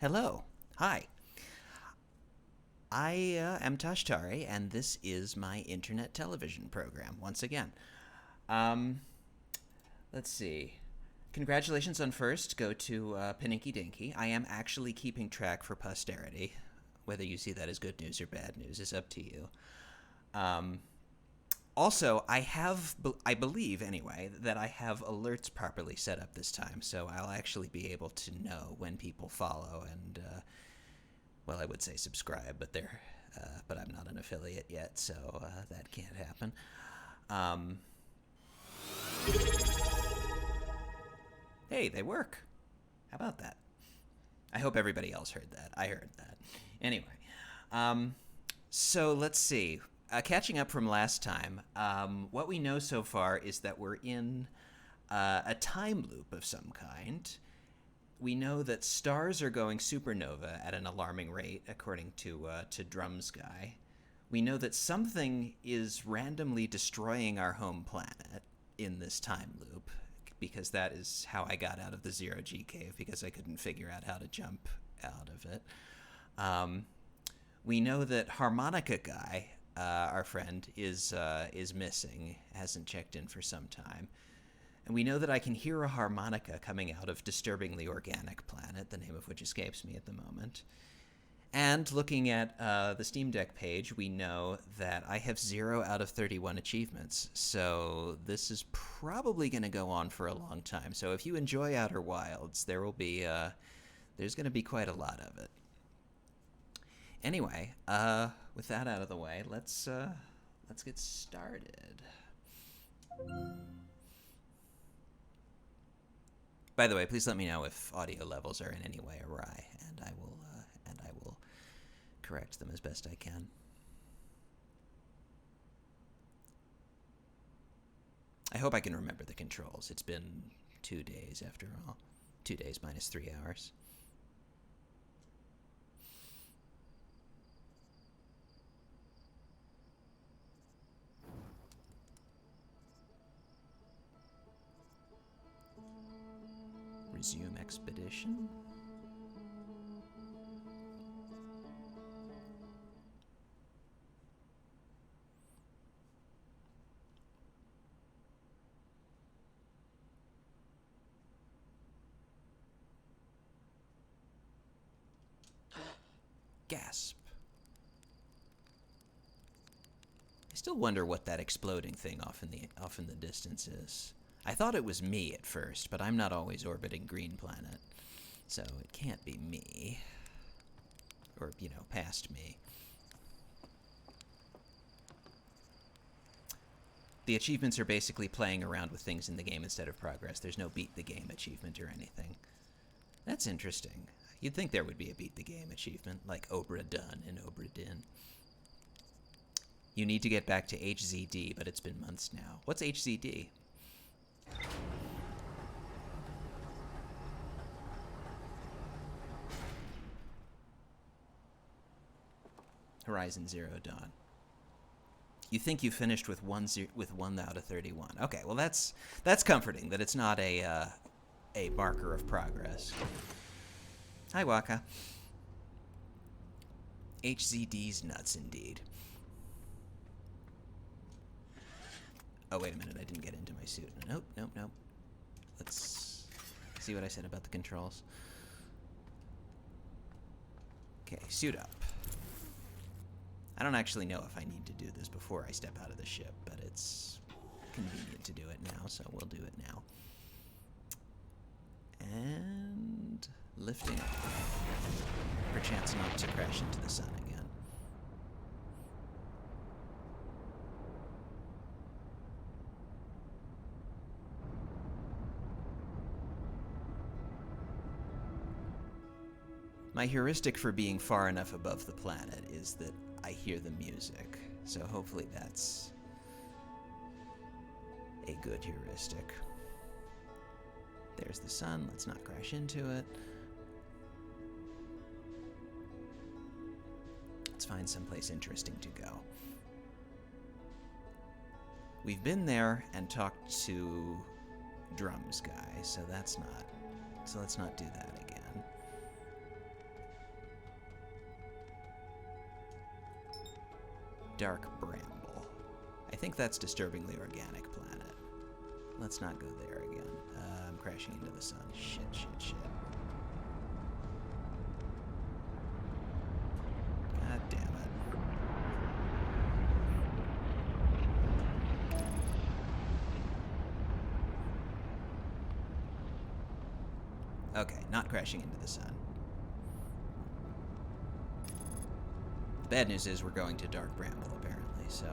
Hello. Hi. I am Tashtari, and this is my internet television program once again. Um, let's see. Congratulations on first go to Pininky Dinky. I am actually keeping track for posterity. Whether you see that as good news or bad news is up to you. Um, Also, I believe anyway, that I have alerts properly set up this time, so I'll actually be able to know when people follow and, well, I would say subscribe, but I'm not an affiliate yet, so that can't happen. Um, hey, they work. How about that? I hope everybody else heard that. I heard that. Anyway, um, so let's see. Catching up from last time, what we know so far is that we're in a time loop of some kind. We know that stars are going supernova at an alarming rate, according to Drums Guy. We know that something is randomly destroying our home planet in this time loop, because that is how I got out of the zero G cave, because I couldn't figure out how to jump out of it. Um, we know that Harmonica Guy, our friend, is missing, hasn't checked in for some time. And we know that I can hear a harmonica coming out of Disturbingly Organic Planet, the name of which escapes me at the moment. And looking at the Steam Deck page, we know that I have 0 out of 31 achievements. So this is probably going to go on for a long time. So if you enjoy Outer Wilds, there's going to be quite a lot of it. Anyway, with that out of the way, let's get started. By the way, please let me know if audio levels are in any way awry, and I will correct them as best I can. I hope I can remember the controls. It's been 2 days after all. 2 days minus 3 hours. Resume expedition. Gasp. I still wonder what that exploding thing off in the distance is. I thought it was me at first, but I'm not always orbiting Green Planet, so it can't be me. Or, past me. The achievements are basically playing around with things in the game instead of progress. There's no beat the game achievement or anything. That's interesting. You'd think there would be a beat the game achievement, like Obra Done in Obra Dinn. You need to get back to HZD, but it's been months now. What's HZD? Horizon Zero Dawn. You think you finished with 1 out of 31. Okay, well that's comforting that it's not a marker of progress. Hi, Waka. HZD's nuts indeed. Oh, wait a minute, I didn't get into my suit. Nope. Let's see what I said about the controls. Okay, suit up. I don't actually know if I need to do this before I step out of the ship, but it's convenient to do it now, so we'll do it now. And lifting off. Perchance not to crash into the sun again. My heuristic for being far enough above the planet is that I hear the music, so hopefully that's a good heuristic. There's the sun, let's not crash into it. Let's find someplace interesting to go. We've been there and talked to Drums Guy, so let's not do that again. Dark Bramble. I think that's disturbingly organic planet. Let's not go there again. I'm crashing into the sun. Shit, shit, shit. God damn it. Okay, not crashing into the sun. The bad news is we're going to Dark Bramble, apparently, so...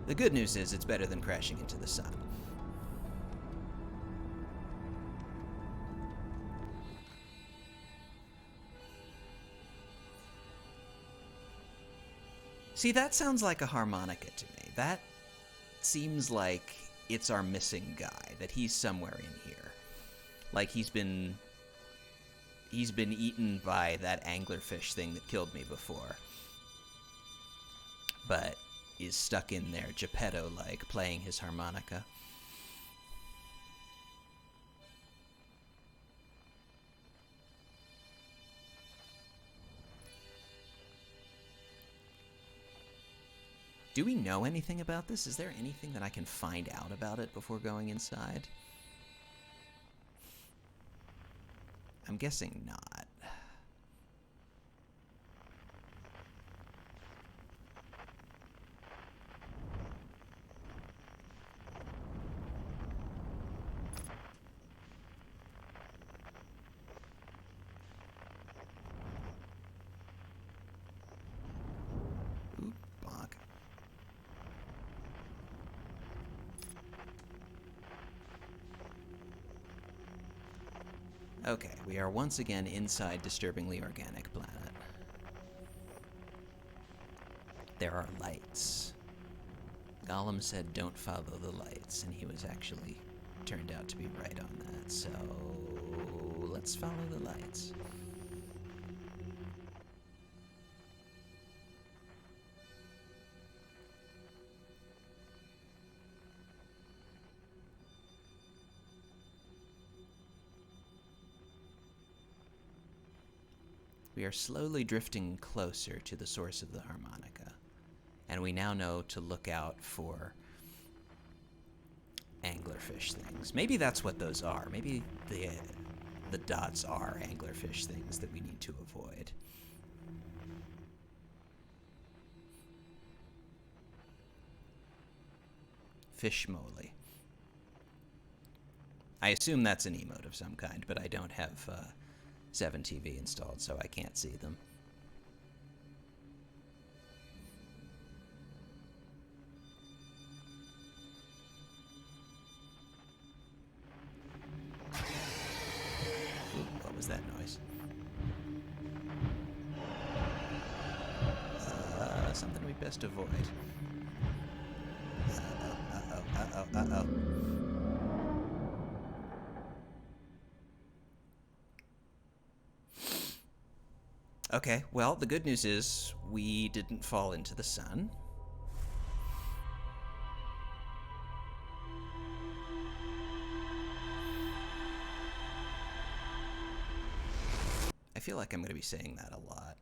The good news is it's better than crashing into the sun. See, that sounds like a harmonica to me. That seems like it's our missing guy, that he's somewhere in here. Like he's been eaten by that anglerfish thing that killed me before. But is stuck in there, Geppetto-like, playing his harmonica. Do we know anything about this? Is there anything that I can find out about it before going inside? I'm guessing not. Ooh, bonk. Okay, we are once again inside Disturbingly Organic Planet. There are lights. Gollum said don't follow the lights, and he was actually turned out to be right on that, so let's follow the lights. We are slowly drifting closer to the source of the harmonica, and we now know to look out for anglerfish things. Maybe that's what those are. Maybe the dots are anglerfish things that we need to avoid. Fish moly. I assume that's an emote of some kind, but I don't have 7TV installed, so I can't see them. Ooh, what was that noise? Something we best avoid. Uh-oh. Okay, well, the good news is we didn't fall into the sun. I feel like I'm going to be saying that a lot.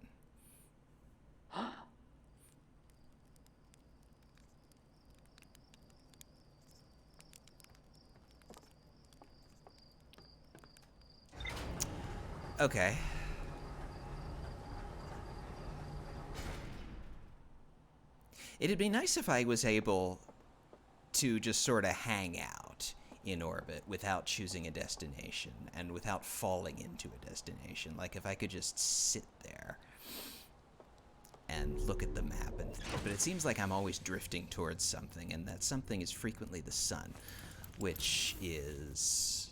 Okay. It'd be nice if I was able to just sort of hang out in orbit without choosing a destination and without falling into a destination. Like if I could just sit there and look at the map and think. But it seems like I'm always drifting towards something, and that something is frequently the sun, which is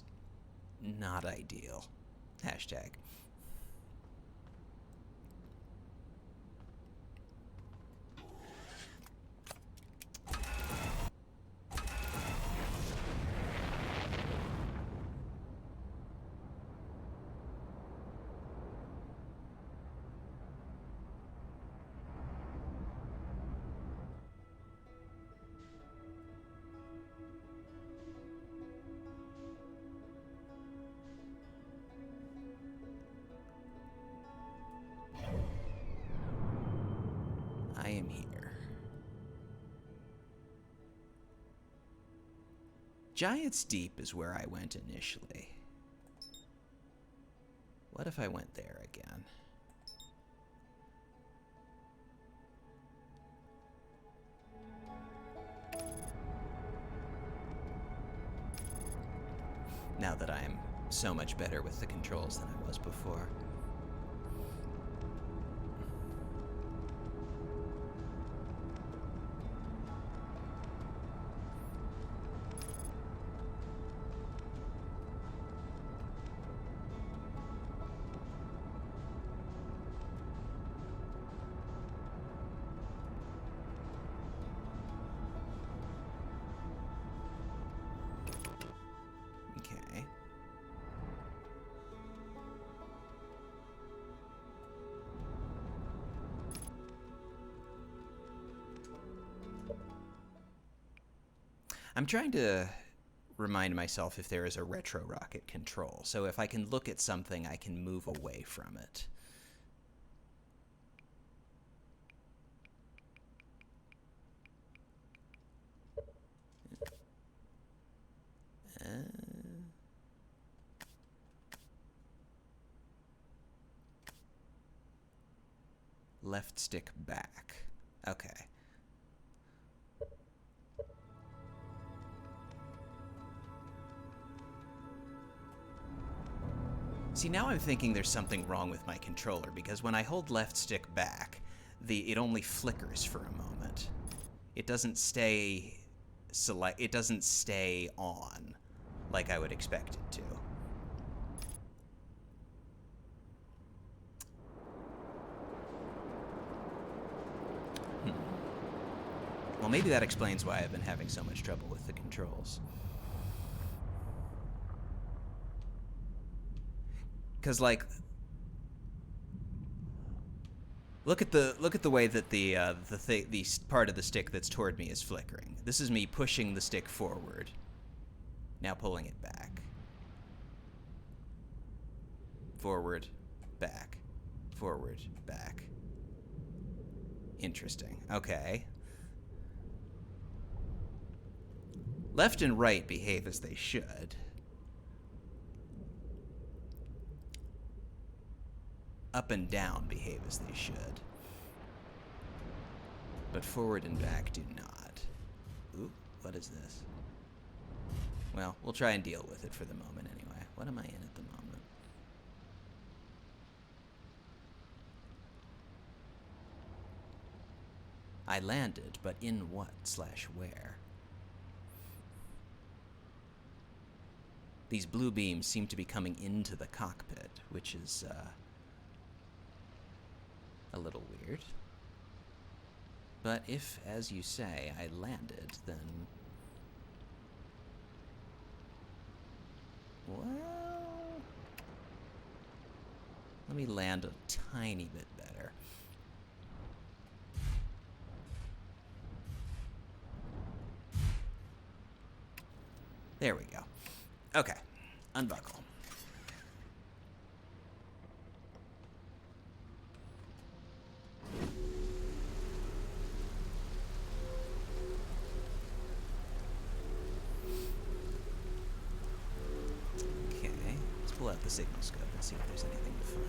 not ideal. Hashtag. Giant's Deep is where I went initially. What if I went there again? Now that I'm so much better with the controls than I was before. Okay. I'm trying to remind myself if there is a retro rocket control. So if I can look at something, I can move away from it. Left stick back. Okay. See, now I'm thinking there's something wrong with my controller, because when I hold left stick back, it only flickers for a moment. It doesn't stay it doesn't stay on like I would expect it to. Well, maybe that explains why I've been having so much trouble with the controls. Because, like, look at the way that the part of the stick that's toward me is flickering. This is me pushing the stick forward, now pulling it back. Forward, back, forward, back. Interesting. Okay. Left and right behave as they should. Up and down behave as they should. But forward and back do not. Ooh, what is this? Well, we'll try and deal with it for the moment anyway. What am I in at the moment? I landed, but in what/where? These blue beams seem to be coming into the cockpit, which is, a little weird. But if, as you say, I landed, then... well... let me land a tiny bit better. There we go. Okay. Unbuckle. Okay. Let's pull out the signal scope and see if there's anything to find.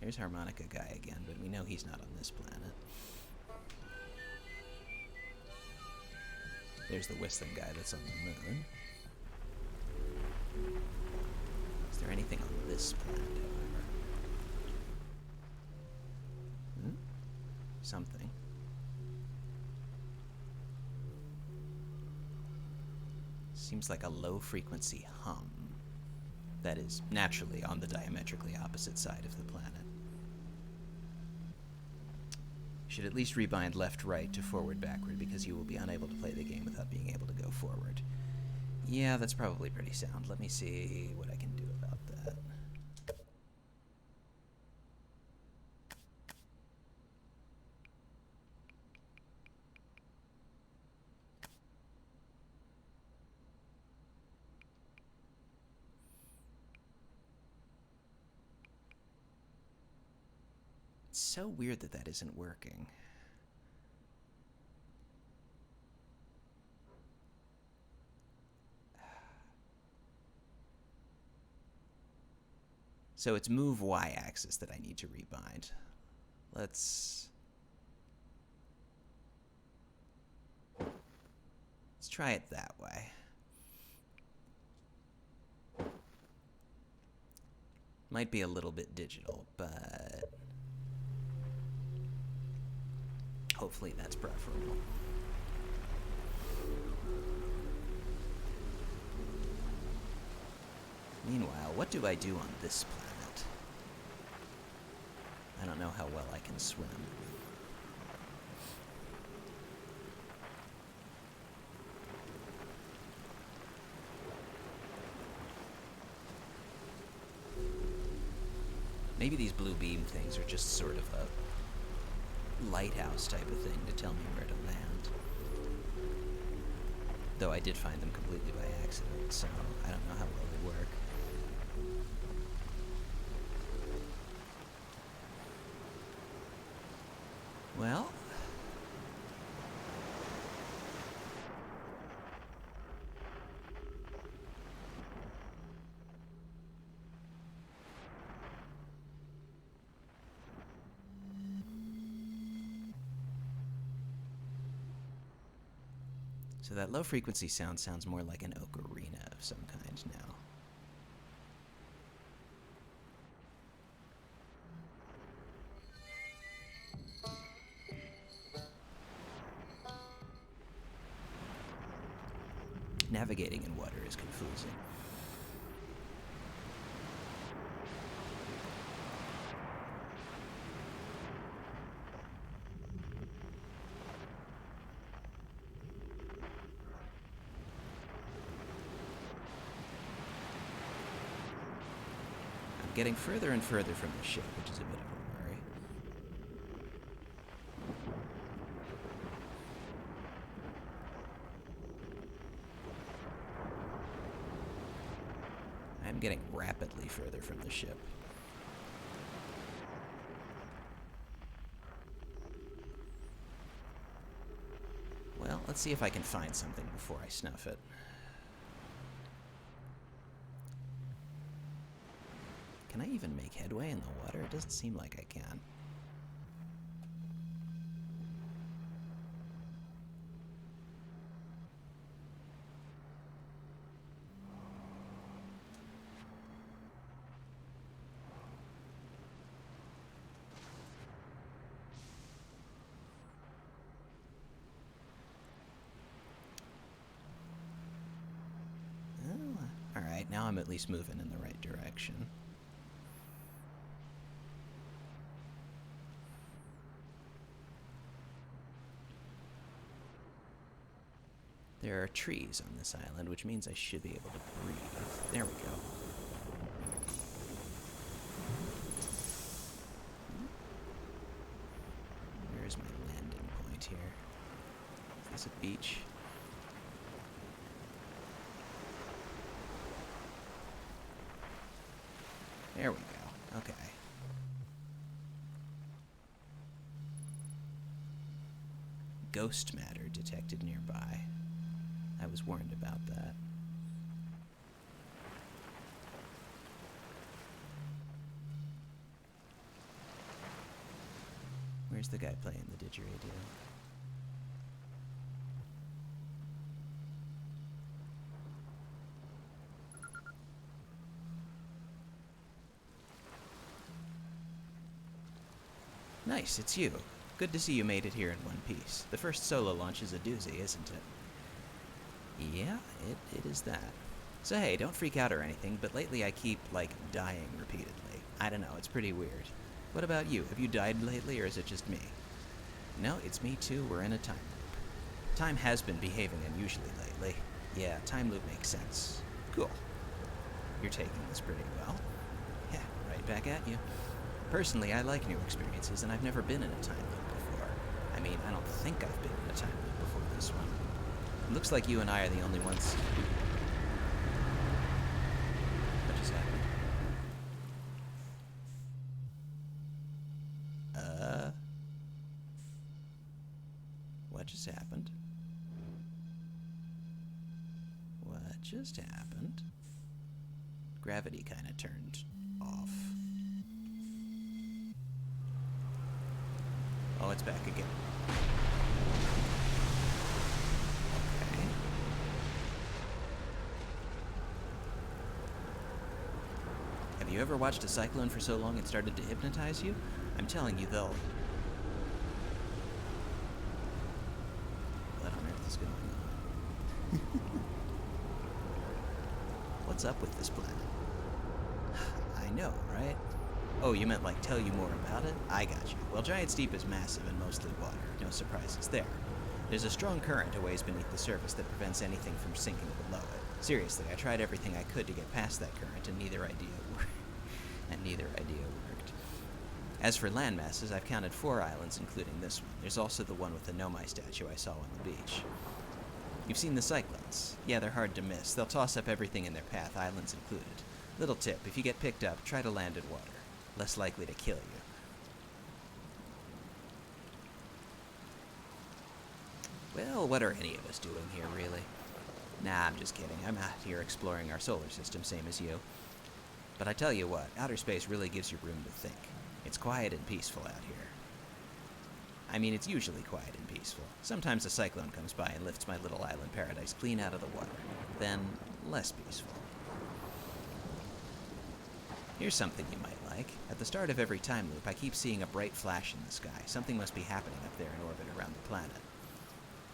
There's Harmonica Guy again, but we know he's not on this planet. There's the Whistling Guy that's on the moon. Is there anything on this planet, however? Something. Seems like a low-frequency hum that is naturally on the diametrically opposite side of the planet. Should at least rebind left-right to forward-backward, because you will be unable to play the game without being able to go forward. Yeah, that's probably pretty sound. Let me see what I can do about that. It's so weird that that isn't working. So it's move y-axis that I need to rebind. Let's try it that way. Might be a little bit digital, but hopefully that's preferable. Meanwhile, what do I do on this planet? I don't know how well I can swim. Maybe these blue beam things are just sort of a lighthouse type of thing to tell me where to land. Though I did find them completely by accident, so I don't know how well they work. Well, so that low frequency sound sounds more like an ocarina of some kind now. Navigating in water is confusing. I'm getting further and further from the ship, which is a bit of a worry. I'm getting rapidly further from the ship. Well, let's see if I can find something before I snuff it. Can I even make headway in the water? It doesn't seem like I can. Alright, now I'm at least moving in the right direction. There are trees on this island, which means I should be able to breathe. There we go. Where's my landing point here? Is this a beach? There we go. Okay. Ghost matter detected nearby. I was warned about that. Where's the guy playing the didgeridoo? Nice, it's you. Good to see you made it here in one piece. The first solo launch is a doozy, isn't it? Yeah, it is that. So hey, don't freak out or anything, but lately I keep, dying repeatedly. I don't know, it's pretty weird. What about you? Have you died lately, or is it just me? No, it's me too. We're in a time loop. Time has been behaving unusually lately. Yeah, time loop makes sense. Cool. You're taking this pretty well. Yeah, right back at you. Personally, I like new experiences, and I've never been in a time loop before. I mean, I don't think I've been in a time loop before this one. It looks like you and I are the only ones. What just happened? Uh... What just happened? What just happened? Gravity kind of turned off. Oh, it's back again. Okay. Have you ever watched a cyclone for so long it started to hypnotize you? I'm telling you, though. What on earth is going on? What's up with this planet? I know, right? Oh, you meant like tell you more about it? I got you. Well, Giant's Deep is massive and mostly water. No surprises there. There's a strong current a ways beneath the surface that prevents anything from sinking below it. Seriously, I tried everything I could to get past that current, and neither idea worked. As for land masses, I've counted 4 islands, including this one. There's also the one with the Nomai statue I saw on the beach. You've seen the cyclones. Yeah, they're hard to miss. They'll toss up everything in their path, islands included. Little tip, if you get picked up, try to land in water. Less likely to kill you. Well, what are any of us doing here, really? Nah, I'm just kidding. I'm out here exploring our solar system, same as you. But I tell you what, outer space really gives you room to think. It's quiet and peaceful out here. I mean, it's usually quiet and peaceful. Sometimes a cyclone comes by and lifts my little island paradise clean out of the water. Then, less peaceful. Here's something you might like. At the start of every time loop, I keep seeing a bright flash in the sky. Something must be happening up there in orbit around the planet.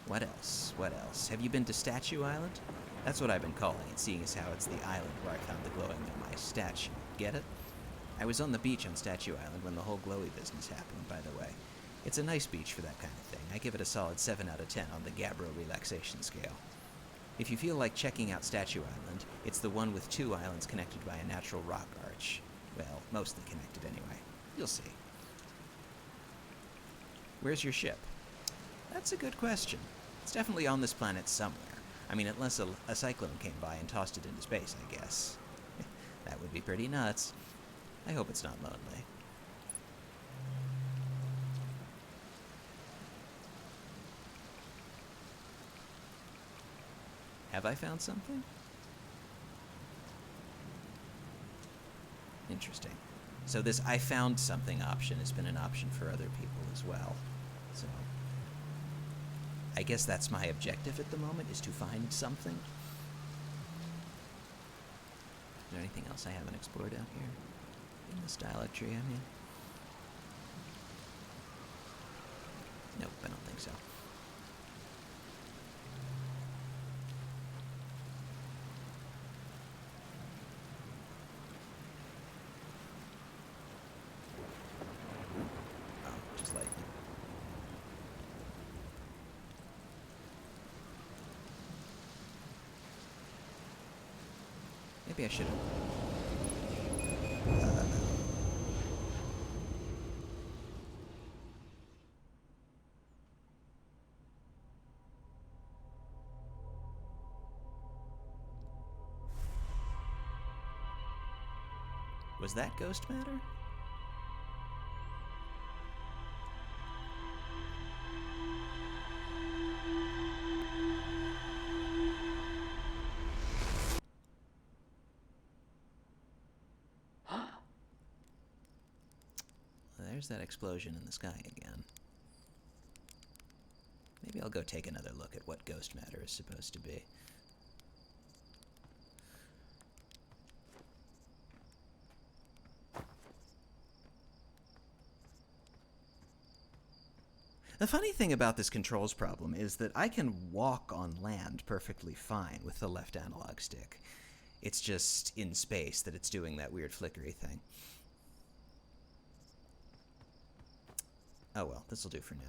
What else? What else? Have you been to Statue Island? That's what I've been calling it, seeing as how it's the island where I found the glowing Nomai statue. Get it? I was on the beach on Statue Island when the whole glowy business happened, by the way. It's a nice beach for that kind of thing. I give it a solid 7 out of 10 on the Gabbro relaxation scale. If you feel like checking out Statue Island, it's the one with 2 islands connected by a natural rock arch. Well, mostly connected anyway. You'll see. Where's your ship? That's a good question. It's definitely on this planet somewhere. I mean, unless a cyclone came by and tossed it into space, I guess. That would be pretty nuts. I hope it's not lonely. Have I found something? Interesting. So this I found something option has been an option for other people as well. So I guess that's my objective at the moment, is to find something. Is there anything else I haven't explored out here? In this dialect tree, I mean? Nope, I don't think so. Oh, just lightning. Maybe I should have. Was that ghost matter? There's that explosion in the sky again. Maybe I'll go take another look at what ghost matter is supposed to be. The funny thing about this controls problem is that I can walk on land perfectly fine with the left analog stick. It's just in space that it's doing that weird flickery thing. Oh well, this'll do for now.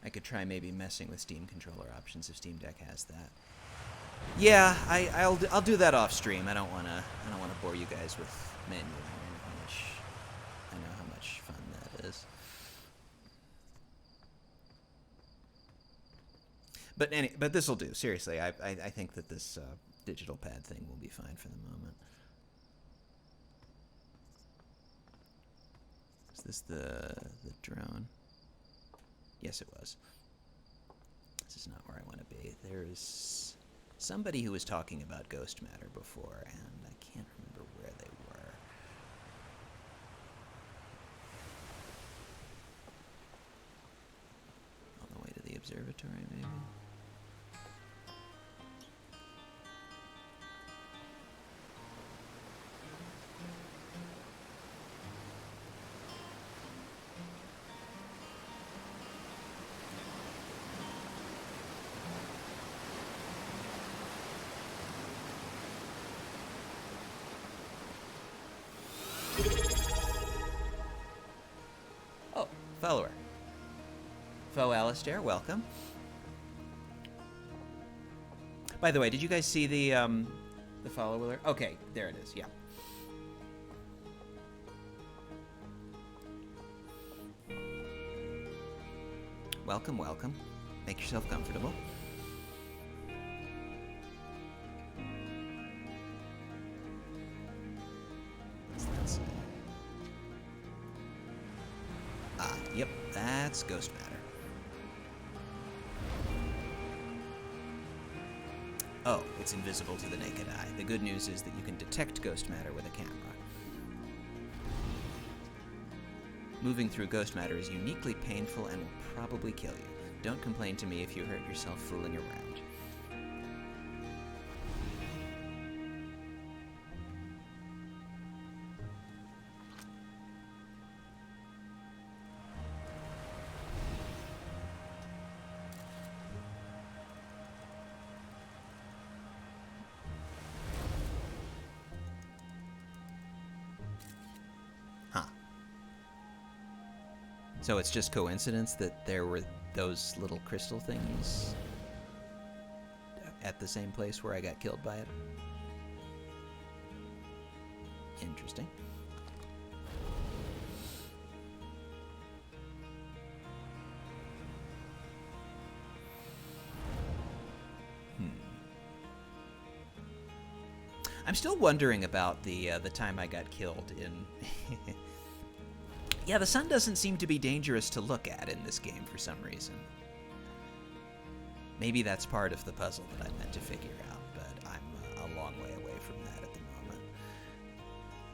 I could try maybe messing with Steam controller options if Steam Deck has that. Yeah, I'll do that off stream. I don't wanna bore you guys with manual I know how much fun that is. But this will do. Seriously, I think that this digital pad thing will be fine for the moment. Is this the drone? Yes, it was. This is not where I want to be. There's somebody who was talking about ghost matter before, and I can't remember where they were. On the way to the observatory, maybe? Oh, follower. Faux Alistair, welcome. By the way, did you guys see the follow alert? Okay, there it is. Yeah. Welcome, welcome. Make yourself comfortable. What's that? Yep, that's ghost matter. Oh, it's invisible to the naked eye. The good news is that you can detect ghost matter with a camera. Moving through ghost matter is uniquely painful and will probably kill you. Don't complain to me if you hurt yourself fooling around. So it's just coincidence that there were those little crystal things at the same place where I got killed by it? Interesting. I'm still wondering about the time I got killed in... Yeah, the sun doesn't seem to be dangerous to look at in this game for some reason. Maybe that's part of the puzzle that I meant to figure out, but I'm a long way away from that at the moment.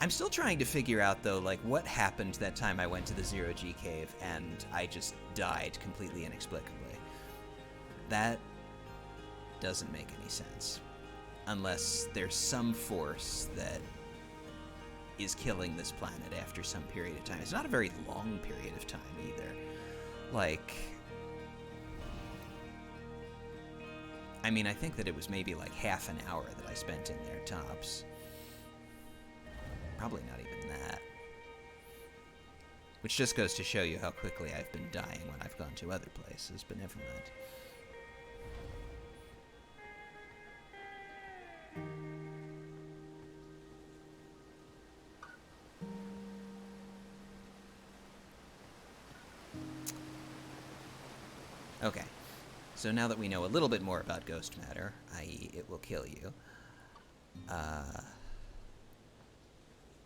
I'm still trying to figure out, though, like, what happened that time I went to the Zero-G cave and I just died completely inexplicably. That doesn't make any sense. Unless there's some force that is killing this planet after some period of time. It's not a very long period of time either. Like, I mean, I think that it was maybe like half an hour that I spent in there tops. Probably not even that. Which just goes to show you how quickly I've been dying when I've gone to other places, but never mind. Okay, so now that we know a little bit more about ghost matter, i.e. it will kill you,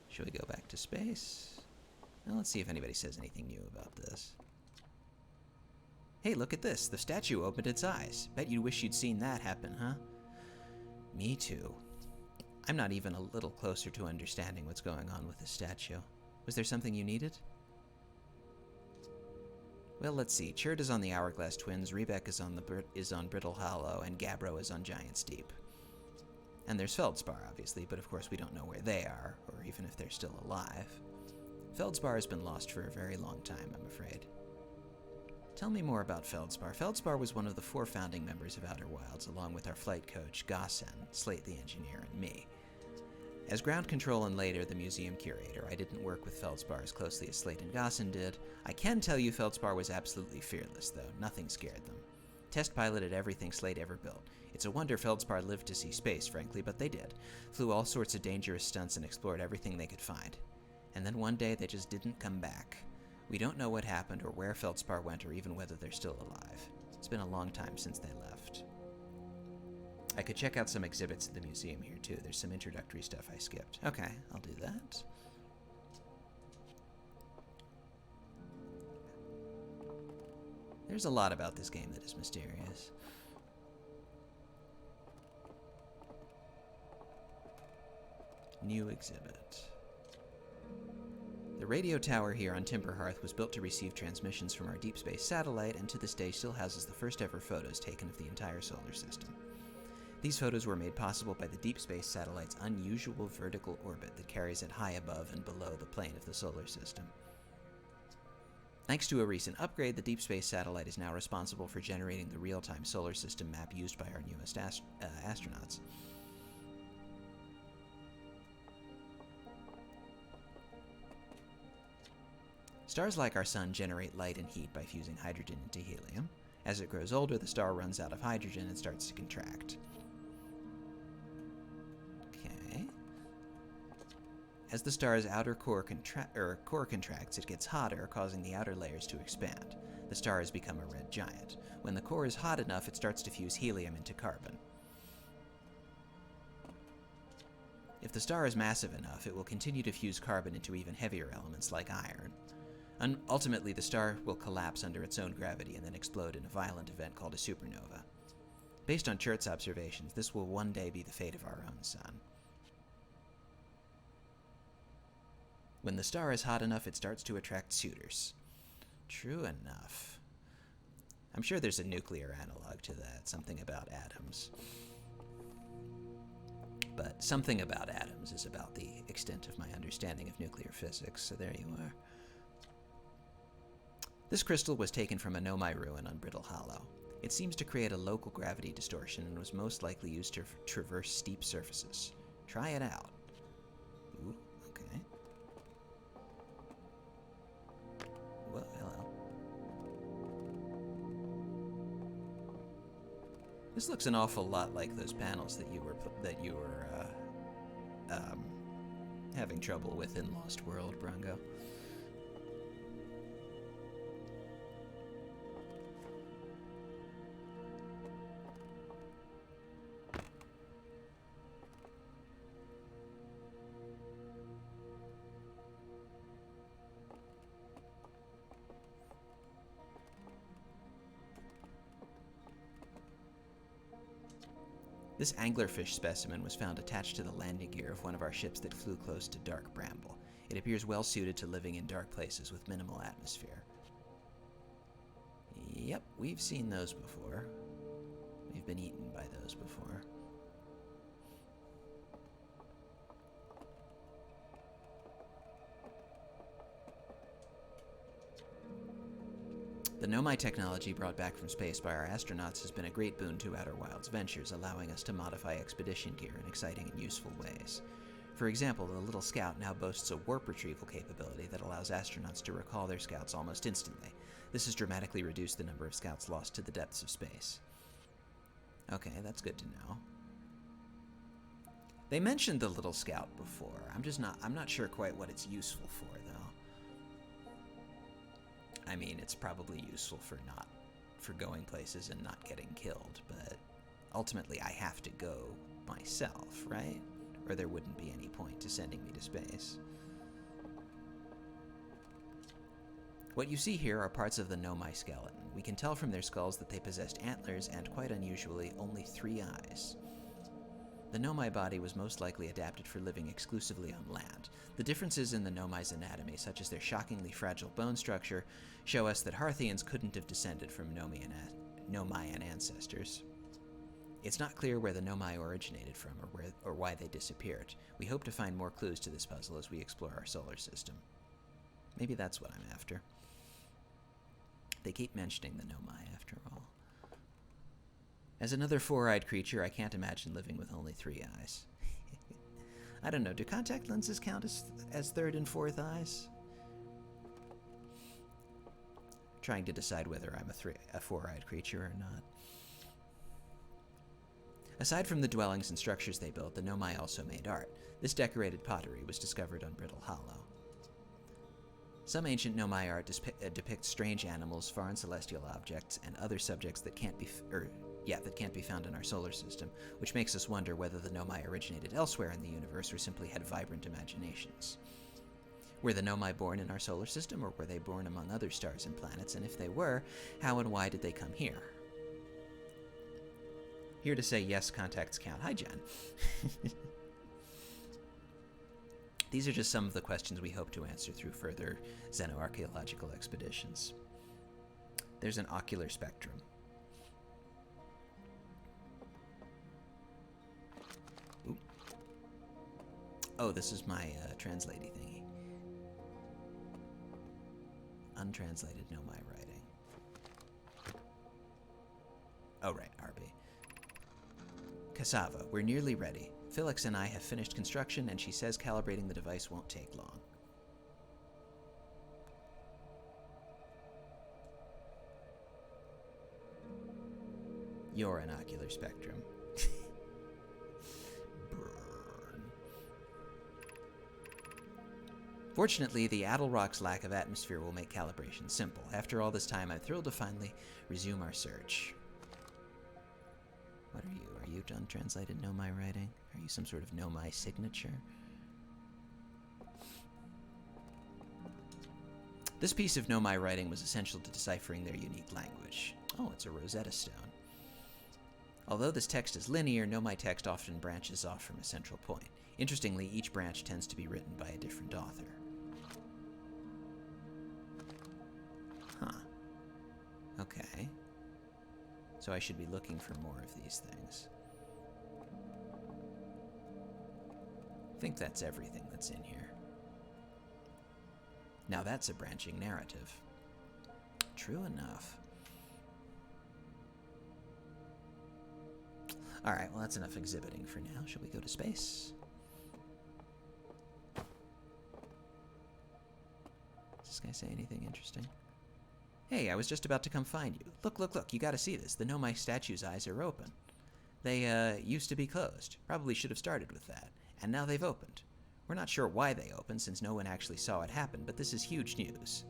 should we go back to space? Well, let's see if anybody says anything new about this. Hey, look at this. The statue opened its eyes. Bet you wish you'd seen that happen, huh? Me too. I'm not even a little closer to understanding what's going on with the statue. Was there something you needed? Well, let's see. Chert is on the Hourglass Twins, Rebek is on Brittle Hollow, and Gabbro is on Giant's Deep. And there's Feldspar, obviously, but of course we don't know where they are, or even if they're still alive. Feldspar has been lost for a very long time, I'm afraid. Tell me more about Feldspar. Feldspar was one of the 4 founding members of Outer Wilds, along with our flight coach, Gossen, Slate the Engineer, and me. As ground control and later the museum curator, I didn't work with Feldspar as closely as Slate and Gossen did. I can tell you Feldspar was absolutely fearless, though. Nothing scared them. Test piloted everything Slate ever built. It's a wonder Feldspar lived to see space, frankly, but they did. Flew all sorts of dangerous stunts and explored everything they could find. And then one day they just didn't come back. We don't know what happened or where Feldspar went or even whether they're still alive. It's been a long time since they left. I could check out some exhibits at the museum here, too. There's some introductory stuff I skipped. Okay, I'll do that. There's a lot about this game that is mysterious. New exhibit. The radio tower here on Timberhearth was built to receive transmissions from our deep space satellite, and to this day still houses the first ever photos taken of the entire solar system. These photos were made possible by the deep space satellite's unusual vertical orbit that carries it high above and below the plane of the solar system. Thanks to a recent upgrade, the deep space satellite is now responsible for generating the real-time solar system map used by our newest astronauts. Stars like our sun generate light and heat by fusing hydrogen into helium. As it grows older, the star runs out of hydrogen and starts to contract. Okay. As the star's outer core contracts, it gets hotter, causing the outer layers to expand. The star has become a red giant. When the core is hot enough, it starts to fuse helium into carbon. If the star is massive enough, it will continue to fuse carbon into even heavier elements like iron. Ultimately, the star will collapse under its own gravity and then explode in a violent event called a supernova. Based on Chert's observations, this will one day be the fate of our own sun. When the star is hot enough, it starts to attract suitors. True enough. I'm sure there's a nuclear analog to that, something about atoms. But something about atoms is about the extent of my understanding of nuclear physics, so there you are. This crystal was taken from a Nomai ruin on Brittle Hollow. It seems to create a local gravity distortion and was most likely used to traverse steep surfaces. Try it out. Ooh, okay. Well, hello. This looks an awful lot like those panels that you were having trouble with in Lost World, Brongo. This anglerfish specimen was found attached to the landing gear of one of our ships that flew close to Dark Bramble. It appears well suited to living in dark places with minimal atmosphere. Yep, we've seen those before. We've been eaten by those before. The Nomai technology brought back from space by our astronauts has been a great boon to Outer Wilds ventures, allowing us to modify expedition gear in exciting and useful ways. For example, the Little Scout now boasts a warp retrieval capability that allows astronauts to recall their scouts almost instantly. This has dramatically reduced the number of scouts lost to the depths of space. Okay, that's good to know. They mentioned the Little Scout before. I'm not sure quite what it's useful for, though. I mean, it's probably useful for going places and not getting killed, but ultimately I have to go myself, right? Or there wouldn't be any point to sending me to space. What you see here are parts of the Nomai skeleton. We can tell from their skulls that they possessed antlers and, quite unusually, only 3 eyes. The Nomai body was most likely adapted for living exclusively on land. The differences in the Nomai's anatomy, such as their shockingly fragile bone structure, show us that Hearthians couldn't have descended from Nomaian ancestors. It's not clear where the Nomai originated from or why they disappeared. We hope to find more clues to this puzzle as we explore our solar system. Maybe that's what I'm after. They keep mentioning the Nomai, after all. As another 4-eyed creature, I can't imagine living with only 3 eyes. I don't know, do contact lenses count as 3rd and 4th eyes? Trying to decide whether I'm a 4-eyed creature or not. Aside from the dwellings and structures they built, the Nomai also made art. This decorated pottery was discovered on Brittle Hollow. Some ancient Nomai art depicts strange animals, foreign celestial objects, and other subjects that can't be found in our solar system, which makes us wonder whether the Nomai originated elsewhere in the universe or simply had vibrant imaginations. Were the Nomai born in our solar system, or were they born among other stars and planets? And if they were, how and why did they come here? Here to say yes, contacts count. Hi, Jen. These are just some of the questions we hope to answer through further xenoarchaeological expeditions. There's an ocular spectrum. Ooh. Oh, this is my translatey thingy. Untranslated Nomai writing. Oh, right, RB. Cassava, we're nearly ready. Felix and I have finished construction, and she says calibrating the device won't take long. You're an ocular spectrum. Burn. Fortunately, the Adelrock's lack of atmosphere will make calibration simple. After all this time, I'm thrilled to finally resume our search. What are you? Are you untranslated Nomai writing? Are you some sort of Nomai signature? This piece of Nomai writing was essential to deciphering their unique language. Oh, it's a Rosetta Stone. Although this text is linear, Nomai text often branches off from a central point. Interestingly, each branch tends to be written by a different author. Huh. Okay. So I should be looking for more of these things. I think that's everything that's in here. Now that's a branching narrative. True enough. Alright, well that's enough exhibiting for now. Shall we go to space? Does this guy say anything interesting? Hey, I was just about to come find you. Look, look, look, you gotta see this. The Nomai statue's eyes are open. They, used to be closed. Probably should have started with that. And now they've opened. We're not sure why they opened, since no one actually saw it happen, but this is huge news.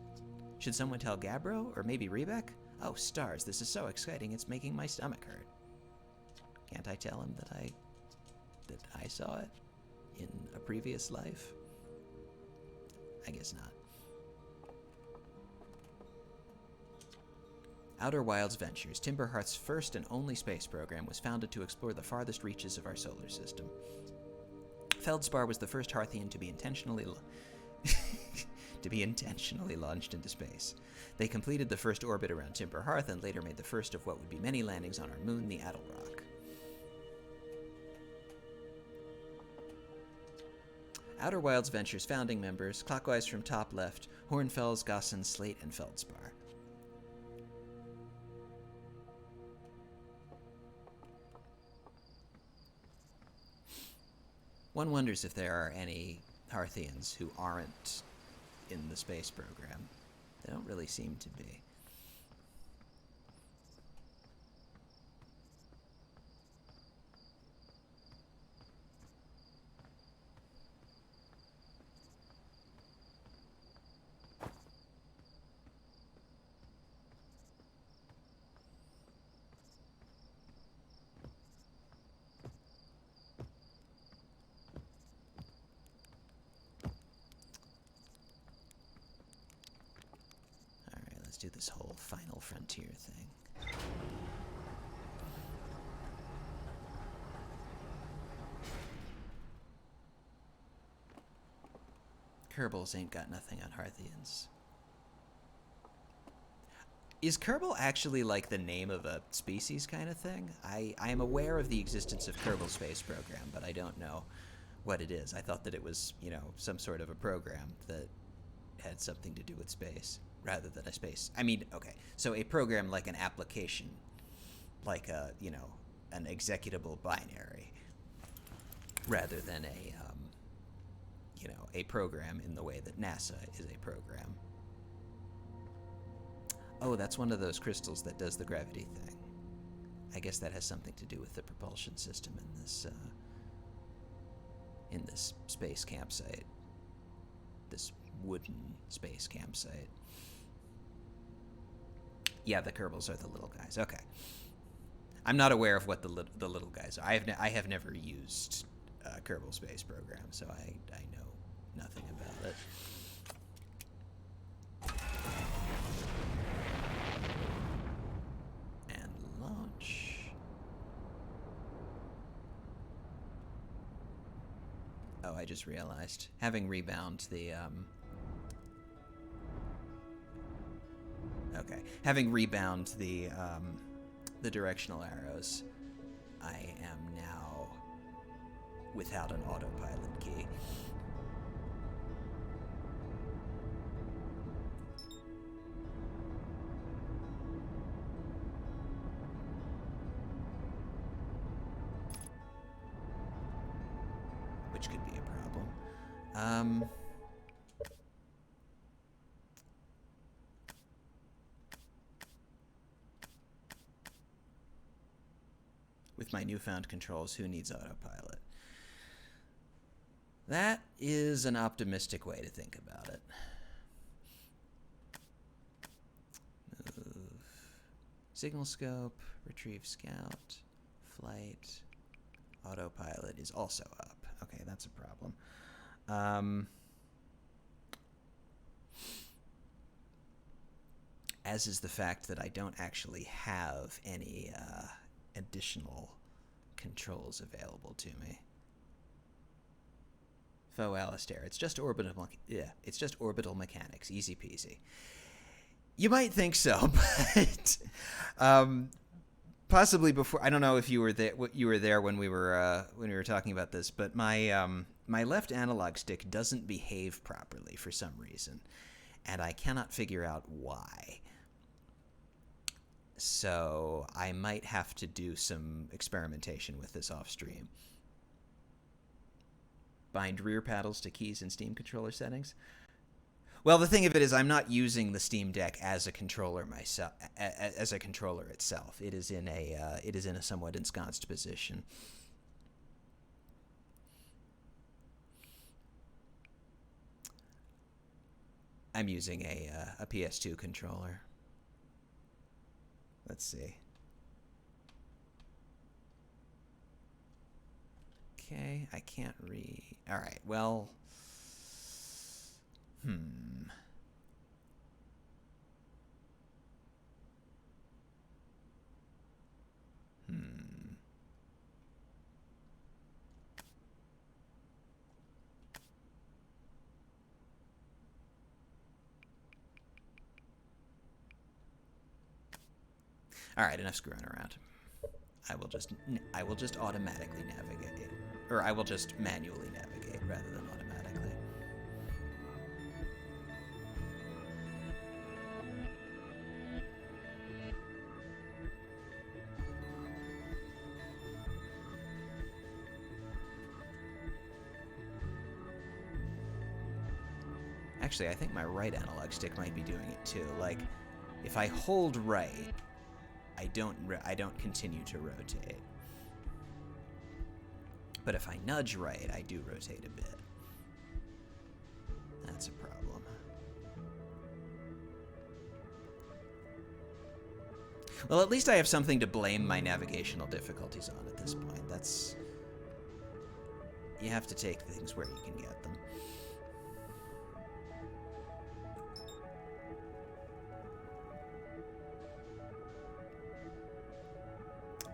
Should someone tell Gabbro, or maybe Rebek? Oh, stars, this is so exciting, it's making my stomach hurt. Can't I tell him that I saw it in a previous life? I guess not. Outer Wilds Ventures, Timberhearth's first and only space program, was founded to explore the farthest reaches of our solar system. Feldspar was the first Hearthian to be intentionally launched into space. They completed the first orbit around Timberhearth and later made the first of what would be many landings on our moon, the Adelrock. Outer Wilds Ventures founding members, clockwise from top left, Hornfels, Gossen, Slate, and Feldspar. One wonders if there are any Hearthians who aren't in the space program. They don't really seem to be. Let's do this whole final frontier thing. Kerbals ain't got nothing on Hearthians. Is Kerbal actually like the name of a species kind of thing? I am aware of the existence of Kerbal Space Program, but I don't know what it is. I thought that it was, you know, some sort of a program that had something to do with space rather than a space. I mean, okay, so a program like an application, like a, you know, an executable binary, rather than a, you know, a program in the way that NASA is a program. Oh, that's one of those crystals that does the gravity thing. I guess that has something to do with the propulsion system in this space campsite. This wooden space campsite. Yeah, the Kerbals are the little guys. Okay. I'm not aware of what the little guys are. I have never used Kerbal Space Program, so I know nothing about it. And launch. Oh, I just realized. Having rebound the okay. Having rebound the directional arrows, I am now without an autopilot key. Which could be a problem. With my newfound controls, who needs autopilot? That is an optimistic way to think about it. Move. Signal scope, retrieve scout, flight, autopilot is also up. Okay, that's a problem. As is the fact that I don't actually have any additional controls available to me. Faux Alistair. It's just orbital. Yeah, it's just orbital mechanics. Easy peasy. You might think so, but possibly before. I don't know if you were there. You were there when we were talking about this, but my my left analog stick doesn't behave properly for some reason, and I cannot figure out why. So I might have to do some experimentation with this off stream. Bind rear paddles to keys in Steam controller settings. Well, the thing of it is, I'm not using the Steam Deck as a controller myself, as a controller itself. It is in a somewhat ensconced position. I'm using a PS2 controller. Let's see. Okay, I can't read. All right, well. All right, enough screwing around. I will just automatically navigate, or I will just manually navigate rather than automatically. Actually, I think my right analog stick might be doing it too. Like, if I hold right, I don't continue to rotate. But if I nudge right, I do rotate a bit. That's a problem. Well, at least I have something to blame my navigational difficulties on at this point. That's... You have to take things where you can get them.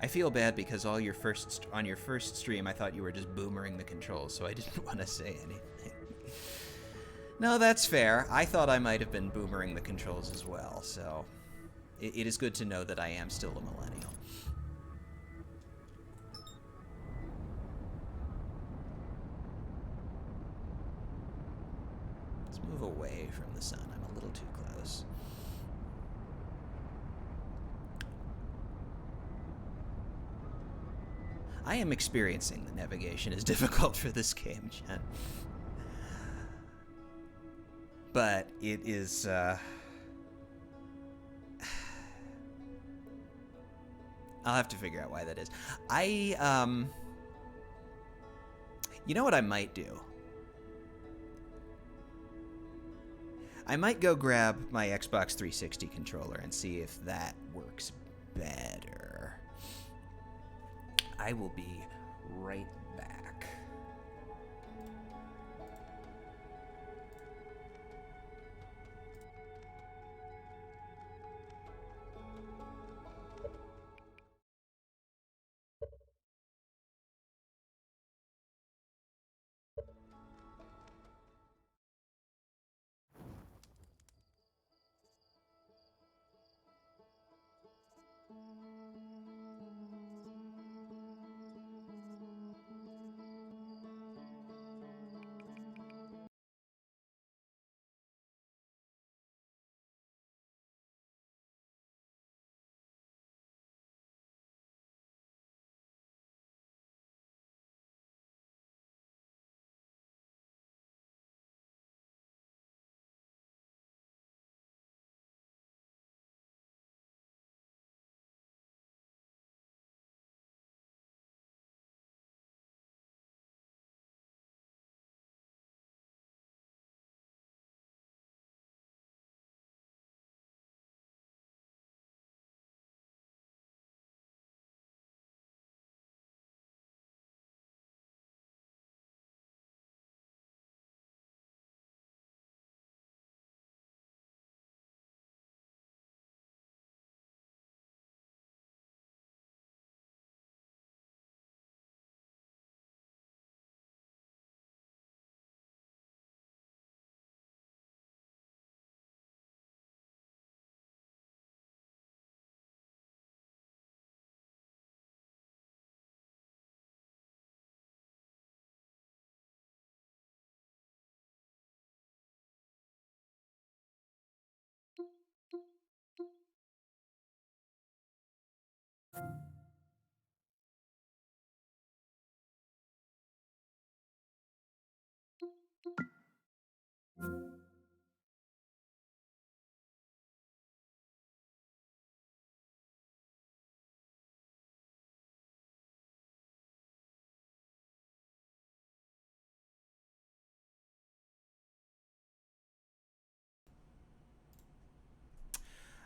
I feel bad because on your first stream, I thought you were just boomering the controls, so I didn't want to say anything. No, that's fair. I thought I might have been boomering the controls as well, so it is good to know that I am still a millennial. Let's move away from the sun. I'm a little too close. I am experiencing the navigation is difficult for this game, Jen. But it is, I'll have to figure out why that is. You know what I might do? I might go grab my Xbox 360 controller and see if that works better. I will be right back.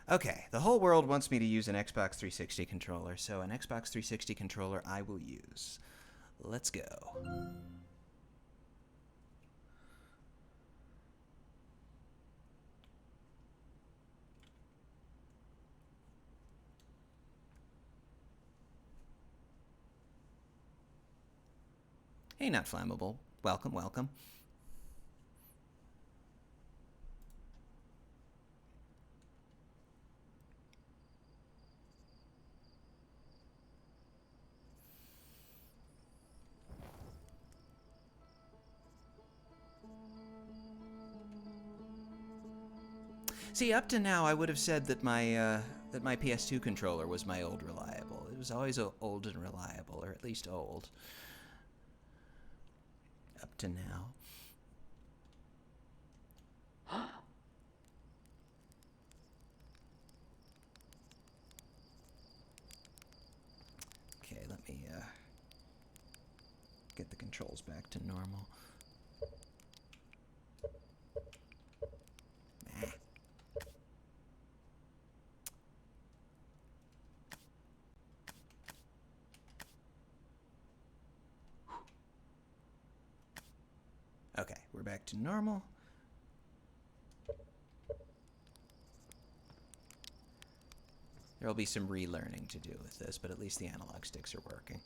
Okay, the whole world wants me to use an Xbox 360 controller, so an Xbox 360 controller I will use. Let's go. Hey, not flammable. Welcome, welcome. See, up to now, I would have said that my PS2 controller was my old reliable. It was always old and reliable, or at least old. Up to now. Okay, let me get the controls back to normal. Okay, we're back to normal. There'll be some relearning to do with this, but at least the analog sticks are working.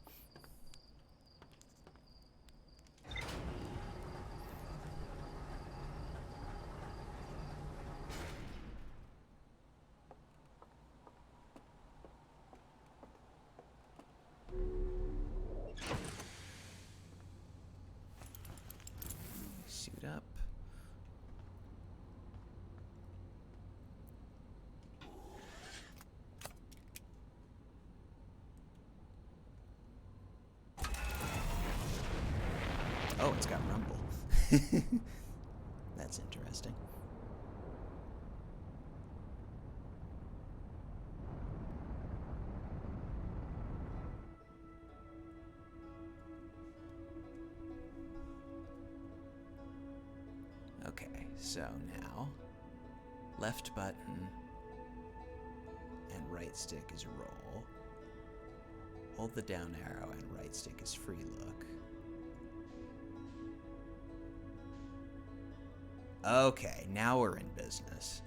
Suit up. Oh, it's got rumble. That's interesting. Okay, so now left button and right stick is roll. Hold the down arrow and right stick is free look. Okay, now we're in business.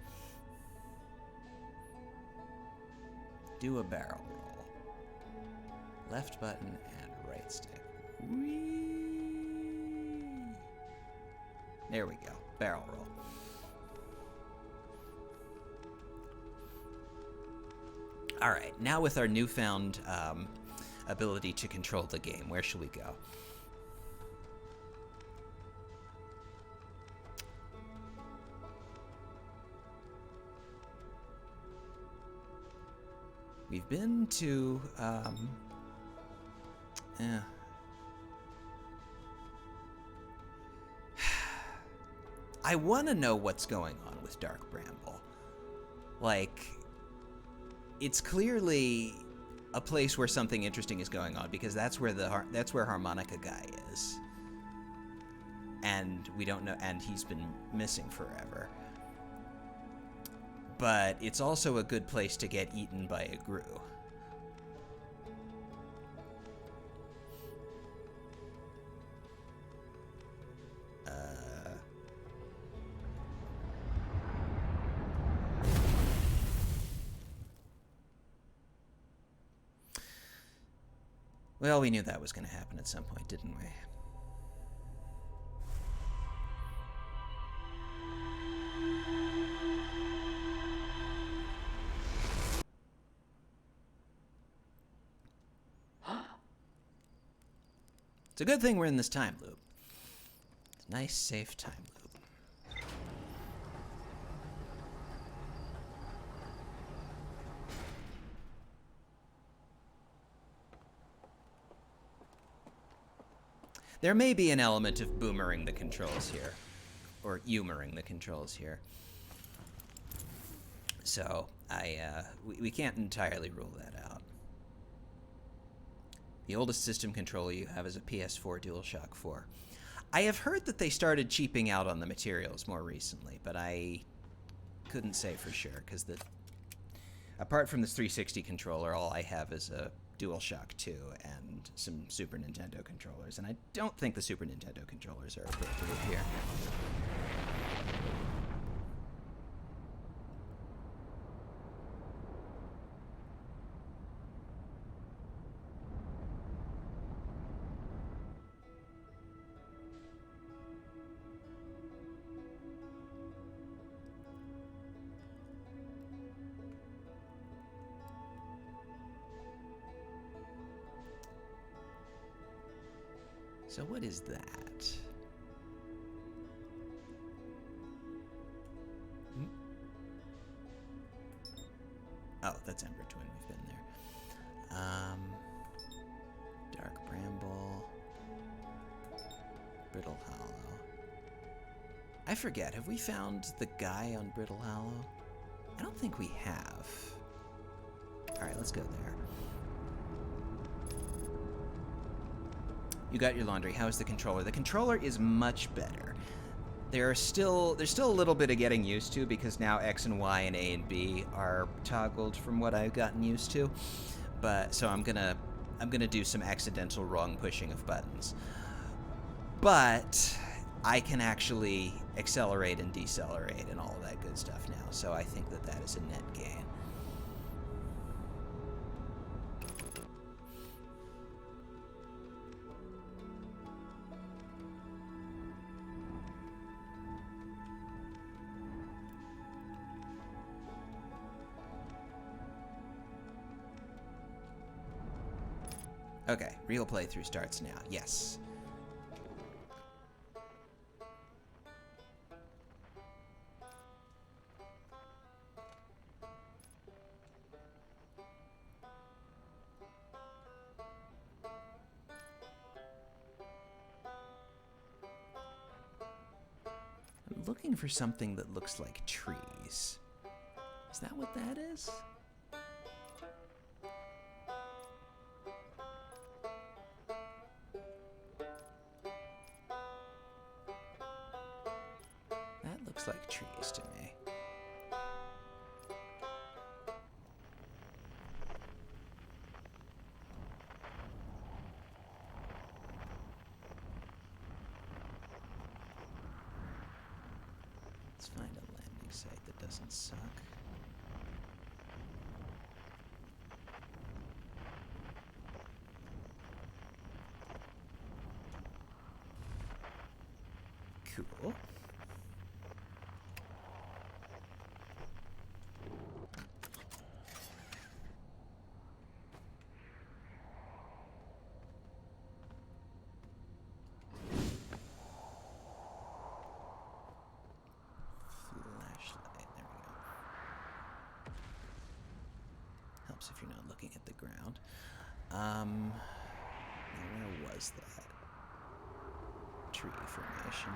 Do a barrel roll. Left button and right stick. Whee! There we go. Barrel roll. All right, now with our newfound ability to control the game, where should we go? We've been to, I want to know what's going on with Dark Bramble. Like, it's clearly a place where something interesting is going on, because that's where Harmonica Guy is. And we don't know, and he's been missing forever. But it's also a good place to get eaten by a Gru. Well, we knew that was going to happen at some point, didn't we? It's a good thing we're in this time loop. It's a nice, safe time loop. There may be an element of boomering the controls here, or humoring the controls here. So we can't entirely rule that out. The oldest system controller you have is a PS4 DualShock 4. I have heard that they started cheaping out on the materials more recently, but I couldn't say for sure, because apart from this 360 controller, all I have is a DualShock 2 and some Super Nintendo controllers, and I don't think the Super Nintendo controllers are appropriate here. So what is that? Oh, that's Ember Twin. We've been there. Dark Bramble. Brittle Hollow. I forget. Have we found the guy on Brittle Hollow? I don't think we have. All right, let's go there. You got your laundry. How's the controller? The controller is much better. There's still a little bit of getting used to, because now X and Y and A and B are toggled from what I've gotten used to. But so I'm gonna do some accidental wrong pushing of buttons. But I can actually accelerate and decelerate and all of that good stuff now. So I think that is a net gain. Okay, real playthrough starts now. Yes. I'm looking for something that looks like trees. Is that what that is? looks like trees to me. Let's find a landing site that doesn't suck. Cool. Flashlight, there we go. Helps if you're not looking at the ground. Now where was that? Tree formation.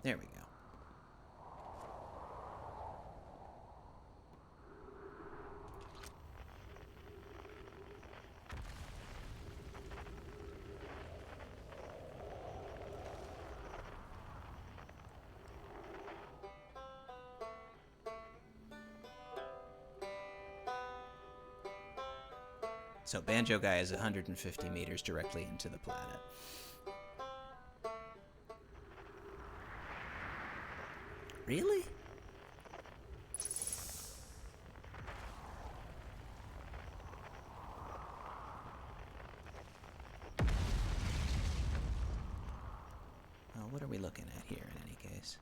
There we go. So Banjo Guy is 150 meters directly into the planet. Really? Well, what are we looking at here in any case?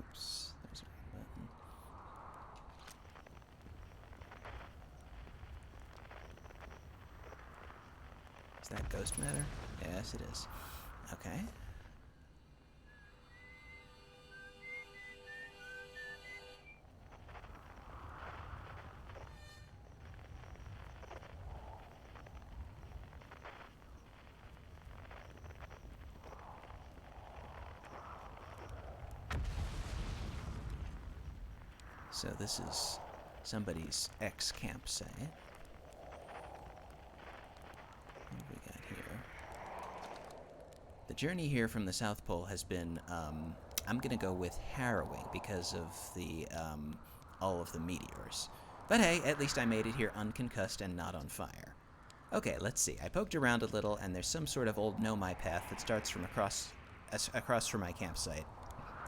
Oops, there's a button. Is that ghost matter? Yes, it is. Okay. So this is somebody's ex-campsite. What have we got here? The journey here from the South Pole has been, I'm gonna go with harrowing because of the, all of the meteors. But hey, at least I made it here unconcussed and not on fire. Okay, let's see. I poked around a little, and there's some sort of old Nomai path that starts from across from my campsite,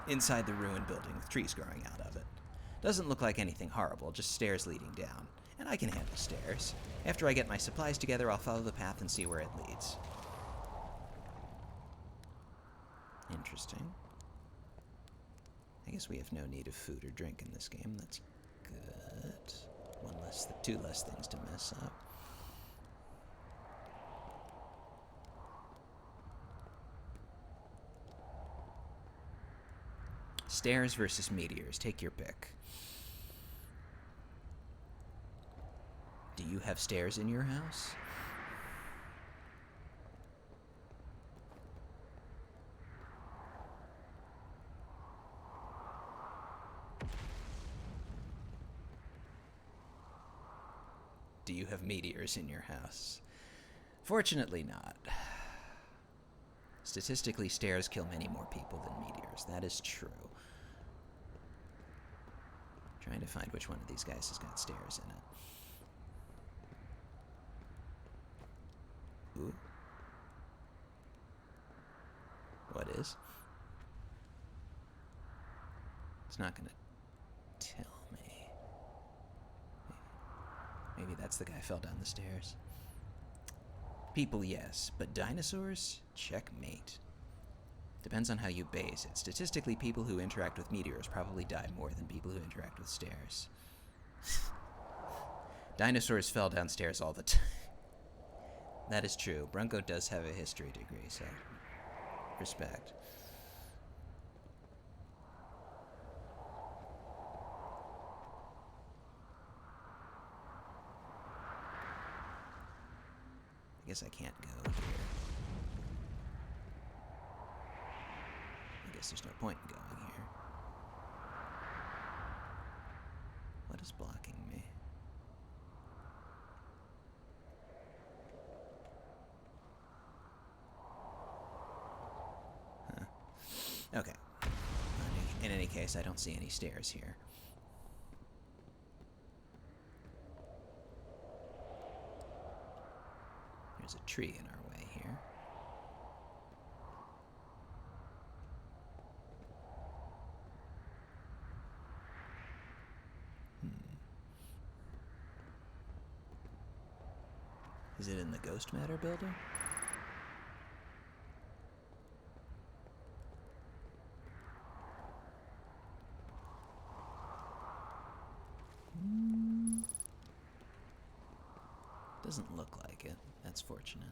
inside the ruined building with trees growing out of it. Doesn't look like anything horrible, just stairs leading down. And I can handle stairs. After I get my supplies together, I'll follow the path and see where it leads. Interesting. I guess we have no need of food or drink in this game. That's good. Two less things to mess up. Stairs versus meteors. Take your pick. Do you have stairs in your house? Do you have meteors in your house? Fortunately not. Statistically, stairs kill many more people than meteors. That is true. Trying to find which one of these guys has got stairs in it. Ooh. What is? It's not gonna tell me. Maybe that's the guy who fell down the stairs. People, yes, but dinosaurs? Checkmate. Depends on how you base it. Statistically, people who interact with meteors probably die more than people who interact with stairs. Dinosaurs fell downstairs all the time. That is true. Brunko does have a history degree, so respect. I guess I can't go here. I guess there's no point in going here. is blocking me? Huh. Okay. In any case, I don't see any stairs here. There's a tree in our way here. Is it in the Ghost Matter building? Doesn't look like it. That's fortunate.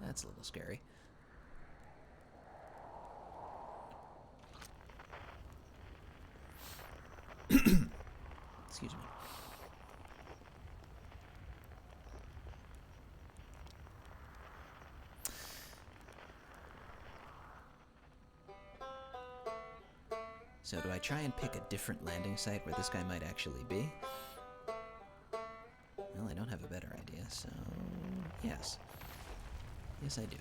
That's a little scary. Excuse me. So do I try and pick a different landing site where this guy might actually be? Well, I don't have a better idea, so yes. Yes, I do.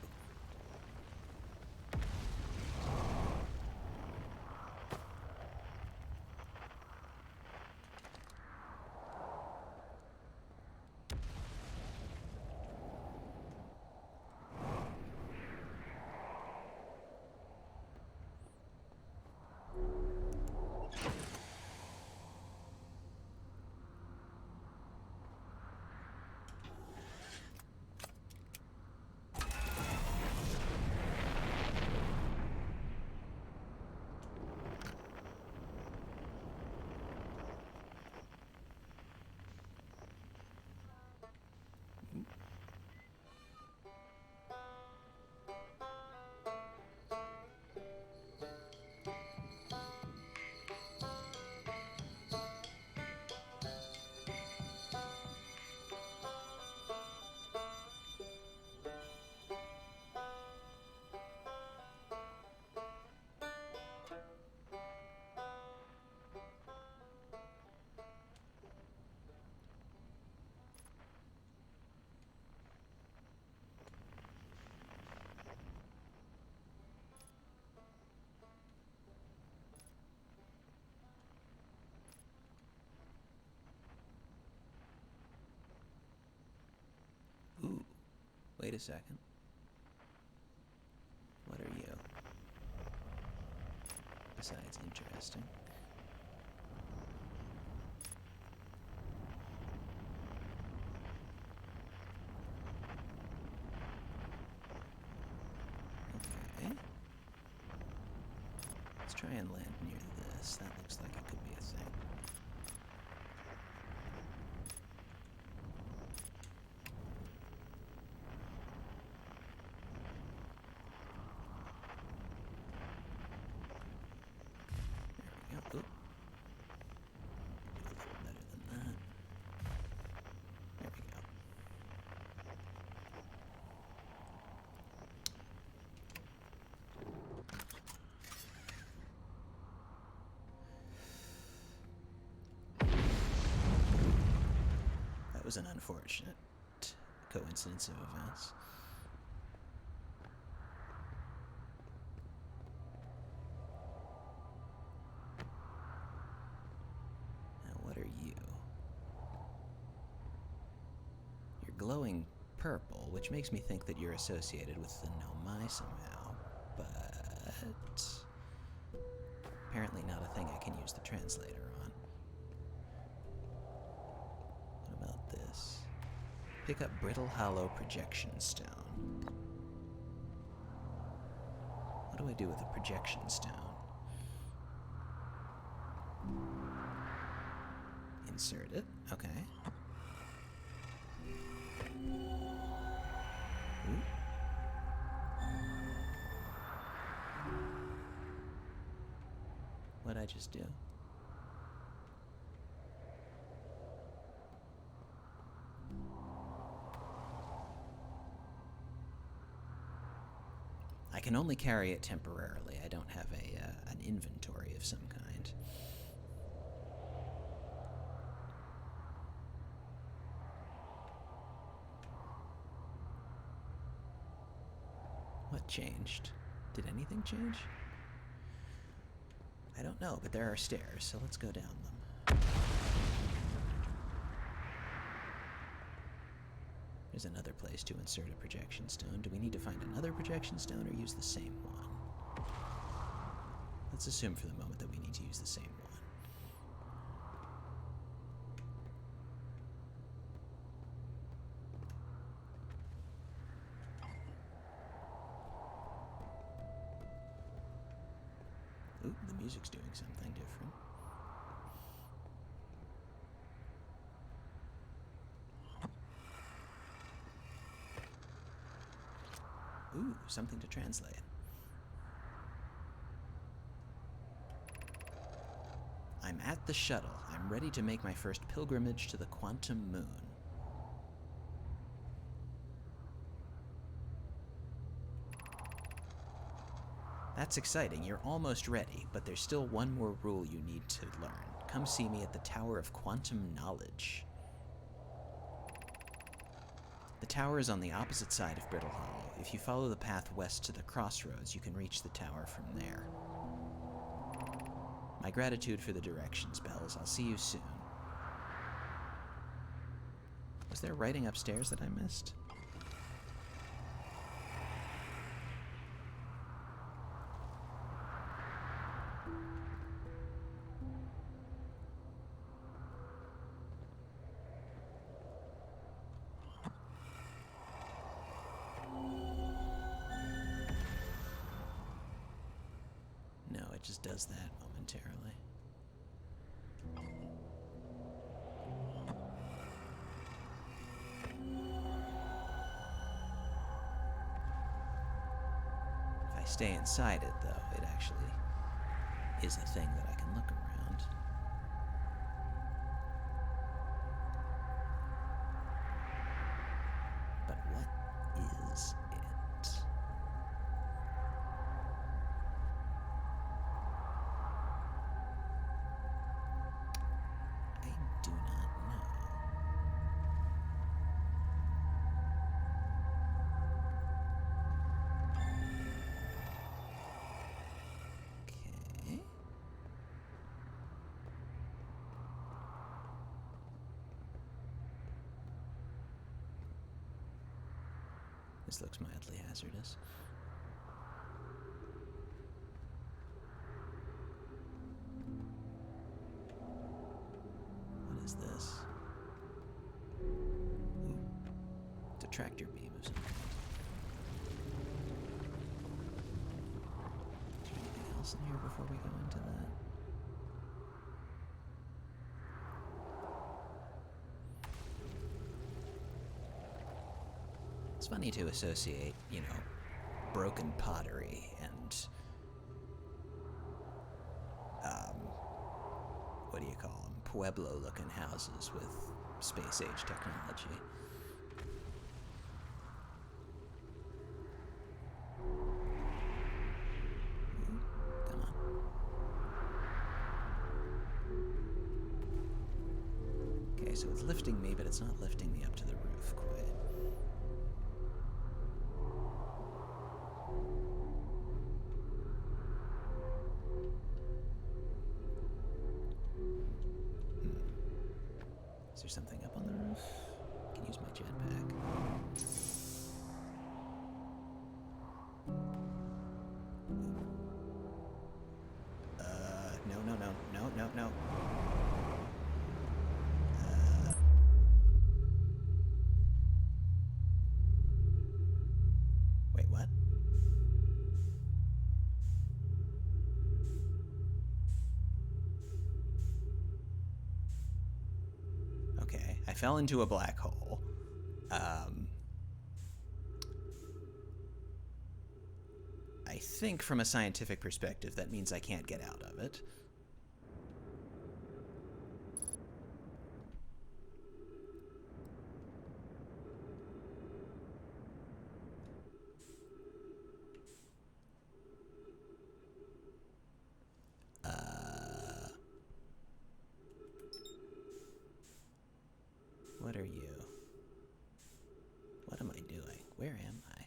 Ooh, wait a second. What are you? Besides interesting. Okay. Let's try and land near this. That looks like it could be a thing. There we go. Oop. A little better than that. There we go. That was an unfortunate coincidence of events. Now, what are you? You're glowing purple, which makes me think that you're associated with the Nomai somehow, but apparently not a thing I can use the translator on. What about this? Pick up brittle hollow projection stone. What do I do with a projection stone? Insert it. Okay. Ooh. What'd I just do? I can only carry it temporarily. I don't have an inventory of some kind. What changed? Did anything change? I don't know, but there are stairs, so let's go down them. There's another place to insert a projection stone. Do we need to find another projection stone or use the same one? Let's assume for the moment that we need to use the same one. Ooh, the music's doing something different. Ooh, something to translate. I'm at the shuttle. I'm ready to make my first pilgrimage to the quantum moon. That's exciting. You're almost ready, but there's still one more rule you need to learn. Come see me at the Tower of Quantum Knowledge. The tower is on the opposite side of Brittle Hollow. If you follow the path west to the crossroads, you can reach the tower from there. My gratitude for the directions, Bells. I'll see you soon. Was there writing upstairs that I missed? No, it just does that momentarily. If I stay inside it, though, it actually is a thing that I can look around. But what is it? I do not know. Okay. This looks mildly hazardous. What is this? Ooh. It's a tractor beam of some kind. Is there anything else in here before we go into that? It's funny to associate, you know, broken pottery and, what do you call them? Pueblo-looking houses with space-age technology. Come on. Okay, so it's lifting me, but it's not lifting me up to the roof quite. Is there something up on the roof? I can use my jetpack. No. Wait, what? Okay, I fell into a black hole. I think from a scientific perspective, that means I can't get out of it. What are you? What am I doing? Where am I?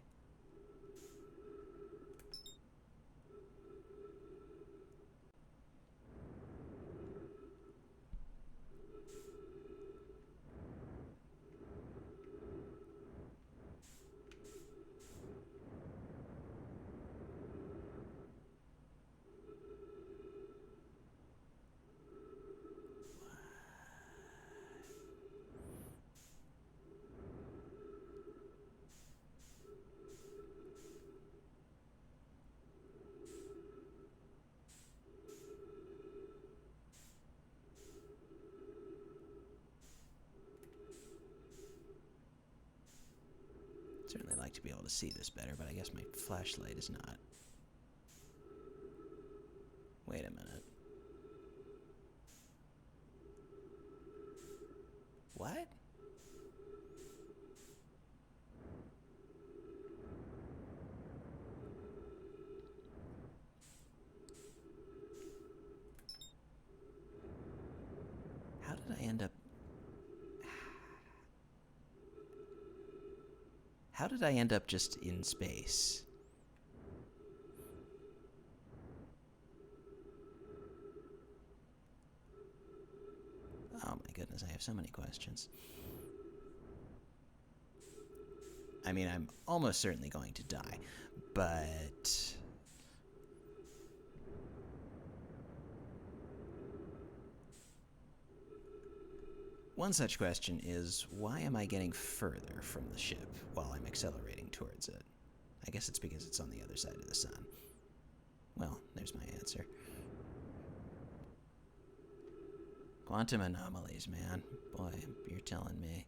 to be able to see this better, but I guess my flashlight is not. Wait a minute. What? How did I end up... How did I end up just in space? Oh my goodness, I have so many questions. I mean, I'm almost certainly going to die, but... One such question is, why am I getting further from the ship while I'm accelerating towards it? I guess it's because it's on the other side of the sun. Well, there's my answer. Quantum anomalies, man. Boy, you're telling me.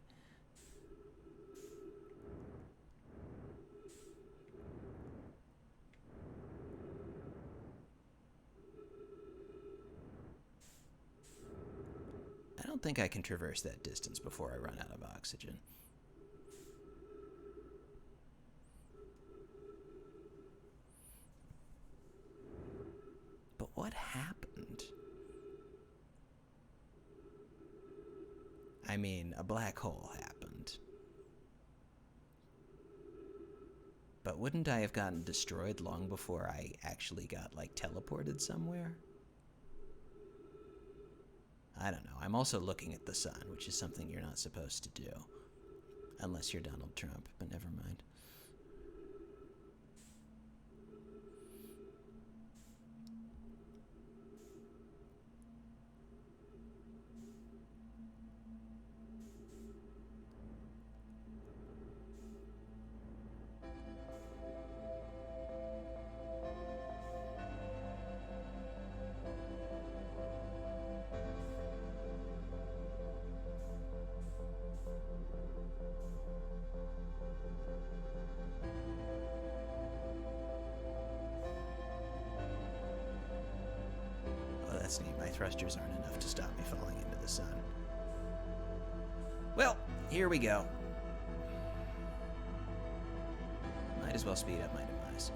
I don't think I can traverse that distance before I run out of oxygen. But what happened? I mean, a black hole happened. But wouldn't I have gotten destroyed long before I actually got, like, teleported somewhere? I don't know. I'm also looking at the sun, which is something you're not supposed to do. Unless you're Donald Trump, but never mind. That's neat. My thrusters aren't enough to stop me falling into the sun. Well, here we go. Might as well speed up my demise.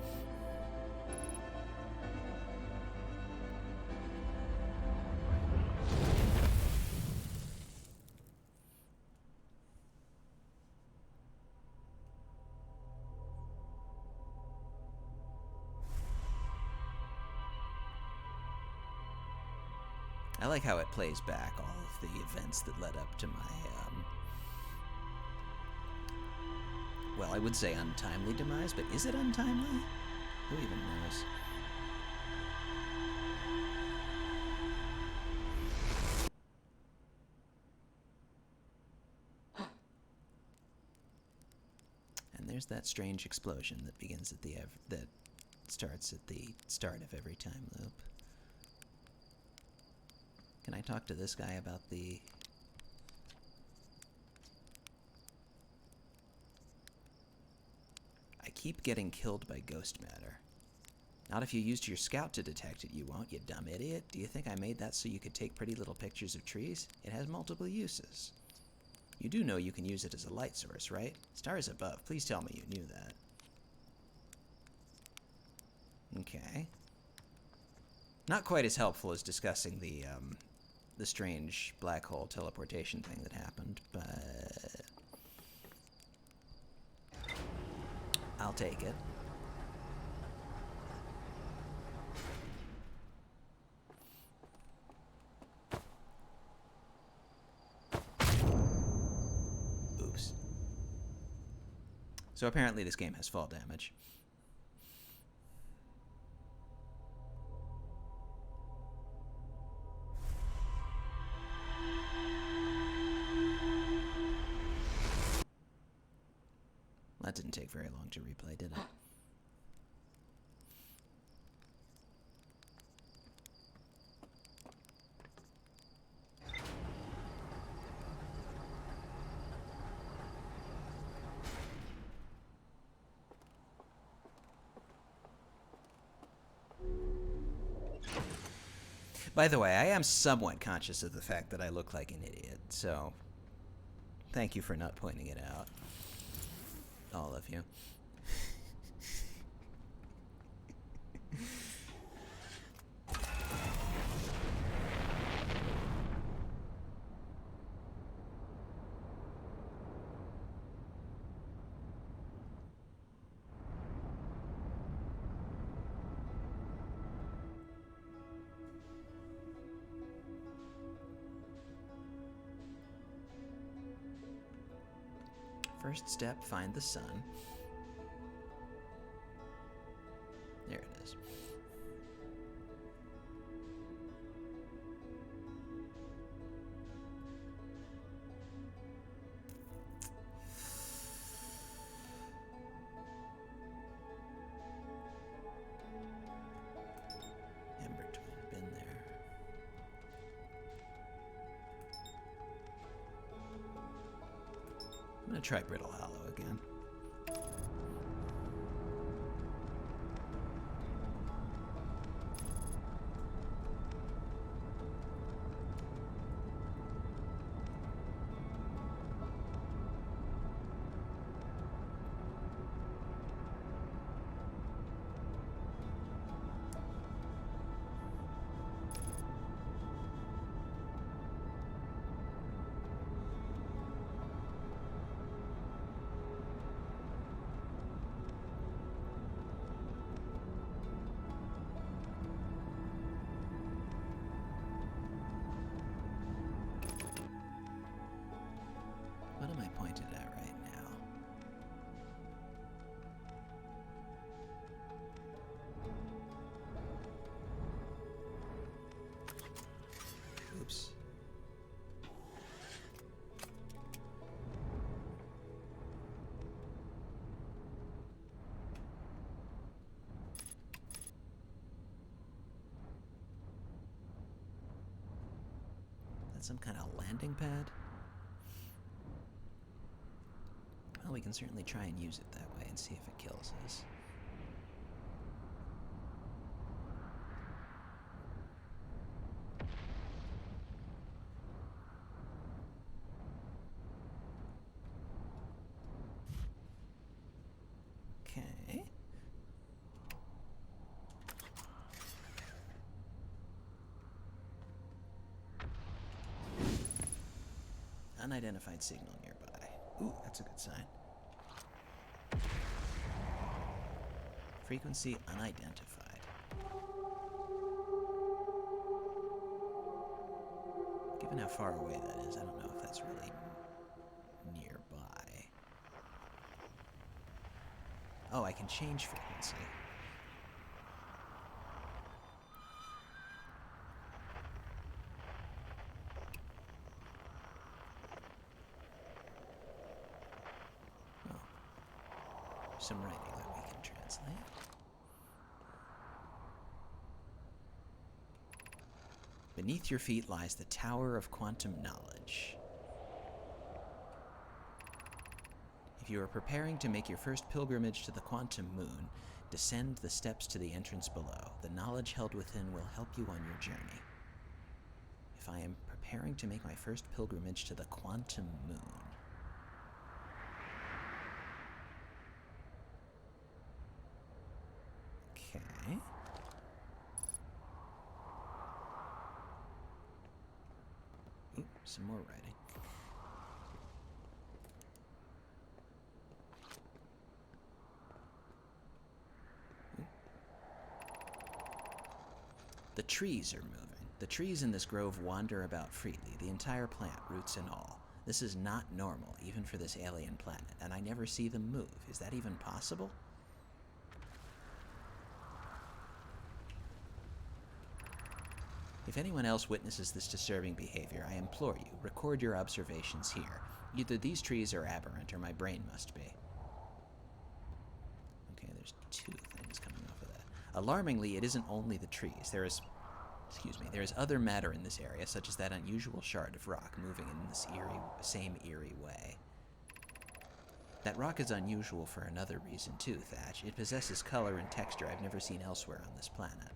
I like how it plays back all of the events that led up to my, well, I would say untimely demise, but is it untimely? Who even knows? And there's that strange explosion that begins at that starts at the start of every time loop. Can I talk to this guy about the... I keep getting killed by ghost matter. Not if you used your scout to detect it, you won't, you dumb idiot. Do you think I made that so you could take pretty little pictures of trees? It has multiple uses. You do know you can use it as a light source, right? Stars above. Please tell me you knew that. Okay. Not quite as helpful as discussing the strange black hole teleportation thing that happened, but I'll take it. Oops. So apparently this game has fall damage. That didn't take very long to replay, did it? By the way, I am somewhat conscious of the fact that I look like an idiot, so thank you for not pointing it out. All of you. First step, find the sun. There it is. Ember twin, been there. I'm gonna try Brittle Hollow again. What am I pointed at right now? Oops. That's some kind of landing pad? Well, we can certainly try and use it that way and see if it kills us. Okay. Unidentified signal nearby. Ooh, that's a good sign. Frequency unidentified. Given how far away that is, I don't know if that's really nearby. Oh, I can change frequency. Oh. Some writing that we can translate. Beneath your feet lies the Tower of Quantum Knowledge. If you are preparing to make your first pilgrimage to the Quantum Moon, descend the steps to the entrance below. The knowledge held within will help you on your journey. If I am preparing to make my first pilgrimage to the Quantum Moon. Okay. Ooh, some more writing. Ooh. The trees are moving. The trees in this grove wander about freely, the entire plant, roots and all. This is not normal, even for this alien planet, and I never see them move. Is that even possible? If anyone else witnesses this disturbing behavior, I implore you, record your observations here. Either these trees are aberrant, or my brain must be. Okay, there's two things coming off of that. Alarmingly, it isn't only the trees. There is other matter in this area, such as that unusual shard of rock moving in this same eerie way. That rock is unusual for another reason too, Thatch. It possesses color and texture I've never seen elsewhere on this planet.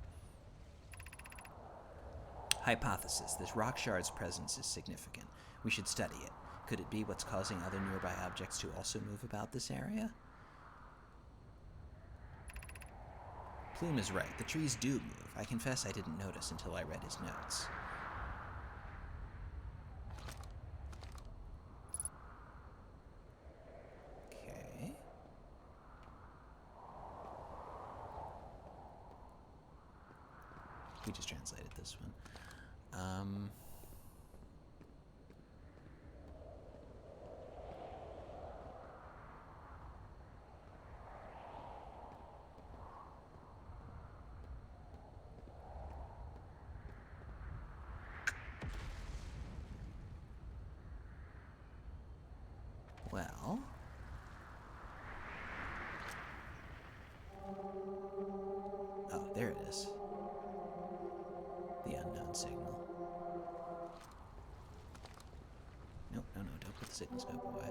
Hypothesis. This rock shard's presence is significant. We should study it. Could it be what's causing other nearby objects to also move about this area? Plume is right. The trees do move. I confess I didn't notice until I read his notes. Okay. We just translated this one. Well... Oh, there it is. The unknown signal. Nope, no, don't put the signal scope away.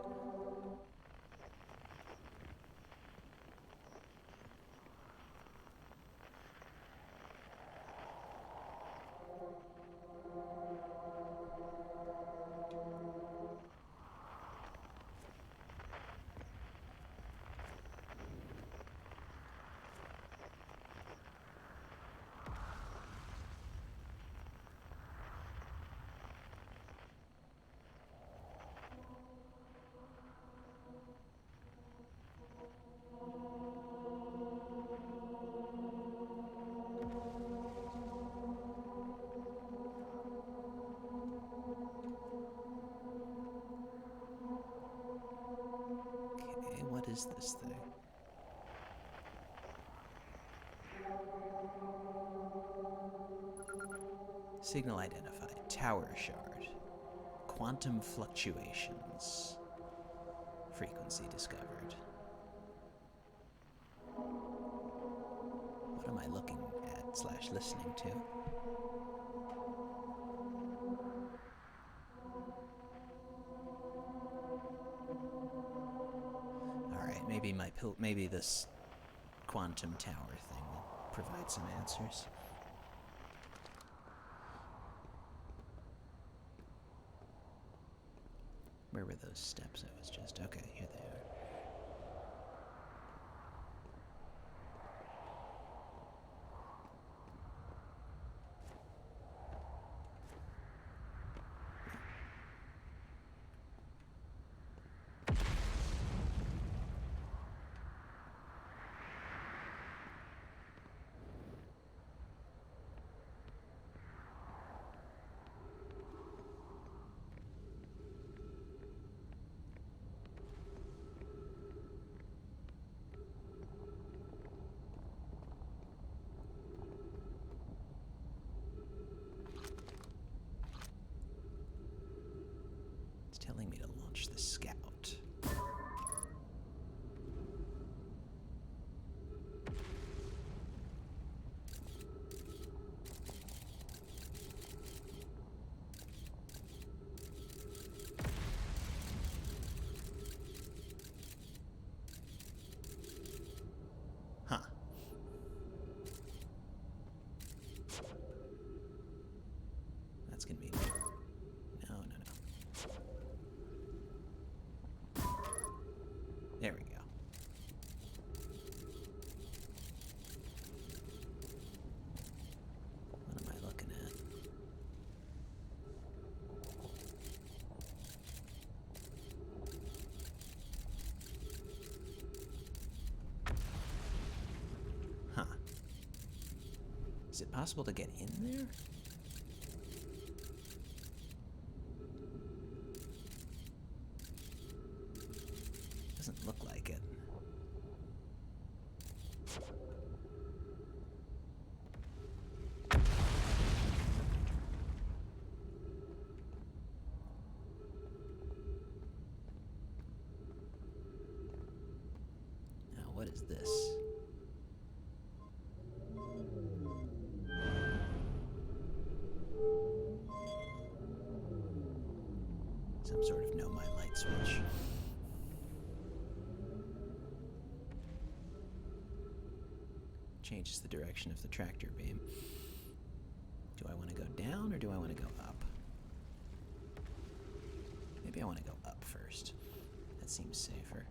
Okay, what is this thing? Signal identified. Tower shard. Quantum fluctuations. Frequency discovered. What am I looking at / listening to? Alright, maybe this quantum tower thing will provide some answers. Where were those steps I was just... Okay, here they are. Telling me to launch the scout. Huh. That's gonna be... No. There we go. What am I looking at? Huh. Is it possible to get in there? Doesn't look like it. Now, what is this? Some sort of know my light switch. Changes the direction of the tractor beam. Do I want to go down or do I want to go up? Maybe I want to go up first. That seems safer.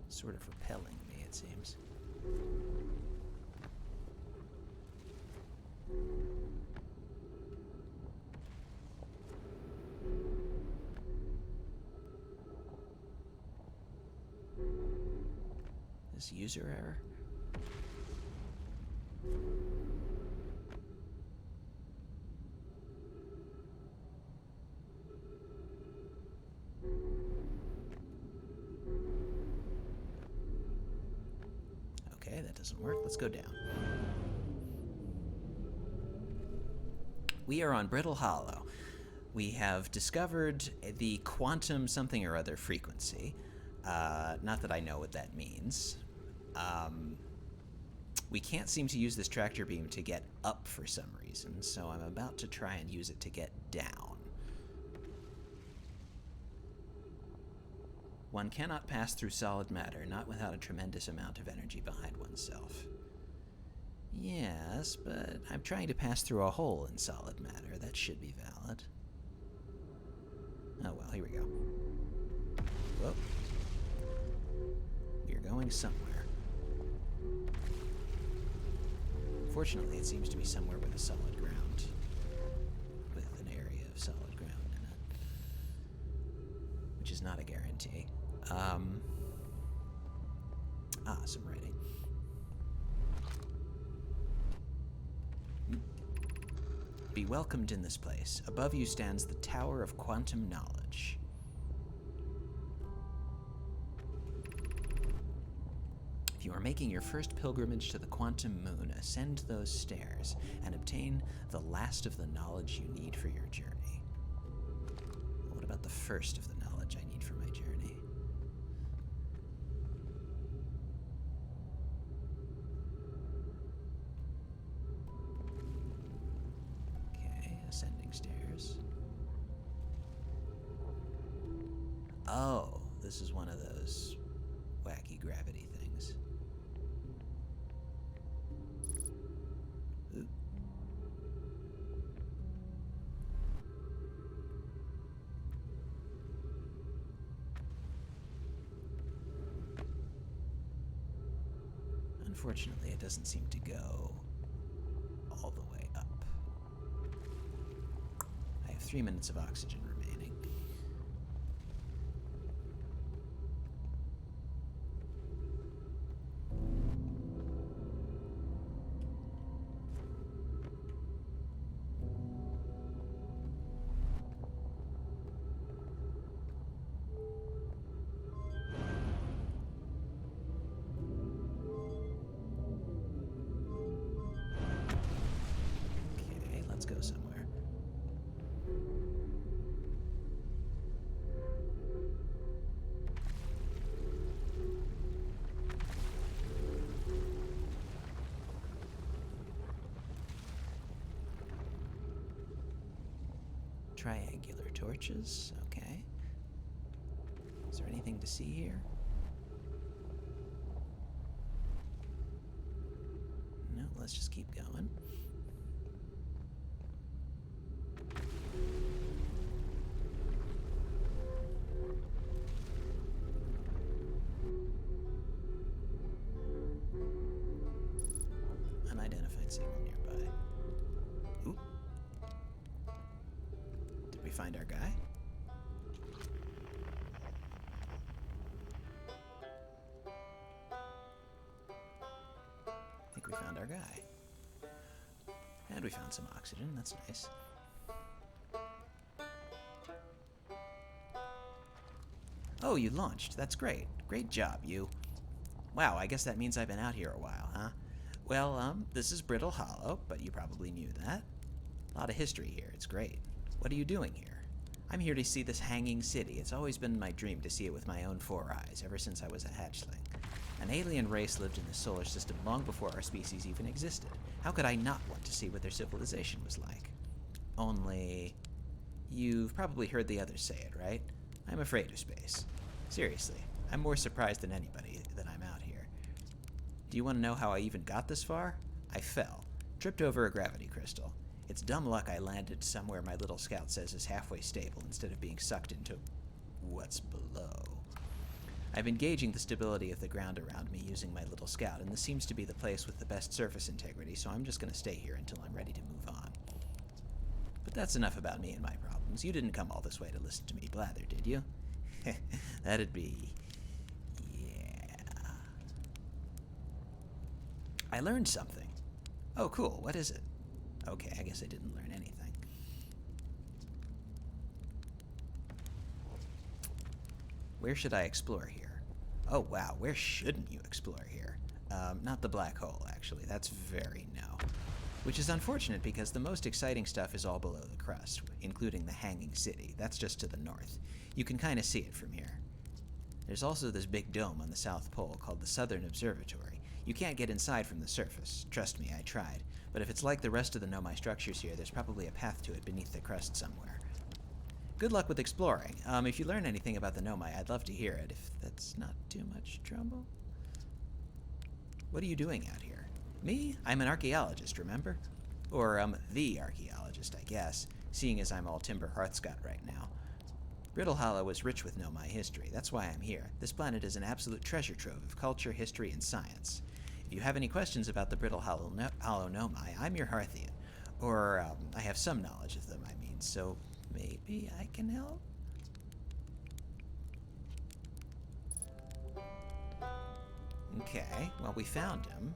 Sort of repelling me, it seems. This user error? Okay, that doesn't work. Let's go down. We are on Brittle Hollow. We have discovered the quantum something or other frequency. Not that I know what that means. We can't seem to use this tractor beam to get up for some reason, so I'm about to try and use it to get down. One cannot pass through solid matter, not without a tremendous amount of energy behind oneself. Yes, but I'm trying to pass through a hole in solid matter. That should be valid. Oh well, here we go. Whoa. We're going somewhere. Fortunately, it seems to be somewhere with a solid ground. With an area of solid ground in it. Which is not a guarantee. Some writing. Be welcomed in this place. Above you stands the Tower of Quantum Knowledge. If you are making your first pilgrimage to the Quantum Moon, ascend those stairs and obtain the last of the knowledge you need for your journey. What about the first of the knowledge I need for my journey? Okay, ascending stairs. Oh, this is one of those wacky gravity things. Ooh. Unfortunately, it doesn't seem to go all the way up. I have 3 minutes of oxygen remaining. Okay, let's go somewhere. Triangular torches, okay. Is there anything to see here? No, let's just keep going. Unidentified signal nearby. Oop. Did we find our guy? I think we found our guy. And we found some oxygen, that's nice. Oh, you launched. That's great. Great job, you. Wow, I guess that means I've been out here a while, huh? Well, this is Brittle Hollow, but you probably knew that. A lot of history here. It's great. What are you doing here? I'm here to see this hanging city. It's always been my dream to see it with my own 4 eyes, ever since I was a hatchling. An alien race lived in the solar system long before our species even existed. How could I not want to see what their civilization was like? Only... You've probably heard the others say it, right? I'm afraid of space. Seriously, I'm more surprised than anybody that I'm out here. Do you want to know how I even got this far? I fell. Tripped over a gravity crystal. It's dumb luck I landed somewhere my little scout says is halfway stable instead of being sucked into what's below. I've been gauging the stability of the ground around me using my little scout, and this seems to be the place with the best surface integrity, so I'm just going to stay here until I'm ready to move on. But that's enough about me and my problems. You didn't come all this way to listen to me blather, did you? That'd be... yeah. I learned something. Oh, cool. What is it? Okay, I guess I didn't learn anything. Where should I explore here? Oh, wow. Where shouldn't you explore here? Not the black hole, actually. That's very no. Which is unfortunate because the most exciting stuff is all below the crust, including the Hanging City. That's just to the north. You can kind of see it from here. There's also this big dome on the South Pole called the Southern Observatory. You can't get inside from the surface. Trust me, I tried. But if it's like the rest of the Nomai structures here, there's probably a path to it beneath the crust somewhere. Good luck with exploring. If you learn anything about the Nomai, I'd love to hear it, if that's not too much trouble. What are you doing out here? Me? I'm an archaeologist, remember? Or, the archaeologist, I guess, seeing as I'm all Timber Hearthscott right now. Brittle Hollow is rich with Nomai history. That's why I'm here. This planet is an absolute treasure trove of culture, history, and science. If you have any questions about the Brittle Hollow Nomai, I'm your Hearthian. Or, I have some knowledge of them, I mean, so maybe I can help? Okay, well, we found him.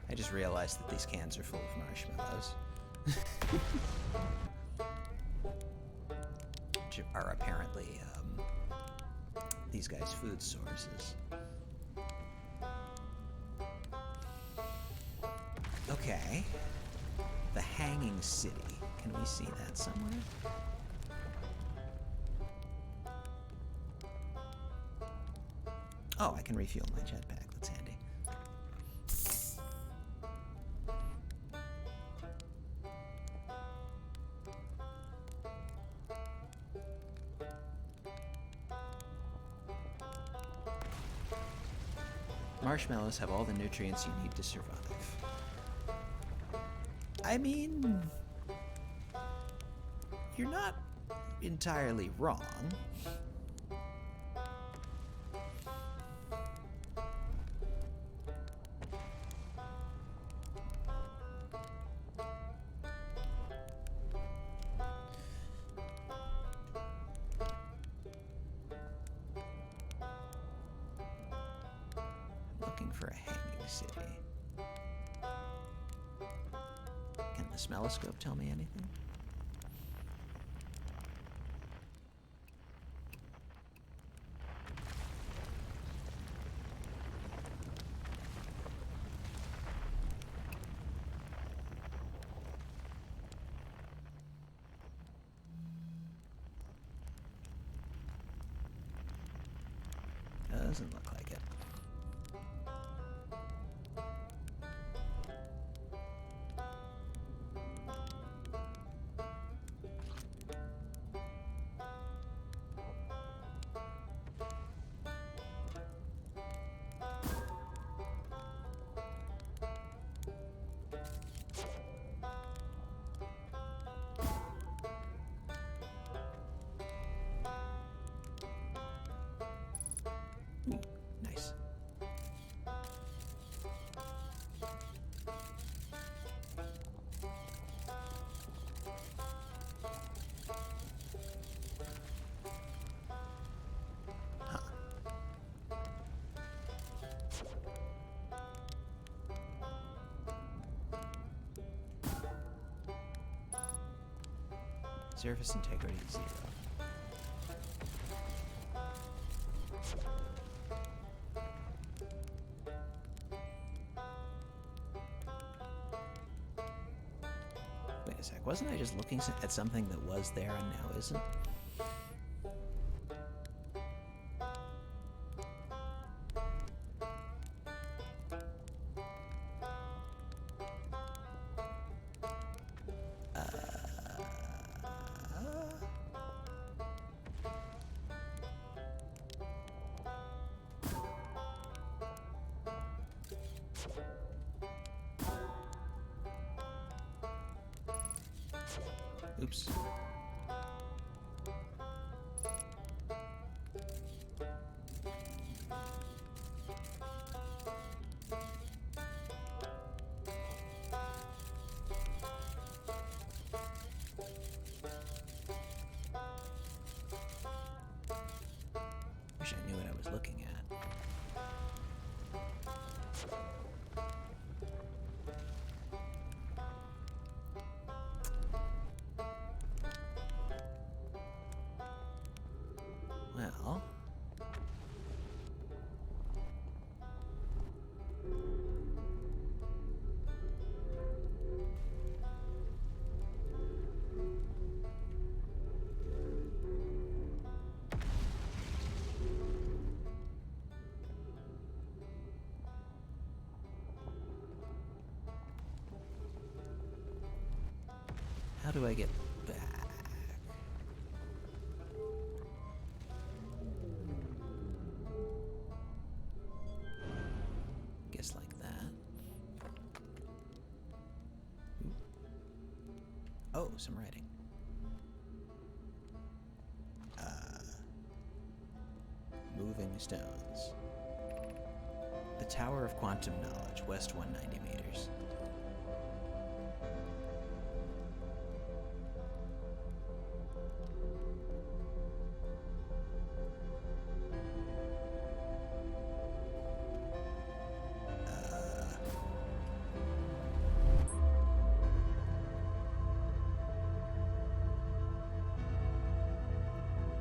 I just realized that these cans are full of marshmallows. Which are apparently, these guys' food sources. Okay. The Hanging City. Can we see that somewhere? Oh, I can refuel my jetpack. That's handy. Marshmallows have all the nutrients you need to survive. I mean, you're not entirely wrong. Looking for a hanging city. Can the smelloscope tell me anything? Doesn't look like it. Ooh, nice. Huh. Surface integrity 0. sec. Wasn't I just looking at something that was there and now isn't? Oops. Wish I knew what I was looking at. Well, how do I get back? Guess like that. Ooh. Oh, some writing. Moving stones. The Tower of Quantum Knowledge, west 190 meters.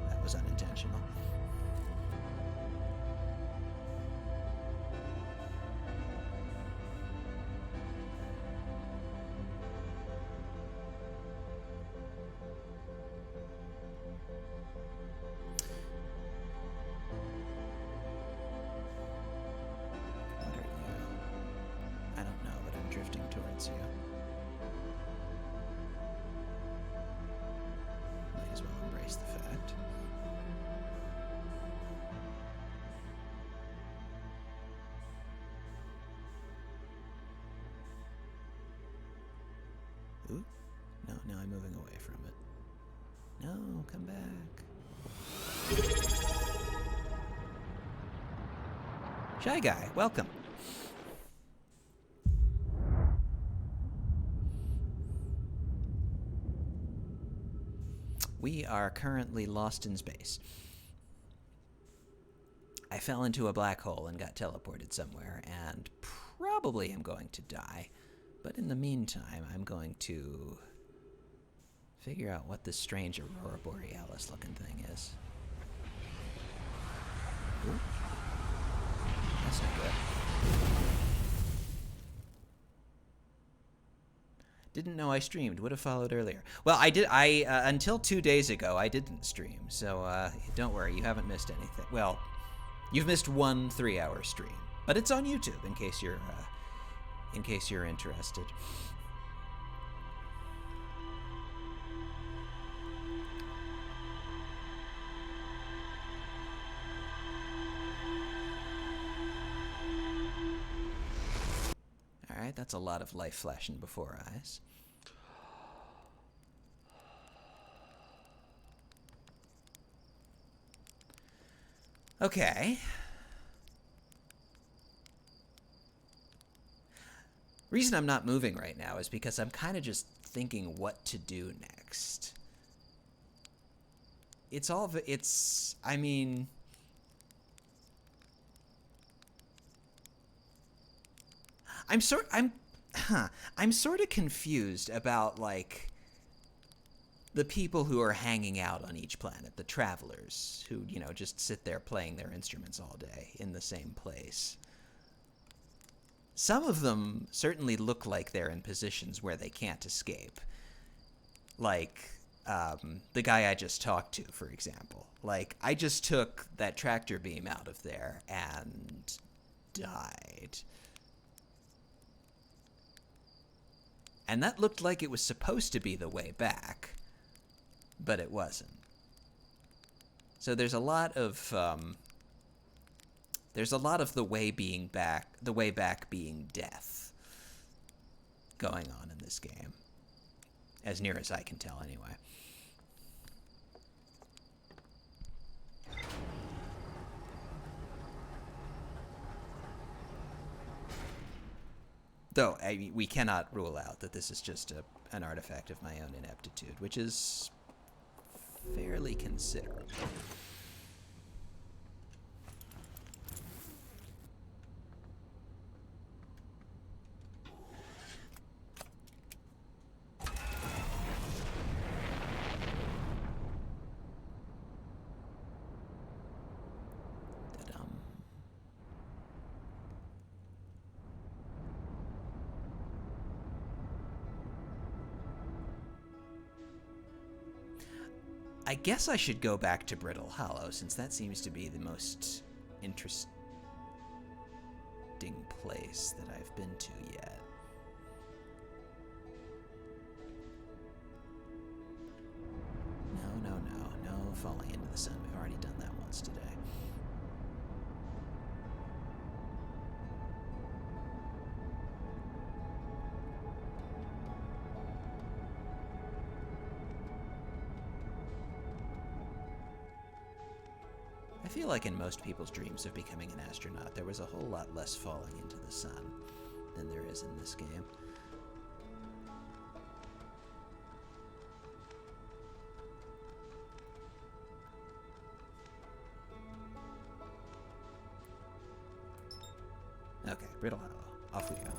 That was unintentional. Drifting towards you. Might as well embrace the fact. Ooh. No, now I'm moving away from it. No, come back. Shy Guy, welcome. We are currently lost in space. I fell into a black hole and got teleported somewhere, and probably am going to die. But in the meantime, I'm going to figure out what this strange Aurora Borealis looking thing is. Ooh. That's not good. Didn't know I streamed. Would have followed earlier. Well, I did. Until 2 days ago, I didn't stream. So don't worry, you haven't missed anything. Well, you've missed one 3-hour stream, but it's on YouTube in case you're interested. All right, that's a lot of life flashing before our eyes. Okay. Reason I'm not moving right now is because I'm kind of just thinking what to do next. I mean, I'm sort of confused about, like, the people who are hanging out on each planet, the travelers who, you know, just sit there playing their instruments all day in the same place. Some of them certainly look like they're in positions where they can't escape. Like the guy I just talked to, for example. Like, I just took that tractor beam out of there and died. And that looked like it was supposed to be the way back, but it wasn't. So there's a lot of the way back being death going on in this game, as near as I can tell, anyway. Though we cannot rule out that this is just an artifact of my own ineptitude, which is fairly considerable. I guess I should go back to Brittle Hollow, since that seems to be the most interesting place that I've been to yet. No falling into the sun. We've already done that once today. I feel like in most people's dreams of becoming an astronaut, there was a whole lot less falling into the sun than there is in this game. Okay, Brittle Hollow. Off we go.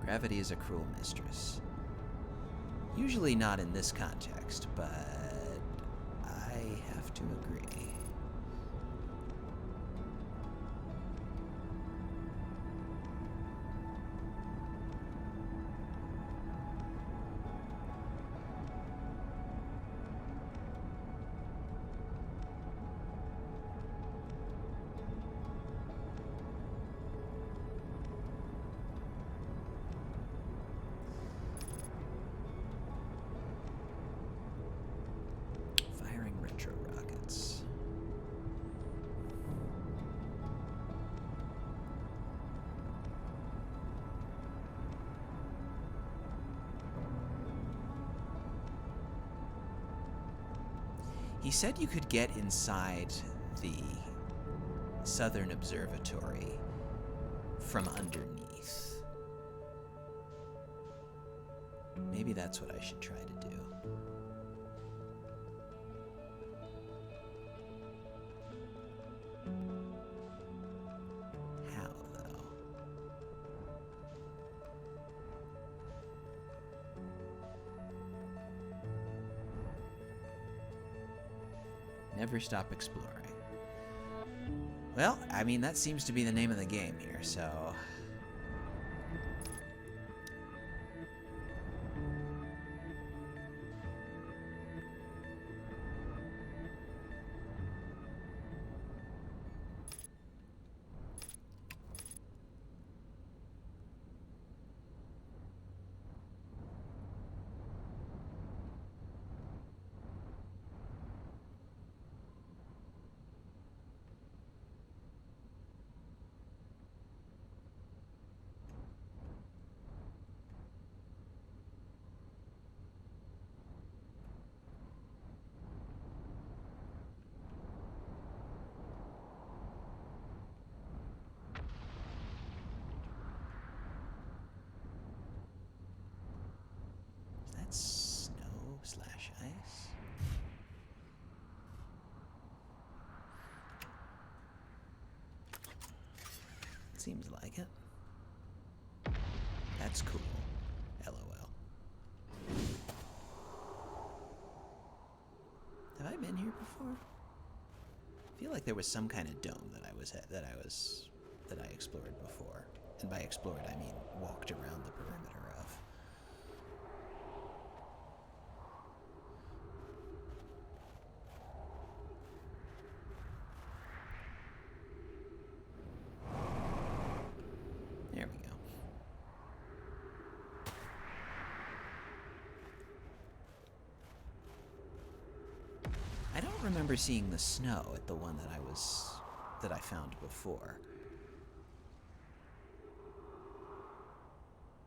Gravity is a cruel mistress. Usually not in this context, but I have to agree. Rockets. He said you could get inside the Southern Observatory from underneath. Maybe that's what I should try to do. Never stop exploring. Well, I mean, that seems to be the name of the game here, so... Snow/ice. Seems like it. That's cool. LOL. Have I been here before? I feel like there was some kind of dome that I was that I explored before. And by explored, I mean walked around the perimeter of. There we go. I don't remember seeing the snow at the one that I found before.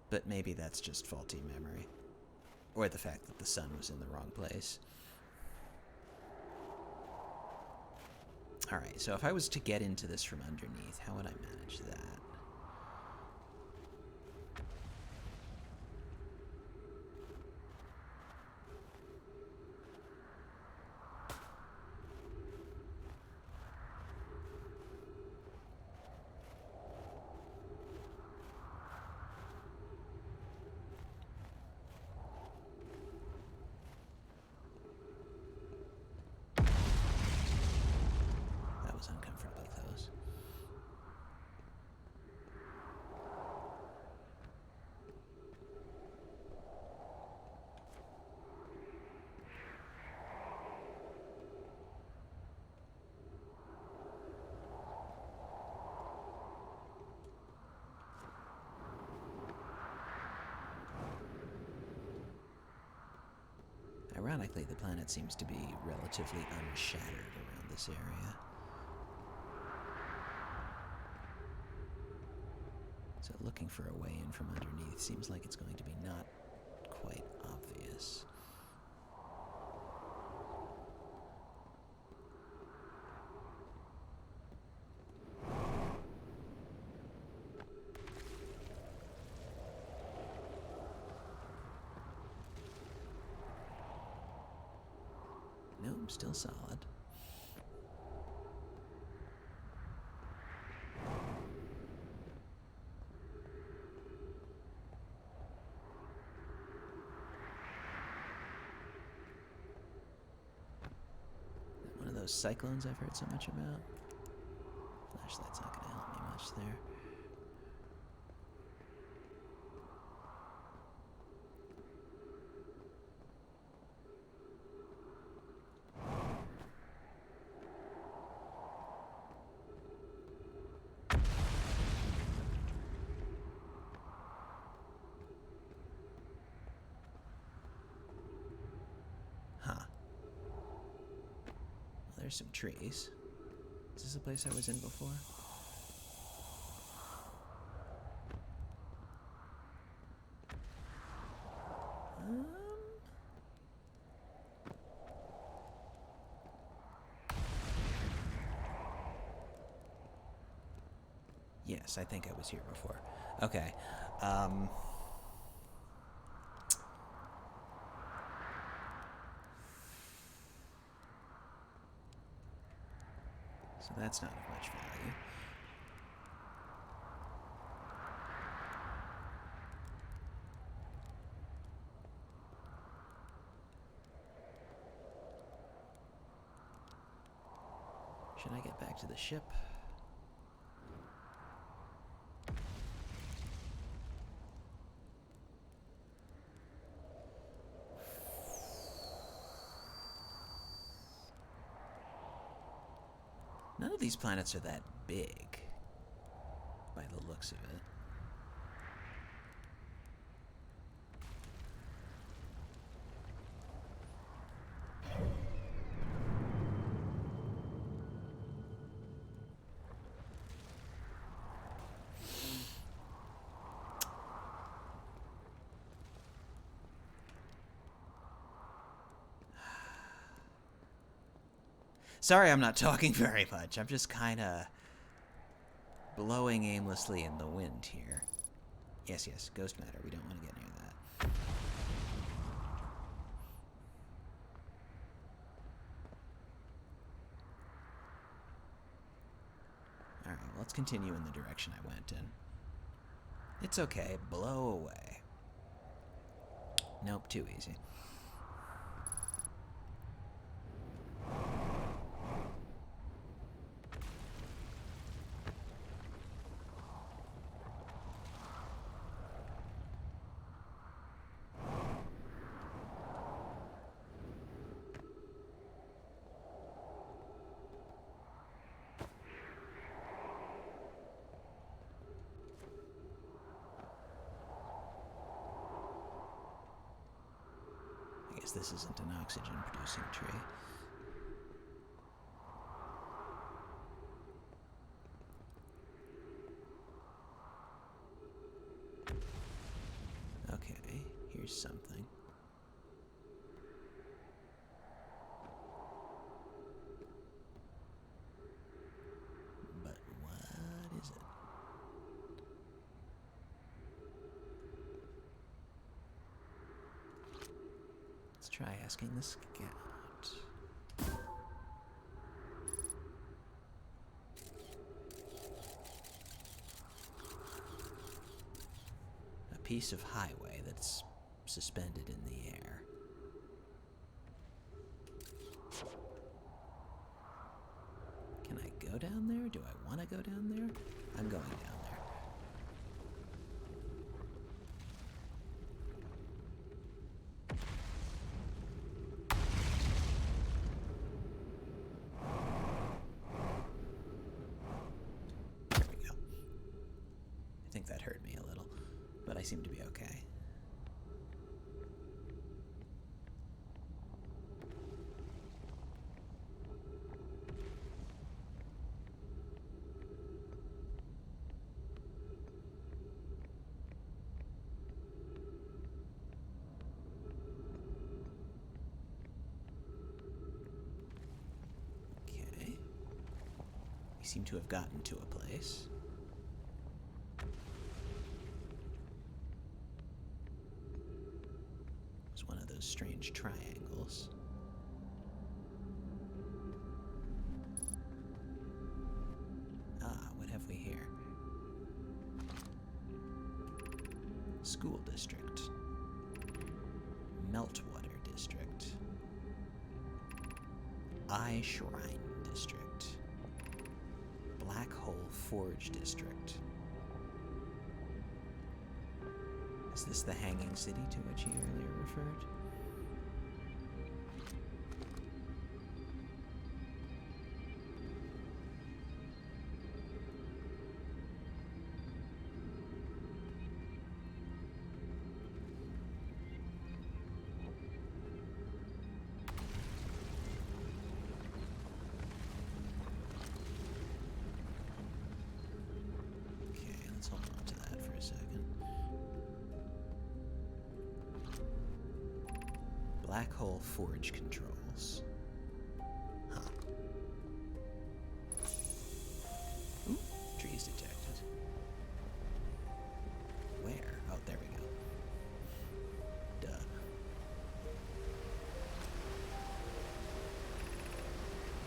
But maybe that's just faulty memory. Or the fact that the sun was in the wrong place. Alright, so if I was to get into this from underneath, how would I manage that? Uncomfortable close. Ironically, the planet seems to be relatively unshattered around this area. So looking for a way in from underneath seems like it's going to be not quite obvious. Nope, still solid. Those cyclones I've heard so much about. Flashlight's not going to help me much there. There's some trees. Is this a place I was in before? Yes, I think I was here before. Okay. So that's not of much value. Should I get back to the ship? None of these planets are that big, by the looks of it. Sorry I'm not talking very much. I'm just kind of blowing aimlessly in the wind here. Yes, ghost matter. We don't want to get near that. Alright, well, let's continue in the direction I went in. It's okay. Blow away. Nope, too easy. this isn't an oxygen-producing tree. Okay, here's something. But what is it? Let's try asking the scout. A piece of highway that's suspended in the air. Can I go down there? Do I want to go down there? I'm going down there. There we go. I think that hurt me a little, but I seem to be okay. We seem to have gotten to a place. It's one of those strange triangles. Ah, what have we here? School district. Meltwater district. Eye Shrine district. Black Hole Forge district. Is this the hanging city to which he earlier referred? Hold on to that for a second. Black Hole Forge controls. Huh. Ooh, trees detected. Where? Oh, there we go. Duh.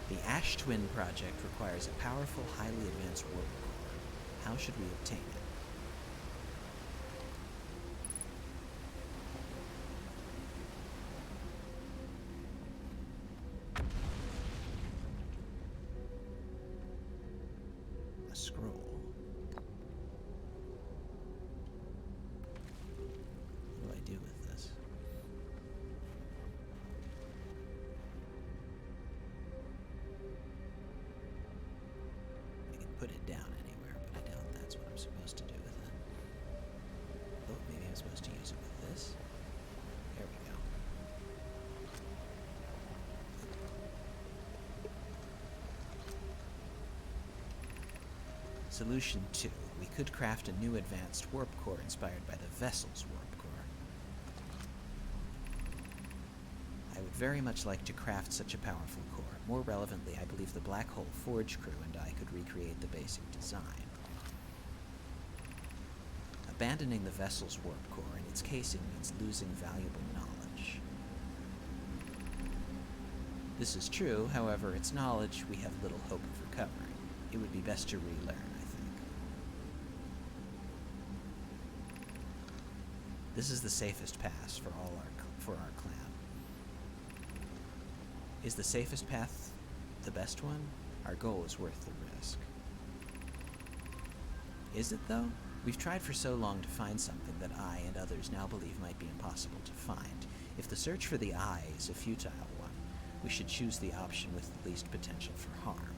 The Ash Twin project requires a powerful, highly advanced warp core. How should we obtain it? A scroll. What do I do with this? I can put it down anywhere, but I doubt that's what I'm supposed to do with it. Oh, maybe I'm supposed to use it with this. There we go. Solution 2. We could craft a new advanced warp core inspired by the vessel's warp core. I would very much like to craft such a powerful core. More relevantly, I believe the Black Hole Forge crew and I could recreate the basic design. Abandoning the vessel's warp core and its casing means losing valuable knowledge. This is true, however, its knowledge we have little hope of recovering. It would be best to relearn, I think. This is the safest path for our clan. Is the safest path the best one? Our goal is worth the risk. Is it, though? We've tried for so long to find something that I and others now believe might be impossible to find. If the search for the eye is a futile one, we should choose the option with the least potential for harm.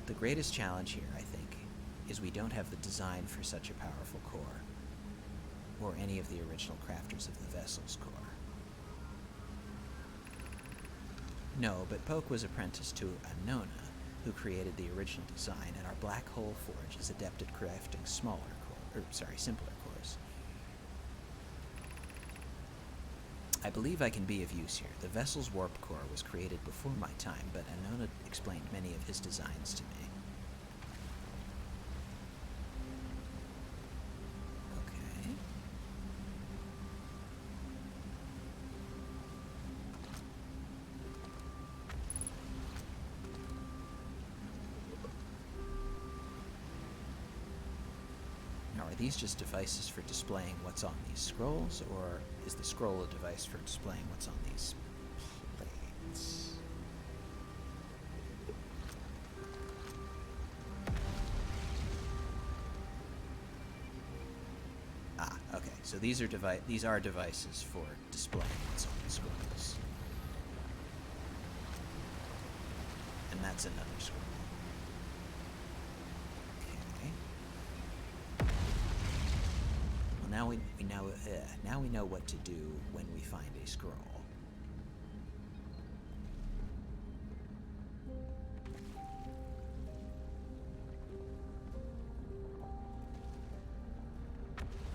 The greatest challenge here, I think, is we don't have the design for such a powerful core, or any of the original crafters of the vessel's core. No, but Poke was apprenticed to a Nona, who created the original design, and our black hole forge is adept at crafting simpler cores. I believe I can be of use here. The vessel's warp core was created before my time, but Anona explained many of his designs to me. Okay. Now, are these just devices for displaying what's on these scrolls, or is the scroll a device for displaying what's on these plates? Ah, okay. So these are devices for displaying what's on the scrolls. And that's another scroll. Now we know what to do when we find a scroll.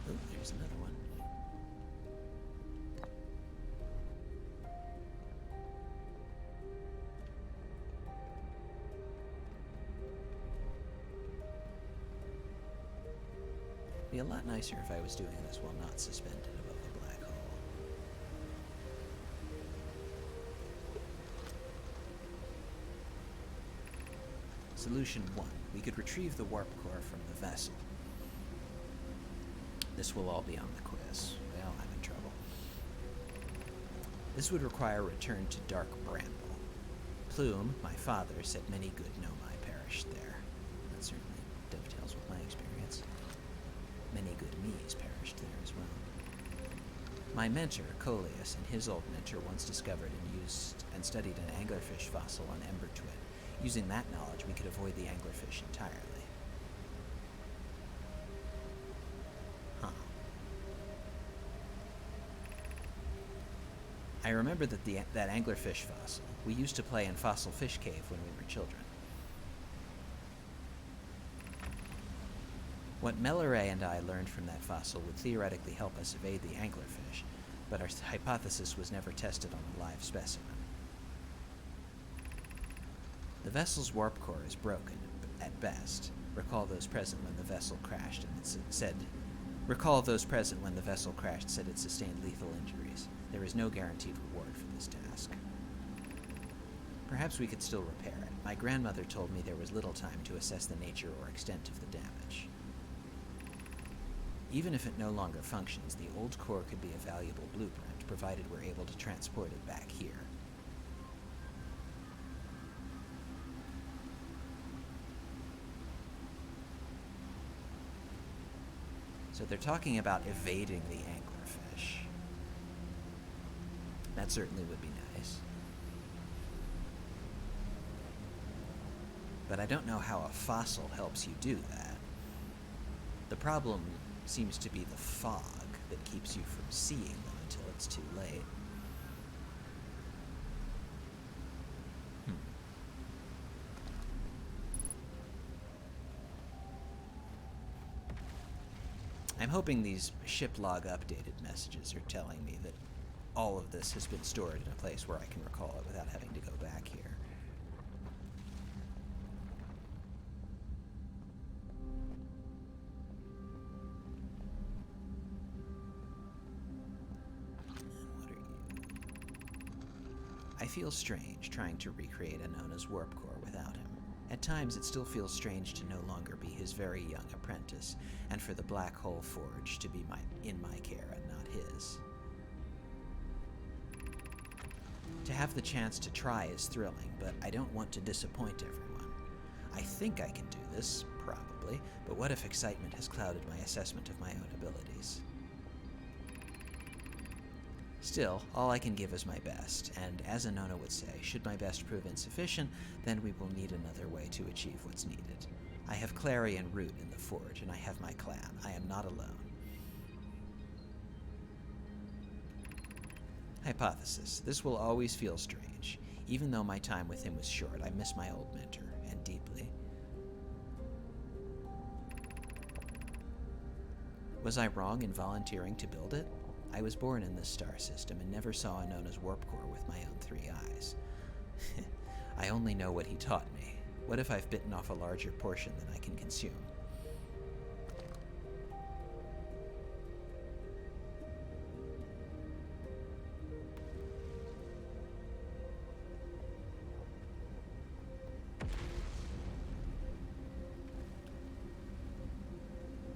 Oh, there's another one. Be a lot nicer if I was doing this while not suspended above the black hole. Solution 1. We could retrieve the warp core from the vessel. This will all be on the quiz. Well, I'm in trouble. This would require a return to Dark Bramble. Plume, my father, said many good Nomai perished there. That certainly dovetails with my experience. Many good me's perished there as well. My mentor, Coleus, and his old mentor once discovered and used and studied an anglerfish fossil on Ember Twin. Using that knowledge, we could avoid the anglerfish entirely. Huh. I remember that that anglerfish fossil. We used to play in Fossil Fish Cave when we were children. What Melloray and I learned from that fossil would theoretically help us evade the anglerfish, but our hypothesis was never tested on a live specimen. The vessel's warp core is broken, at best. Recall those present when the vessel crashed said it sustained lethal injuries. There is no guaranteed reward for this task. Perhaps we could still repair it. My grandmother told me there was little time to assess the nature or extent of the damage. Even if it no longer functions, the old core could be a valuable blueprint, provided we're able to transport it back here. So they're talking about evading the anglerfish. That certainly would be nice. But I don't know how a fossil helps you do that. The problem seems to be the fog that keeps you from seeing them until it's too late. I'm hoping these ship log updated messages are telling me that all of this has been stored in a place where I can recall it without having to go back here. I feel strange trying to recreate Anona's warp core without him. At times it still feels strange to no longer be his very young apprentice, and for the black hole forge to be in my care and not his. To have the chance to try is thrilling, but I don't want to disappoint everyone. I think I can do this, probably, but what if excitement has clouded my assessment of my own abilities? Still, all I can give is my best, and as Anona would say, should my best prove insufficient, then we will need another way to achieve what's needed. I have Clary and Root in the forge, and I have my clan. I am not alone. Hypothesis. This will always feel strange. Even though my time with him was short, I miss my old mentor, and deeply. Was I wrong in volunteering to build it? I was born in this star system and never saw Anona's warp core with my own 3 eyes. I only know what he taught me. What if I've bitten off a larger portion than I can consume?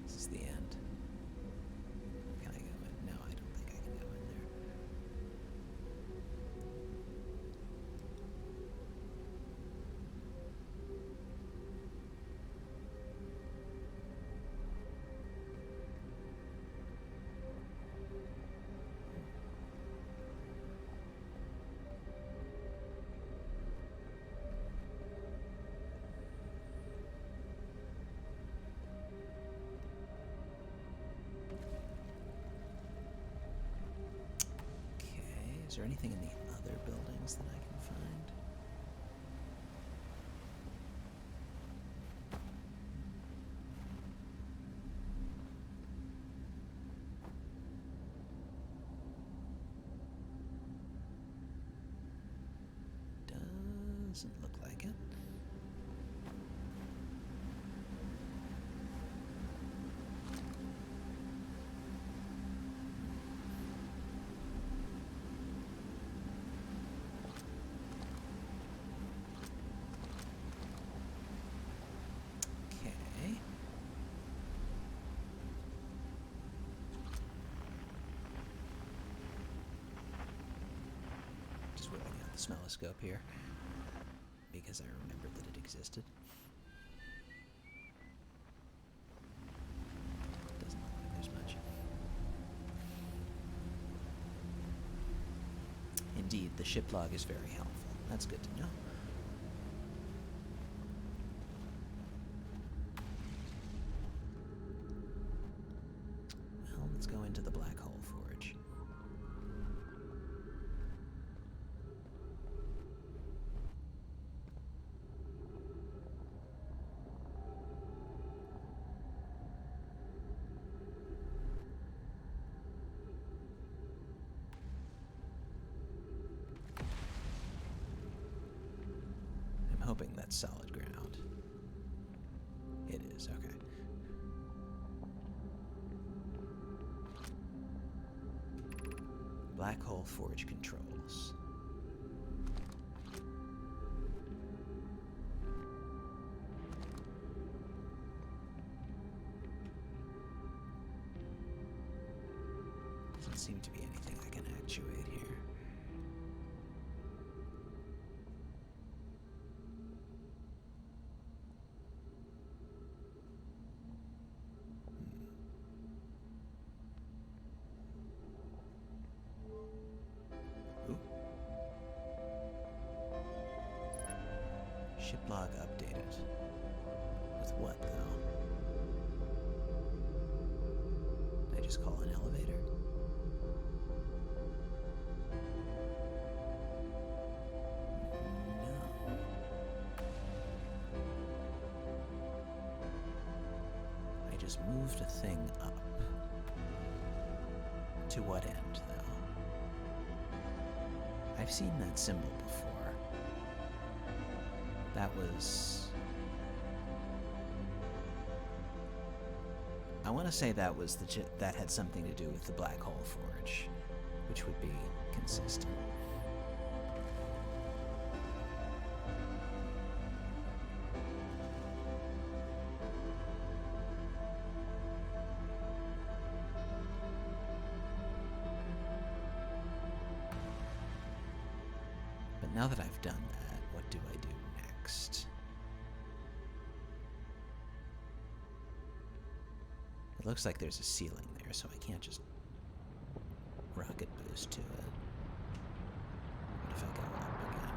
This is the end. Can I go in? No, I don't think I can go in there. Is there anything in the other buildings that I can find? Doesn't look like it. Just whipping out the smelloscope here because I remembered that it existed. Doesn't look like there's much. Indeed, the ship log is very helpful. That's good to know. Well, let's go into the black hole forge. I'm hoping that's solid ground. It is, okay. Black hole forge controls. Doesn't seem to be anything I can actuate here. Ship log updated. With what, though? Did I just call an elevator? No. I just moved a thing up. To what end, though? I've seen that symbol before. That was... I want to say that was that had something to do with the black hole forge, which would be consistent. But now that I've done that, what do I do next? It looks like there's a ceiling there, so I can't just rocket boost to it. What if I go up again?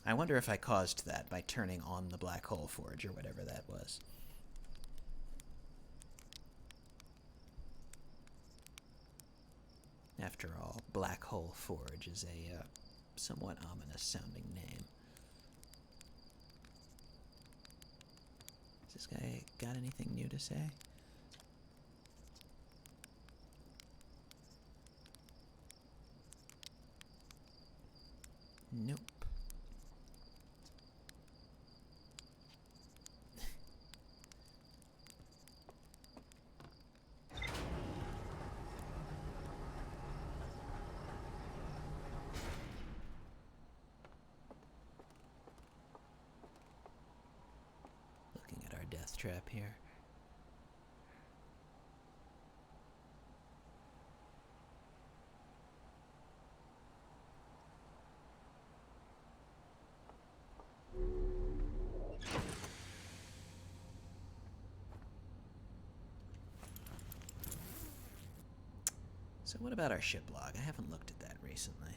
I wonder if I caused that by turning on the black hole forge or whatever that was. After all, Black Hole Forge is a somewhat ominous sounding name. Has this guy got anything new to say? Nope. Looking at our death trap here. So what about our ship log? I haven't looked at that recently.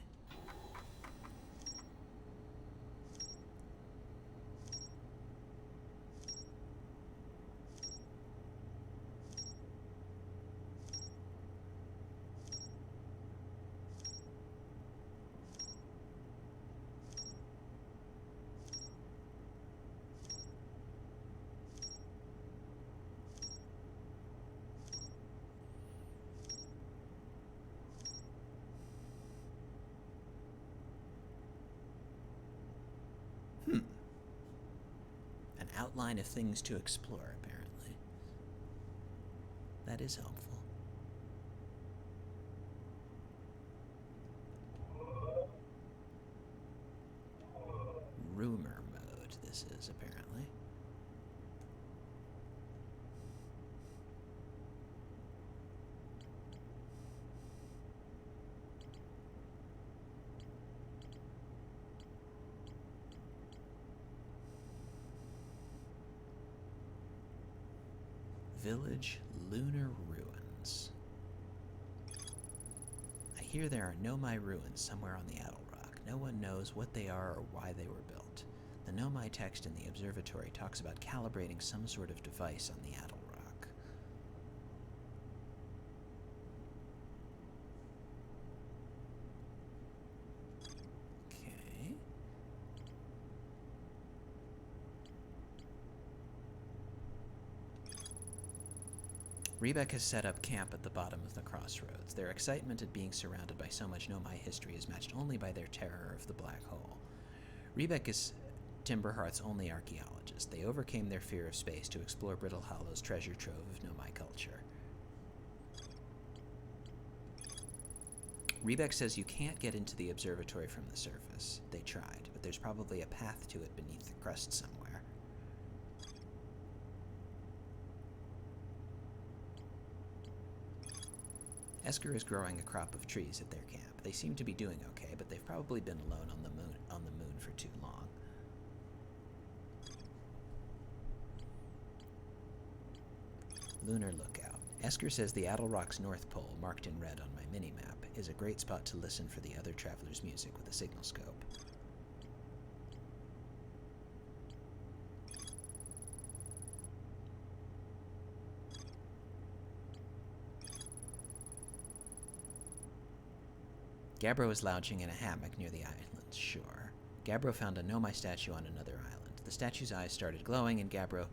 An outline of things to explore, apparently. That is helpful. Rumor mode, this is, apparently. Village Lunar Ruins. I hear there are Nomai ruins somewhere on the Addle Rock. No one knows what they are or why they were built. The Nomai text in the observatory talks about calibrating some sort of device on the Addle Rock. Okay. Rebek has set up camp at the bottom of the crossroads. Their excitement at being surrounded by so much Nomai history is matched only by their terror of the black hole. Rebek is Timberhearth's only archaeologist. They overcame their fear of space to explore Brittle Hollow's treasure trove of Nomai culture. Rebek says you can't get into the observatory from the surface. They tried, but there's probably a path to it beneath the crust somewhere. Esker is growing a crop of trees at their camp. They seem to be doing okay, but they've probably been alone on the moon for too long. Lunar Lookout. Esker says the Addle Rock's North Pole, marked in red on my mini-map, is a great spot to listen for the other travelers' music with a signal scope. Gabbro is lounging in a hammock near the island's shore. Gabbro found a Nomai statue on another island. The statue's eyes started glowing, and Gabbro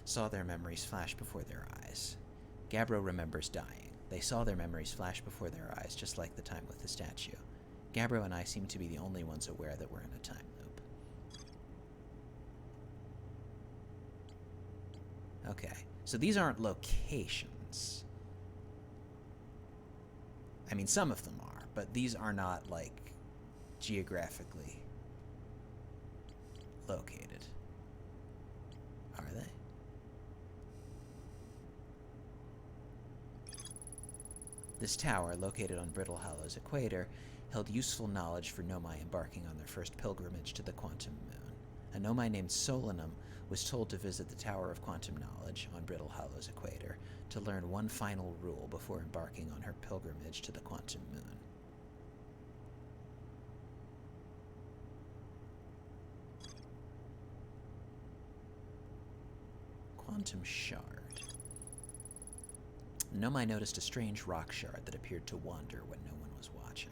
saw their memories flash before their eyes. Gabbro remembers dying. They saw their memories flash before their eyes, just like the time with the statue. Gabbro and I seem to be the only ones aware that we're in a time loop. Okay, so these aren't locations. I mean, some of them are, but these are not, like, geographically located. Are they? This tower, located on Brittle Hollow's equator, held useful knowledge for Nomai embarking on their first pilgrimage to the Quantum Moon. A Nomai named Solanum was told to visit the Tower of Quantum Knowledge on Brittle Hollow's equator to learn one final rule before embarking on her pilgrimage to the Quantum Moon. Quantum shard. Nomai noticed a strange rock shard that appeared to wander when no one was watching.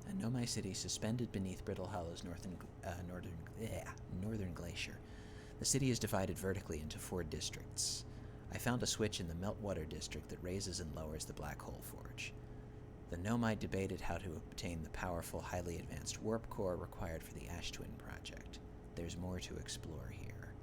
A Nomai city suspended beneath Brittle Hollow's northern glacier. The city is divided vertically into 4 districts. I found a switch in the Meltwater district that raises and lowers the Black Hole Forge. The Nomai debated how to obtain the powerful, highly advanced warp core required for the Ash Twin project. There's more to explore here.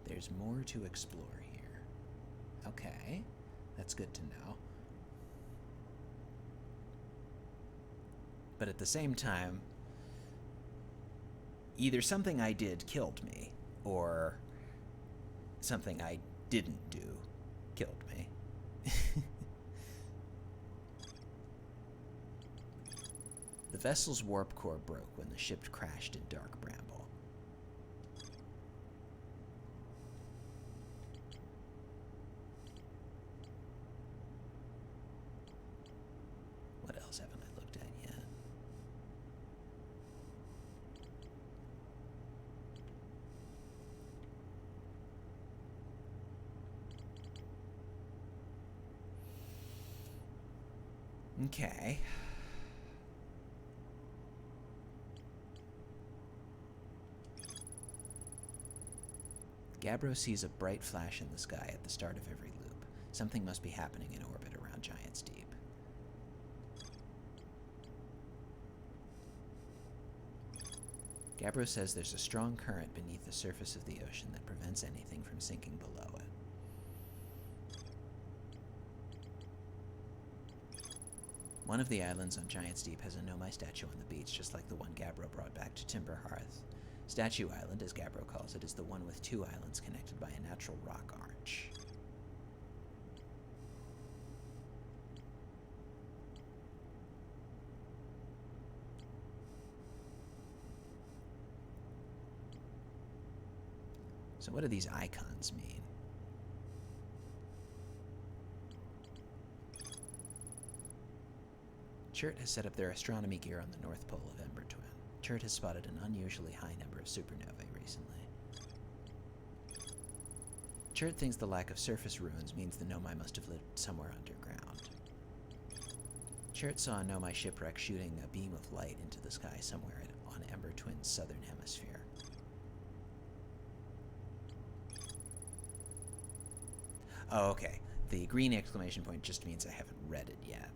There's more to explore here. Okay, that's good to know. But at the same time, either something I did killed me, or something I didn't do killed me. The vessel's warp core broke when the ship crashed in Dark Bramble. What else haven't I looked at yet? Okay. Gabbro sees a bright flash in the sky at the start of every loop. Something must be happening in orbit around Giant's Deep. Gabbro says there's a strong current beneath the surface of the ocean that prevents anything from sinking below it. One of the islands on Giant's Deep has a Nomai statue on the beach, just like the one Gabbro brought back to Timber Hearth. Statue Island, as Gabbro calls it, is the one with 2 islands connected by a natural rock arch. So what do these icons mean? Chert has set up their astronomy gear on the North Pole of Ember Twin. Chert has spotted an unusually high number of supernovae recently. Chert thinks the lack of surface ruins means the Nomai must have lived somewhere underground. Chert saw a Nomai shipwreck shooting a beam of light into the sky somewhere on Ember Twin's southern hemisphere. Oh, okay. The green exclamation point just means I haven't read it yet.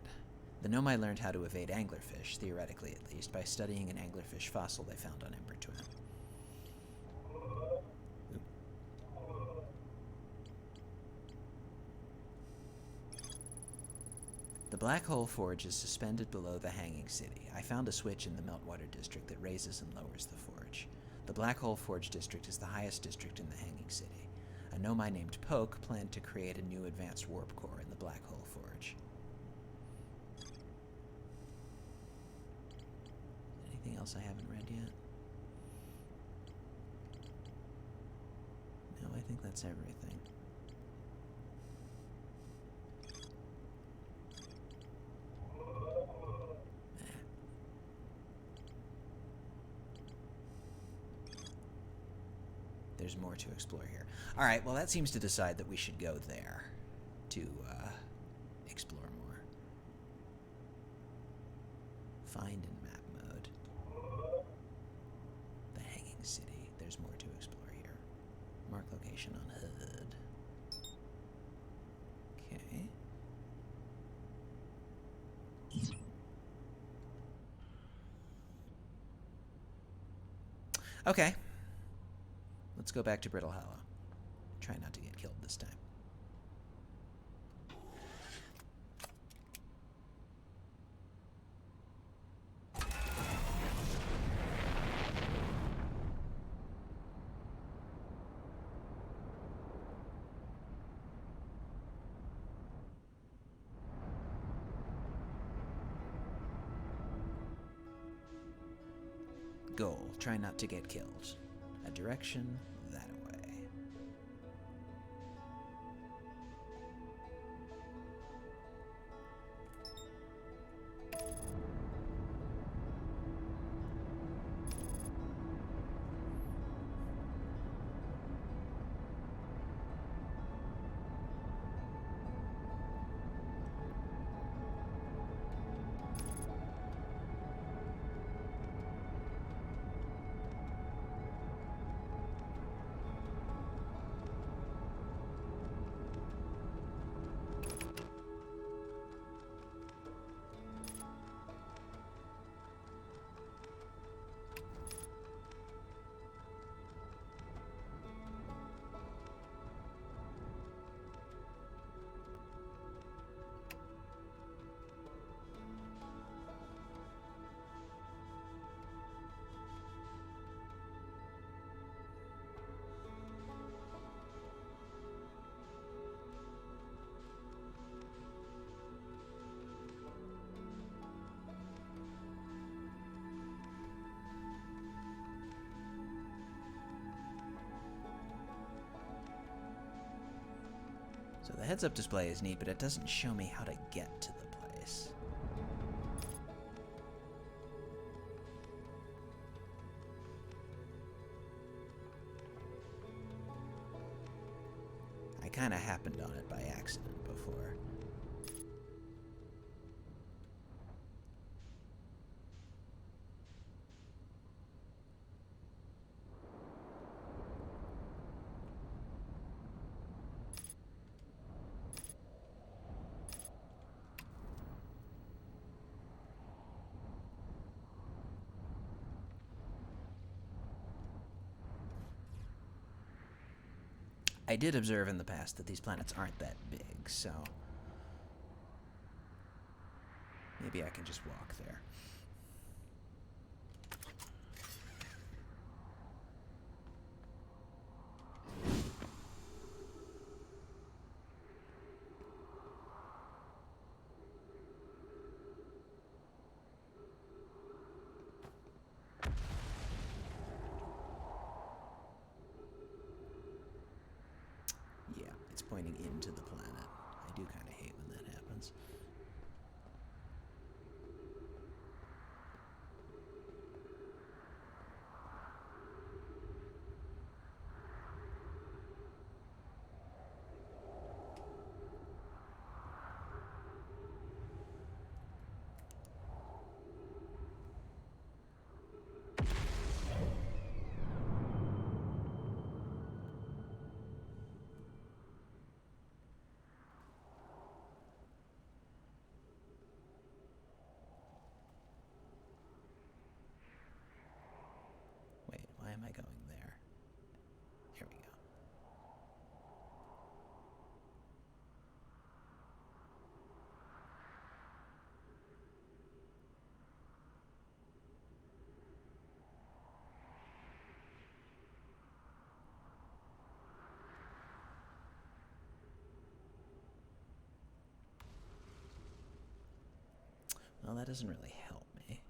The Nomai learned how to evade anglerfish, theoretically at least, by studying an anglerfish fossil they found on Ember Twin. The Black Hole Forge is suspended below the Hanging City. I found a switch in the Meltwater district that raises and lowers the forge. The Black Hole Forge district is the highest district in the Hanging City. A Nomai named Poke planned to create a new advanced warp core in the Black Hole Forge. Anything else I haven't read yet? No, I think that's everything. There's more to explore here. Alright, well that seems to decide that we should go there to explore more. Find in map mode. The Hanging City. There's more to explore here. Mark location on HUD. Okay. Okay. Let's go back to Brittle Hollow. Try not to get killed this time. Goal, try not to get killed. A direction, that way. So the heads-up display is neat, but it doesn't show me how to get to the place. I kind of happened on it by accident before. I did observe in the past that these planets aren't that big, so maybe I can just walk there. Yeah, it's pointing into the planet. I do kind of hate when that happens. Wait, why am I going there? Here we go. Well, that doesn't really help me.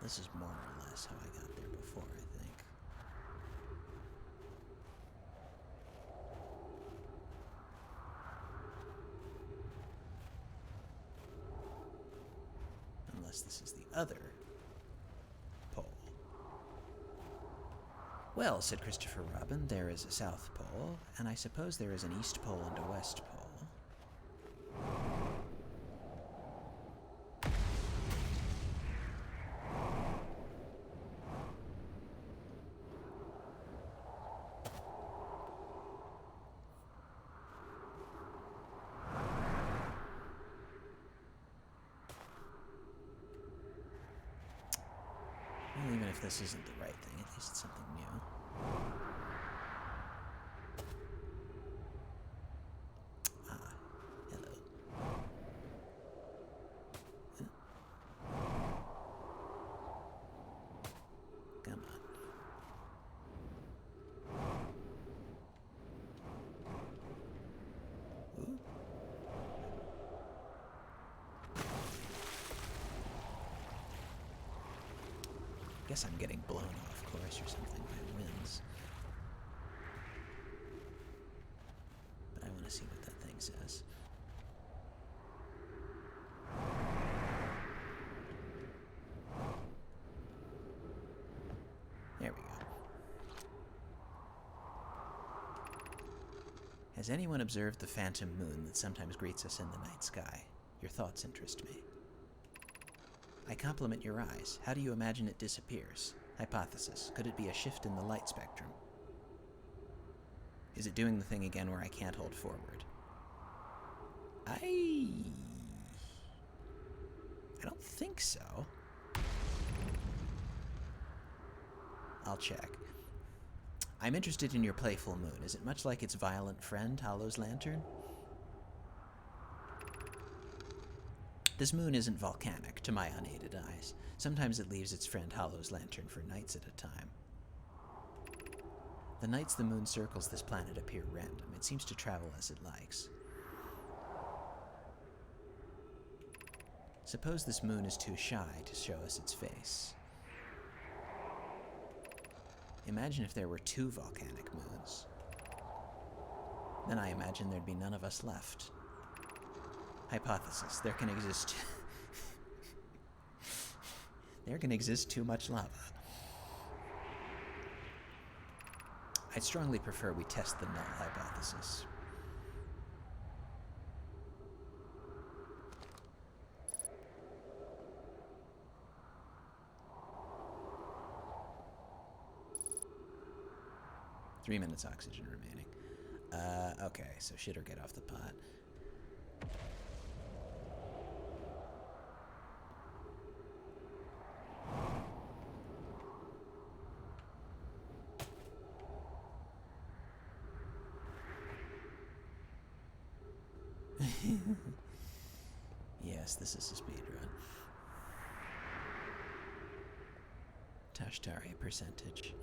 This is more or less how I got there before, I think. unless this is the other pole. Well, said Christopher Robin, there is a South Pole, and I suppose there is an East Pole and a West Pole. Well, even if this isn't the right thing, at least it's something new. Ah, hello. Come on. Ooh. Guess I'm getting blown off course or something by winds. But I want to see what that thing says. There we go. Has anyone observed the phantom moon that sometimes greets us in the night sky? Your thoughts interest me. I compliment your eyes. How do you imagine it disappears? Hypothesis. Could it be a shift in the light spectrum? Is it doing the thing again where I can't hold forward? I don't think so. I'll check. I'm interested in your playful moon. Is it much like its violent friend, Hollow's lantern? This moon isn't volcanic, to my unaided eyes. Sometimes it leaves its friend Hollow's lantern for nights at a time. The nights the moon circles this planet appear random. It seems to travel as it likes. Suppose this moon is too shy to show us its face. Imagine if there were 2 volcanic moons. Then I imagine there'd be none of us left. Hypothesis. There can exist too much lava. I'd strongly prefer we test the null hypothesis. Three minutes oxygen remaining. Okay, so shit or get off the pot. Yes, this is a speed run. Tashtari percentage.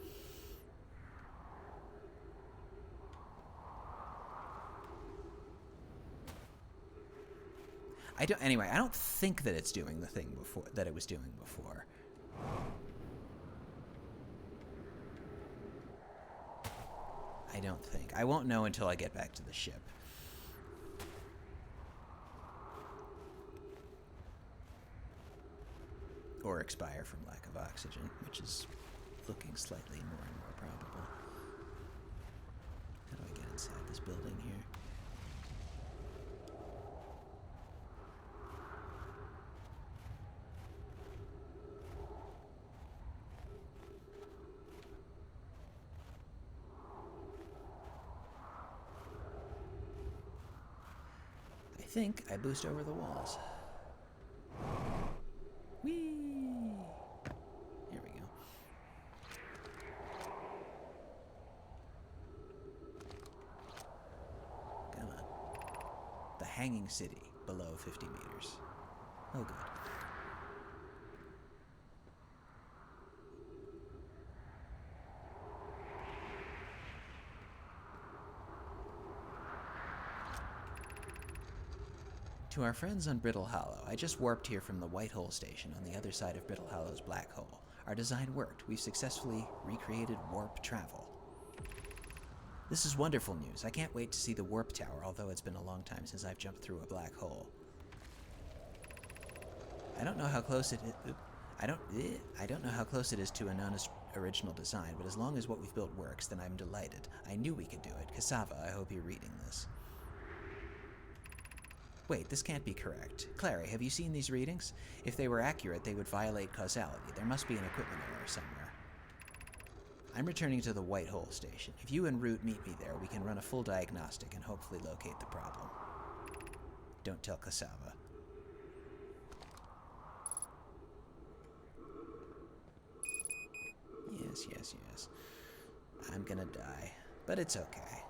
I don't think that it's doing the thing before that it was doing before. I don't think. I won't know until I get back to the ship. Or expire from lack of oxygen, which is looking slightly more and more probable. How do I get inside this building here? I think I boost over the walls. Whee! Here we go. Come on. The Hanging City, below 50 meters. Oh, good. To our friends on Brittle Hollow, I just warped here from the White Hole station on the other side of Brittle Hollow's black hole. Our design worked. We've successfully recreated warp travel. This is wonderful news. I can't wait to see the warp tower, although it's been a long time since I've jumped through a black hole. I don't know how close it is. I don't know how close it is to a non-original design, but as long as what we've built works, then I'm delighted. I knew we could do it. Cassava, I hope you're reading this. Wait, this can't be correct. Clary, have you seen these readings? If they were accurate, they would violate causality. There must be an equipment error somewhere. I'm returning to the White Hole station. If you and Root meet me there, we can run a full diagnostic and hopefully locate the problem. Don't tell Cassava. Yes, yes, yes. I'm gonna die, but it's okay.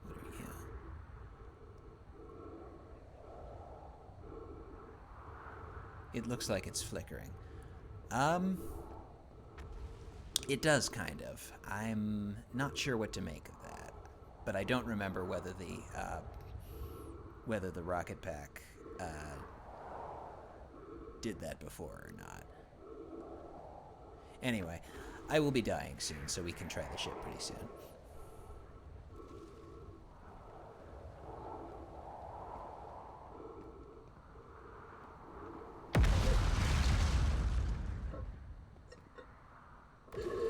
What are you? It looks like it's flickering. It does, kind of. I'm not sure what to make of that, but I don't remember whether the rocket pack did that before or not. Anyway, I will be dying soon, so we can try the ship pretty soon.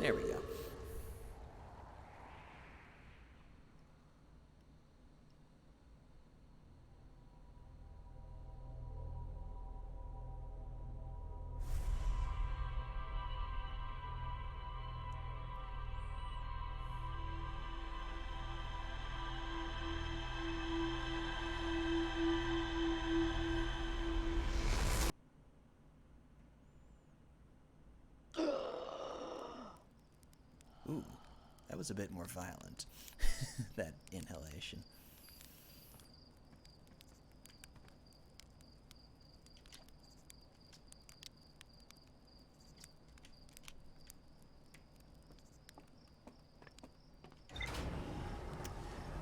There we go. Ooh, that was a bit more violent, that inhalation.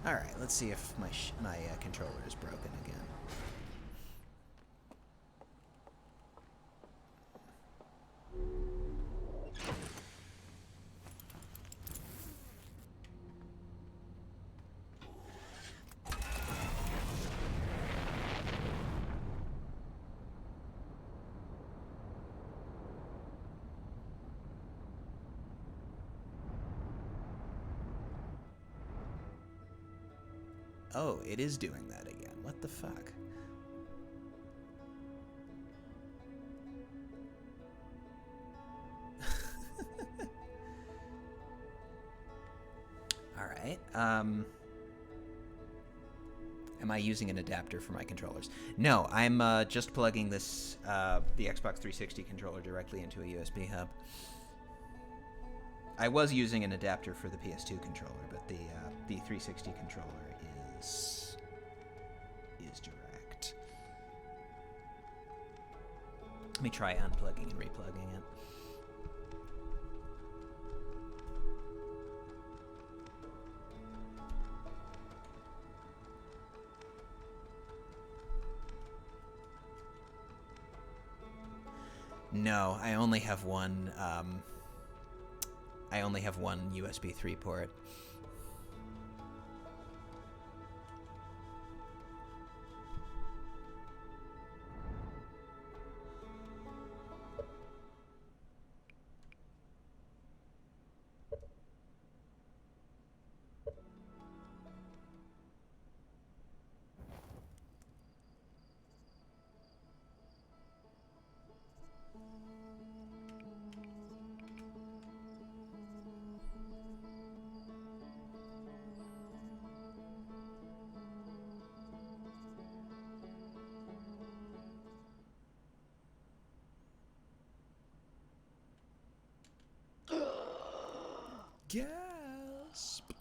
Alright, let's see if my controller is broken again. Oh, it is doing that again. What the fuck? Alright, am I using an adapter for my controllers? No, I'm just plugging this, the Xbox 360 controller directly into a USB hub. I was using an adapter for the PS2 controller, but the 360 controller is direct. Let me try unplugging and replugging it. No, I only have one. I only have one USB 3 port. Gasp.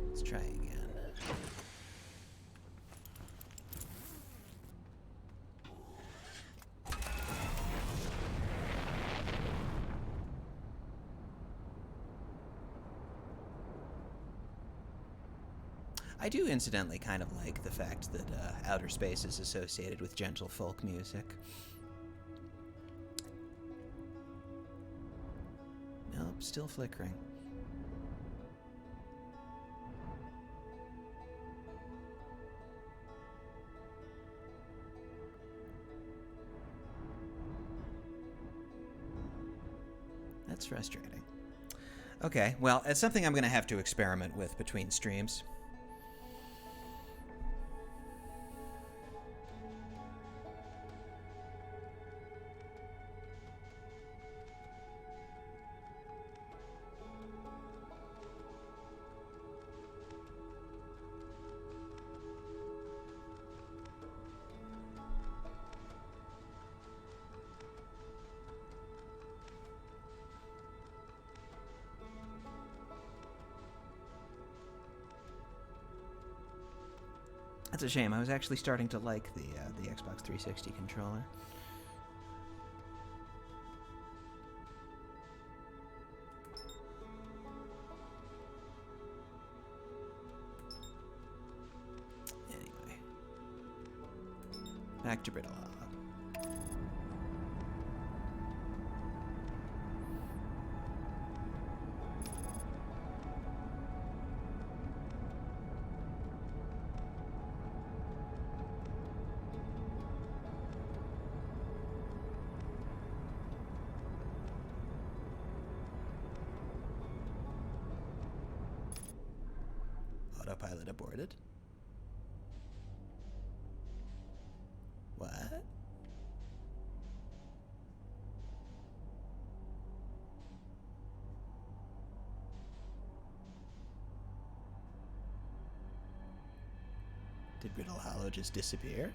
Let's try again. I do incidentally kind of like the fact that outer space is associated with gentle folk music. Nope, still flickering. That's frustrating. Okay, well, it's something I'm going to have to experiment with between streams. That's a shame. I was actually starting to like the Xbox 360 controller. Anyway, back to Brittle Hollow. Autopilot aborted. What? Did Brittle Hollow just disappear?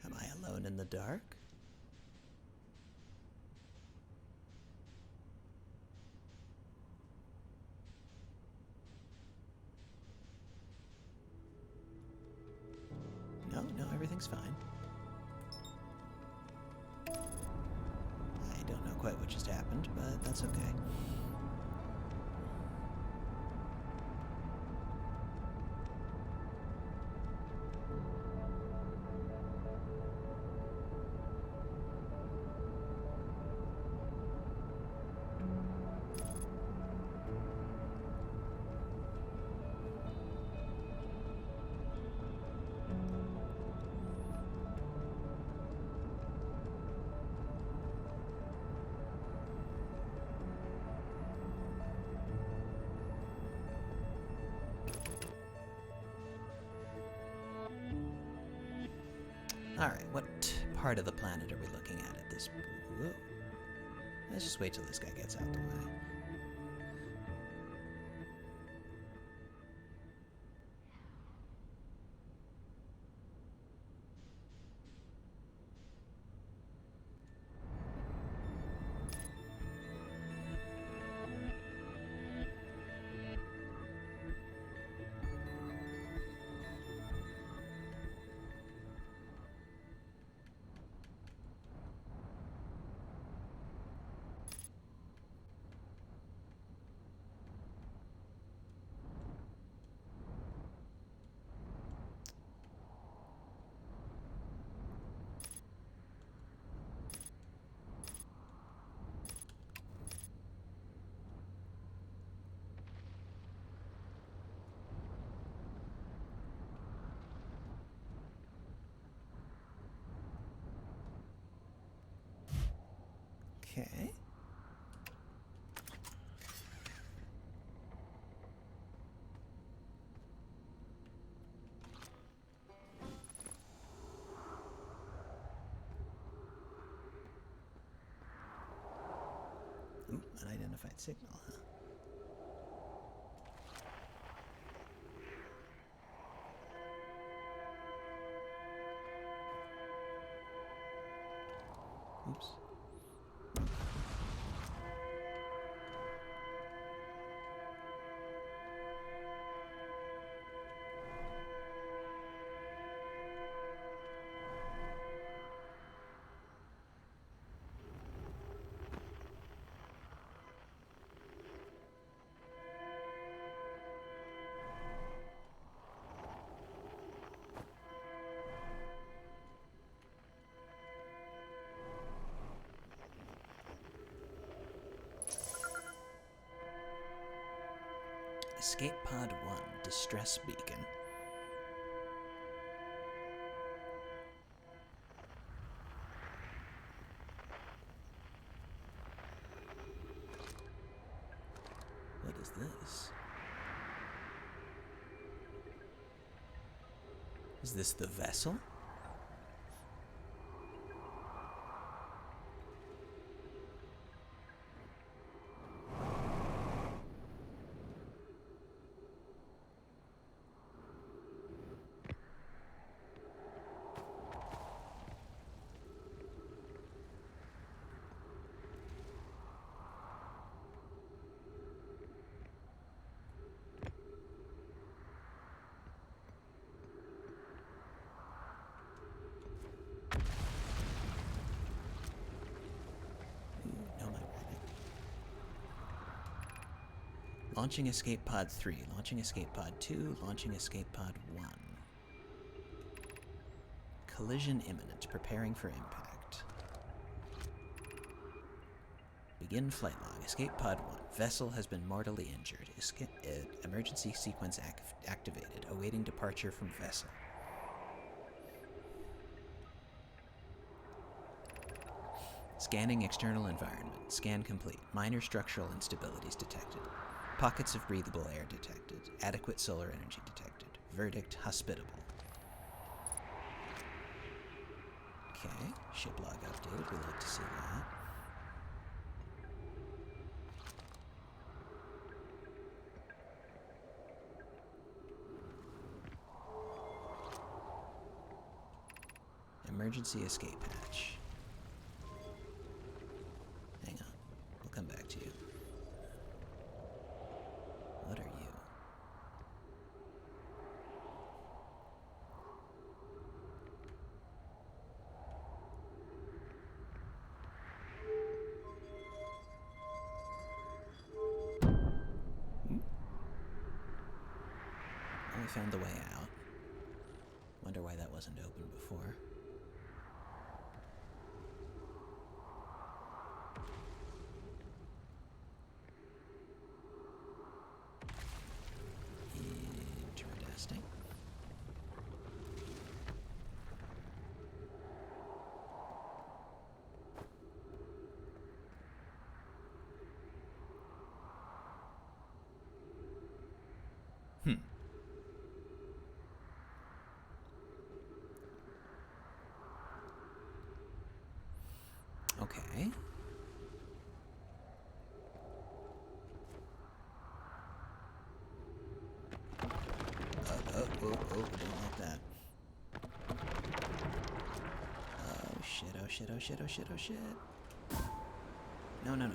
Am I alone in the dark? No, everything's fine. I don't know quite what just happened, but that's okay. Alright, what part of the planet are we looking at this... Whoa. Let's just wait till this guy gets out the way. Okay. Ooh, unidentified signal, huh? Oops. Escape Pod 1, Distress Beacon. What is this? Is this the vessel? Launching Escape Pod 3, launching Escape Pod 2, launching Escape Pod 1. Collision imminent, preparing for impact. Begin flight log, Escape Pod 1. Vessel has been mortally injured. Emergency sequence activated, awaiting departure from vessel. Scanning external environment. Scan complete. Minor structural instabilities detected. Pockets of breathable air detected. Adequate solar energy detected. Verdict hospitable. Okay, ship log updated. We'd like to see that. Emergency escape hatch. Hang on. We'll come back to you. What are you? Well, we found the way out. Wonder why that wasn't open before. Interesting. Okay. Oh, don't like that. Oh shit, oh shit, oh shit, oh shit, oh shit. No, don't.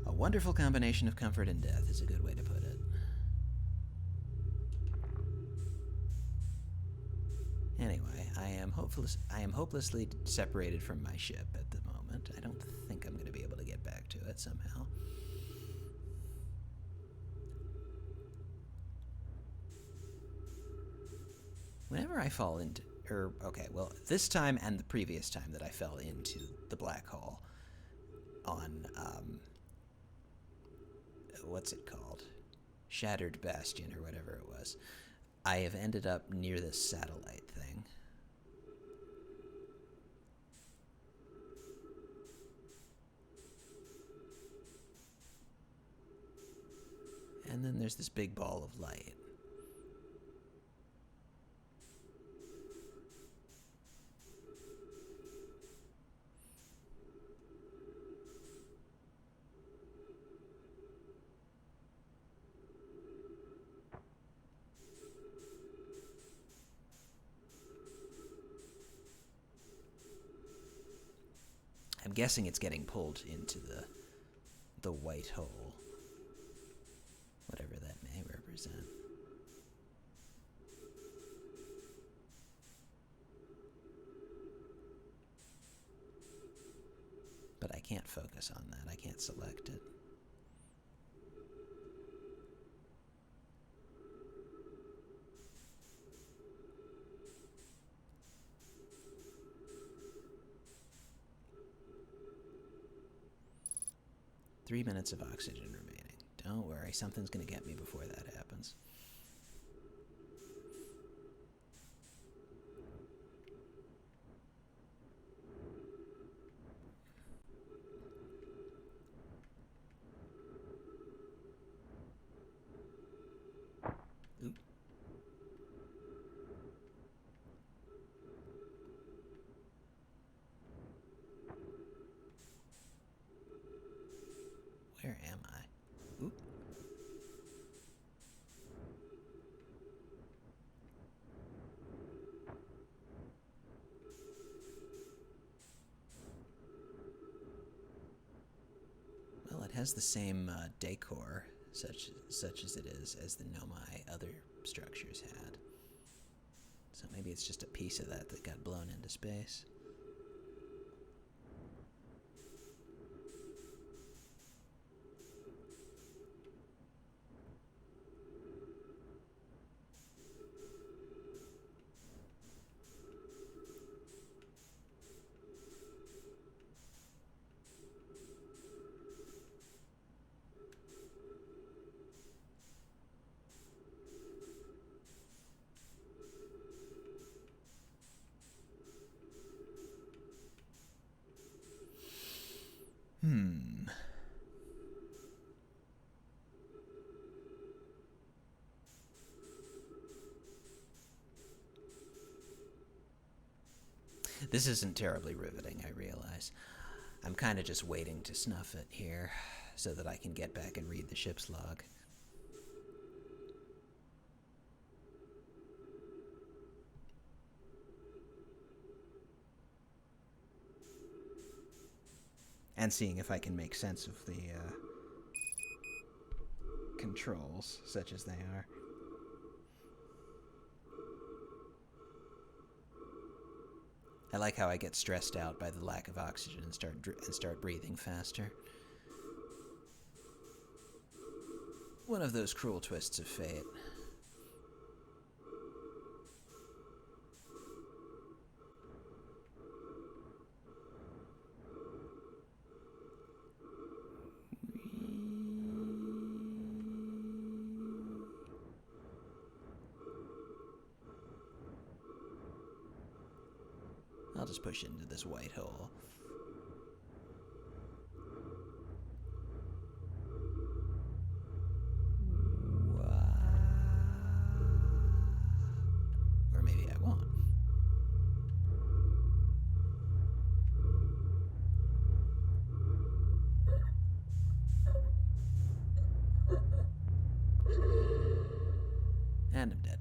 A wonderful combination of comfort and death is a good way to put it. Anyway, I am hopelessly separated from my ship at the moment. I don't think I'm going to be able to get back to it somehow. Whenever I fall into... this time and the previous time that I fell into the black hole on, what's it called? Shattered Bastion or whatever it was. I have ended up near this satellite thing. And then there's this big ball of light. I'm guessing it's getting pulled into the white hole. Whatever that may represent. But I can't focus on that. I can't select it. 3 minutes of oxygen remaining. Don't worry, something's gonna get me before that happens. Oop. Where am I? Oop. Well, it has the same decor, such as it is, as the Nomai other structures had. So maybe it's just a piece of that got blown into space. This isn't terribly riveting, I realize. I'm kind of just waiting to snuff it here so that I can get back and read the ship's log. And seeing if I can make sense of the controls, such as they are. I like how I get stressed out by the lack of oxygen and start breathing faster. One of those cruel twists of fate. I'll just push into this white hole. Or maybe I won't. And I'm dead.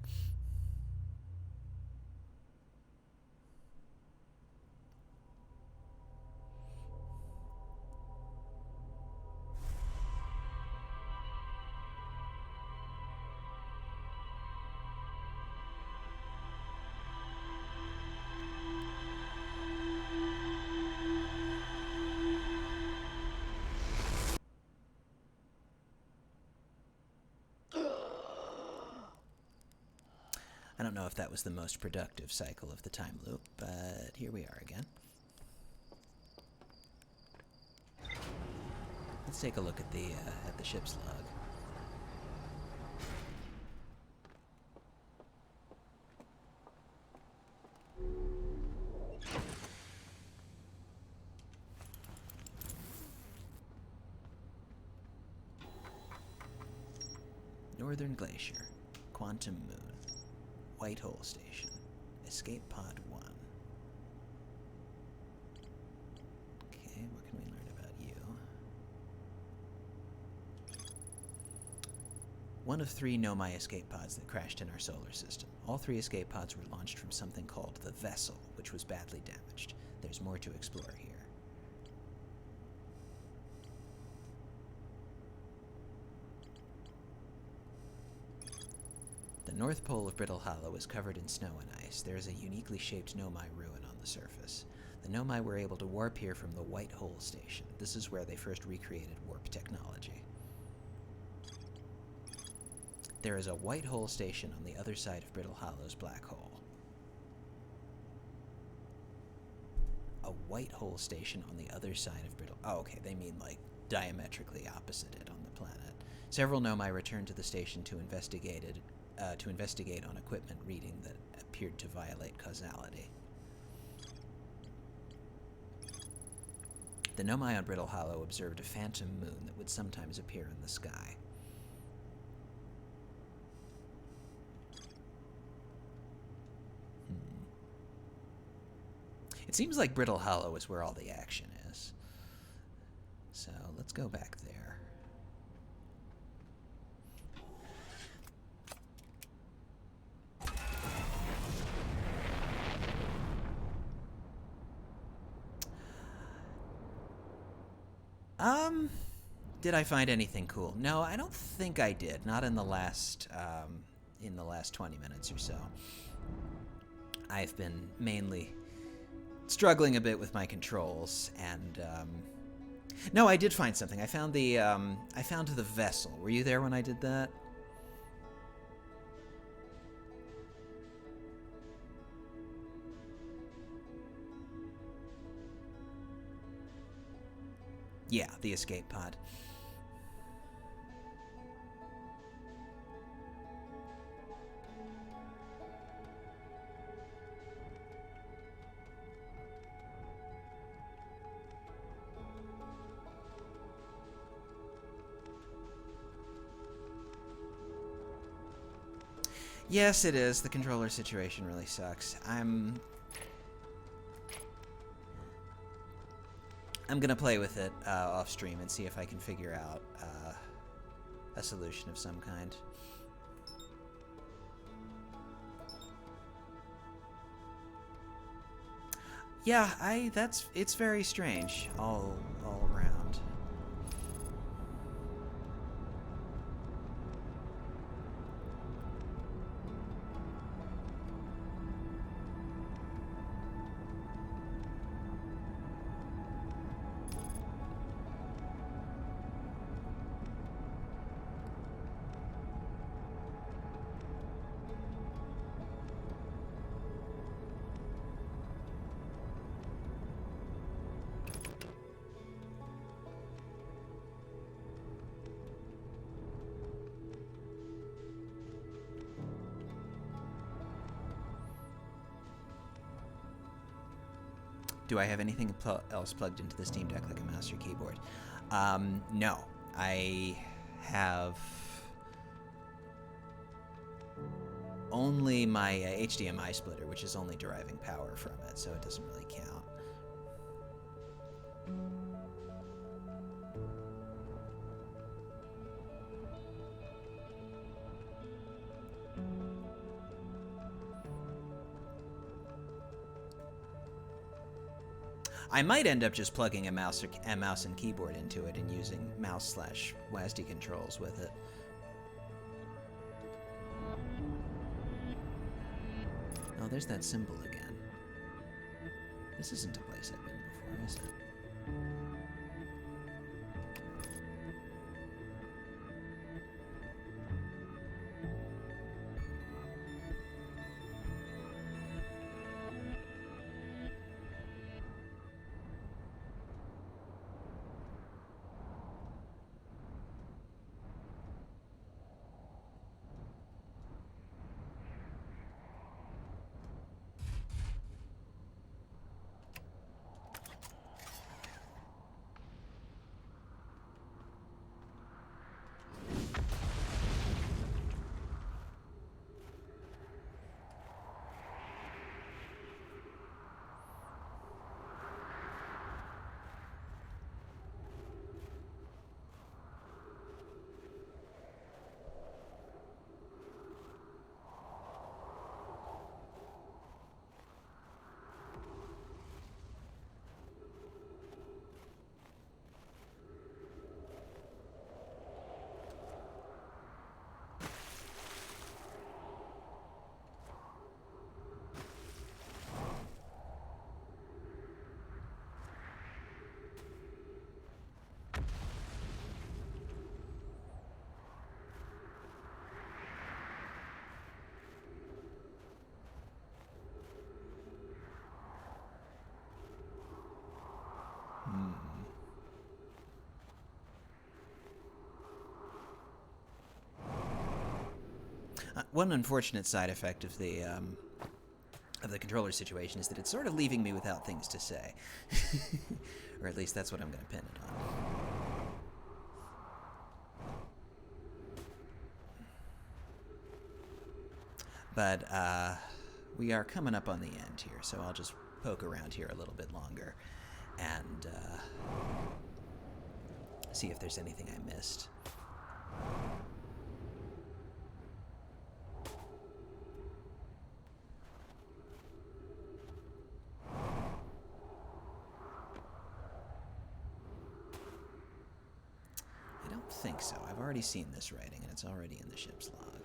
I don't know if that was the most productive cycle of the time loop, but here we are again. Let's take a look at the ship's log. Northern Glacier, Quantum Moon, White Hole Station, Escape Pod 1. Okay, what can we learn about you? One of 3 Nomai escape pods that crashed in our solar system. All 3 escape pods were launched from something called the Vessel, which was badly damaged. There's more to explore here. The North Pole of Brittle Hollow is covered in snow and ice. There is a uniquely shaped Nomai ruin on the surface. The Nomai were able to warp here from the White Hole Station. This is where they first recreated warp technology. There is a White Hole Station on the other side of Brittle Hollow's black hole. A White Hole Station on the other side of Brittle... Oh, okay, they mean, like, diametrically opposite it on the planet. Several Nomai returned to the station to investigate on equipment reading that appeared to violate causality. The Nomai on Brittle Hollow observed a phantom moon that would sometimes appear in the sky. It seems like Brittle Hollow is where all the action is. So let's go back there. Did I find anything cool? No, I don't think I did. Not in the last 20 minutes or so. I've been mainly struggling a bit with my controls, and no, I did find something. I found the vessel. Were you there when I did that? Yeah, the escape pod. Yes, it is. The controller situation really sucks. I'm gonna play with it off stream and see if I can figure out a solution of some kind. Yeah, it's very strange all around. Do I have anything else plugged into the Steam Deck like a mouse or keyboard? No. I have only my HDMI splitter, which is only deriving power from it, so it doesn't really count. I might end up just plugging a mouse and keyboard into it and using mouse/WASD controls with it. Oh, there's that symbol again. This isn't a place I've been before, is it? one unfortunate side effect of the controller situation is that it's sort of leaving me without things to say. Or at least that's what I'm going to pin it on. But we are coming up on the end here, so I'll just poke around here a little bit longer and see if there's anything I missed. I don't think so. I've already seen this writing, and it's already in the ship's log.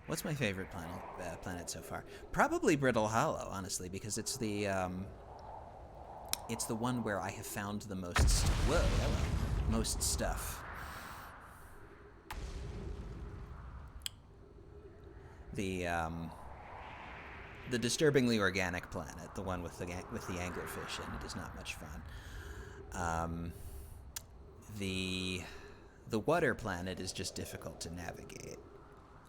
What's my favorite planet so far? Probably Brittle Hollow, honestly, because it's the one where I have found the most most stuff. The disturbingly organic planet, the one with the anglerfish in it, is not much fun. The water planet is just difficult to navigate.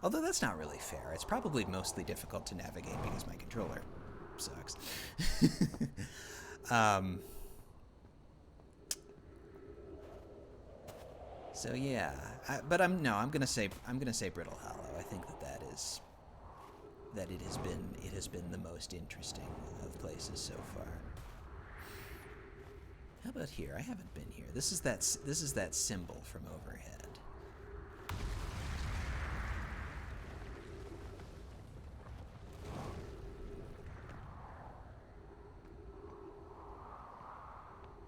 Although that's not really fair. It's probably mostly difficult to navigate because my controller sucks. So yeah, but I'm gonna say Brittle Hollow. I think that it has been the most interesting of places so far. How about here? I haven't been here. This is that symbol from overhead.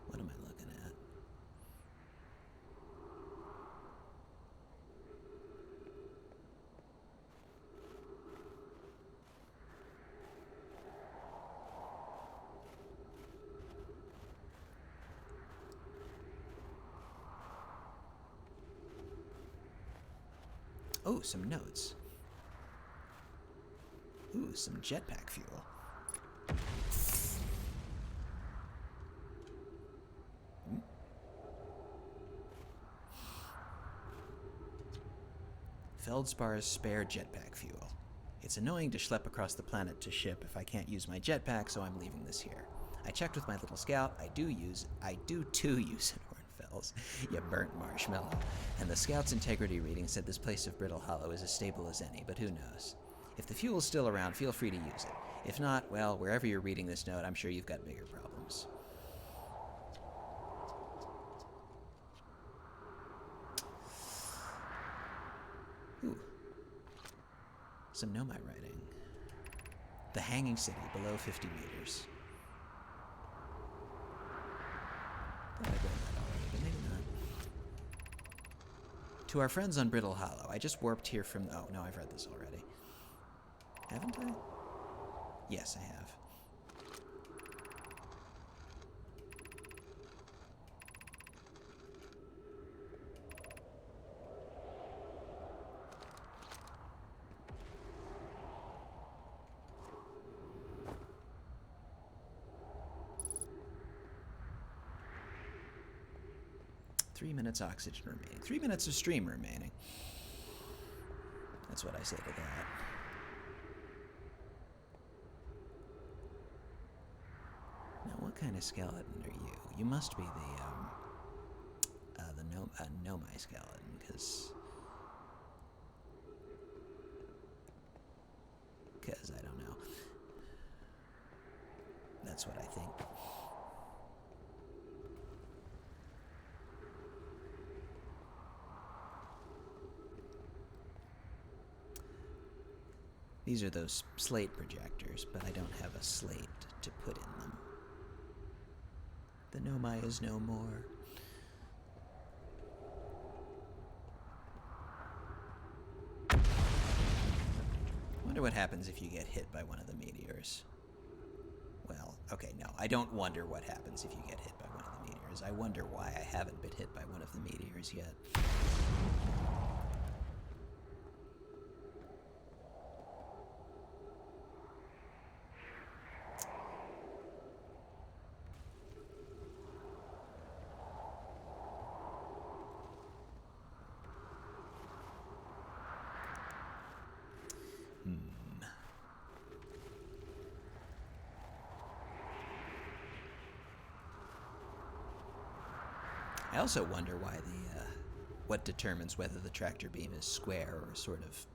What am I looking at? Oh, some notes. Ooh, some jetpack fuel. Feldspar's spare jetpack fuel. It's annoying to schlep across the planet to ship if I can't use my jetpack, so I'm leaving this here. I checked with my little scout. I do too use an Hornfells, you burnt marshmallow. And the scout's integrity reading said this place of Brittle Hollow is as stable as any, but who knows? If the fuel's still around, feel free to use it. If not, well, wherever you're reading this note, I'm sure you've got bigger problems. Ooh. Some Nomai writing. The Hanging City, below 50 meters. Thought I'd read that already, but maybe not. To our friends on Brittle Hollow, I just warped here from... Oh, no, I've read this already. Haven't I? Yes, I have. Three minutes oxygen remaining. 3 minutes of stream remaining. That's what I say to that. Now, what kind of skeleton are you? You must be the Nomai skeleton, because I don't know. That's what I think. These are those slate projectors, but I don't have a slate to put in them. The Nomai is no more. Wonder what happens if you get hit by one of the meteors. Well, okay, no, I don't wonder what happens if you get hit by one of the meteors. I wonder why I haven't been hit by one of the meteors yet. I also wonder why what determines whether the tractor beam is square or sort of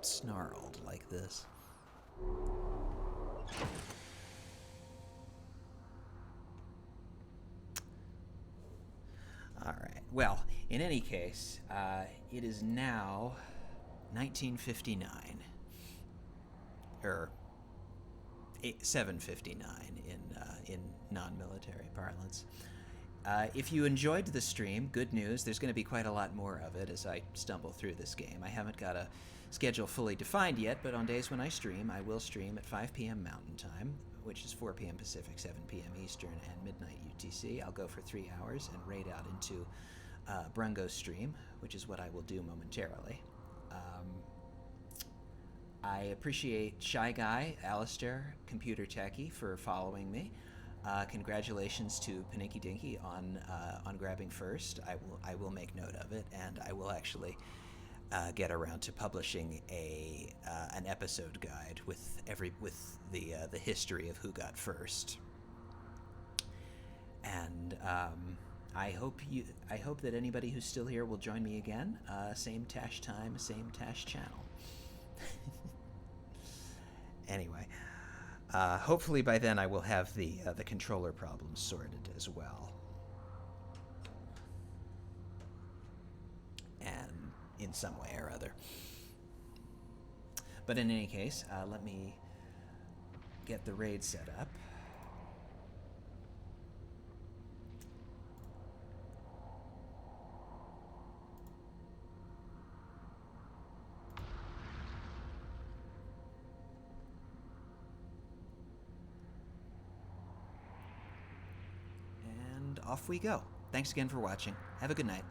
snarled like this. All right. Well, in any case, it is now 1959, or 7:59 in non-military parlance. If you enjoyed the stream, good news. There's going to be quite a lot more of it as I stumble through this game. I haven't got a schedule fully defined yet, but on days when I stream, I will stream at 5 p.m. Mountain Time, which is 4 p.m. Pacific, 7 p.m. Eastern, and midnight UTC. I'll go for 3 hours and raid out into Brungo's stream, which is what I will do momentarily. I appreciate Shy Guy, Alistair, Computer Techie for following me. Congratulations to Paninky Dinky on grabbing first. I will make note of it, and I will actually get around to publishing an episode guide with the history of who got first. And I hope that anybody who's still here will join me again. Same Tash time, same Tash channel. Anyway, hopefully by then I will have the controller problems sorted as well, and in some way or other. But in any case, let me get the raid set up. Off we go. Thanks again for watching. Have a good night.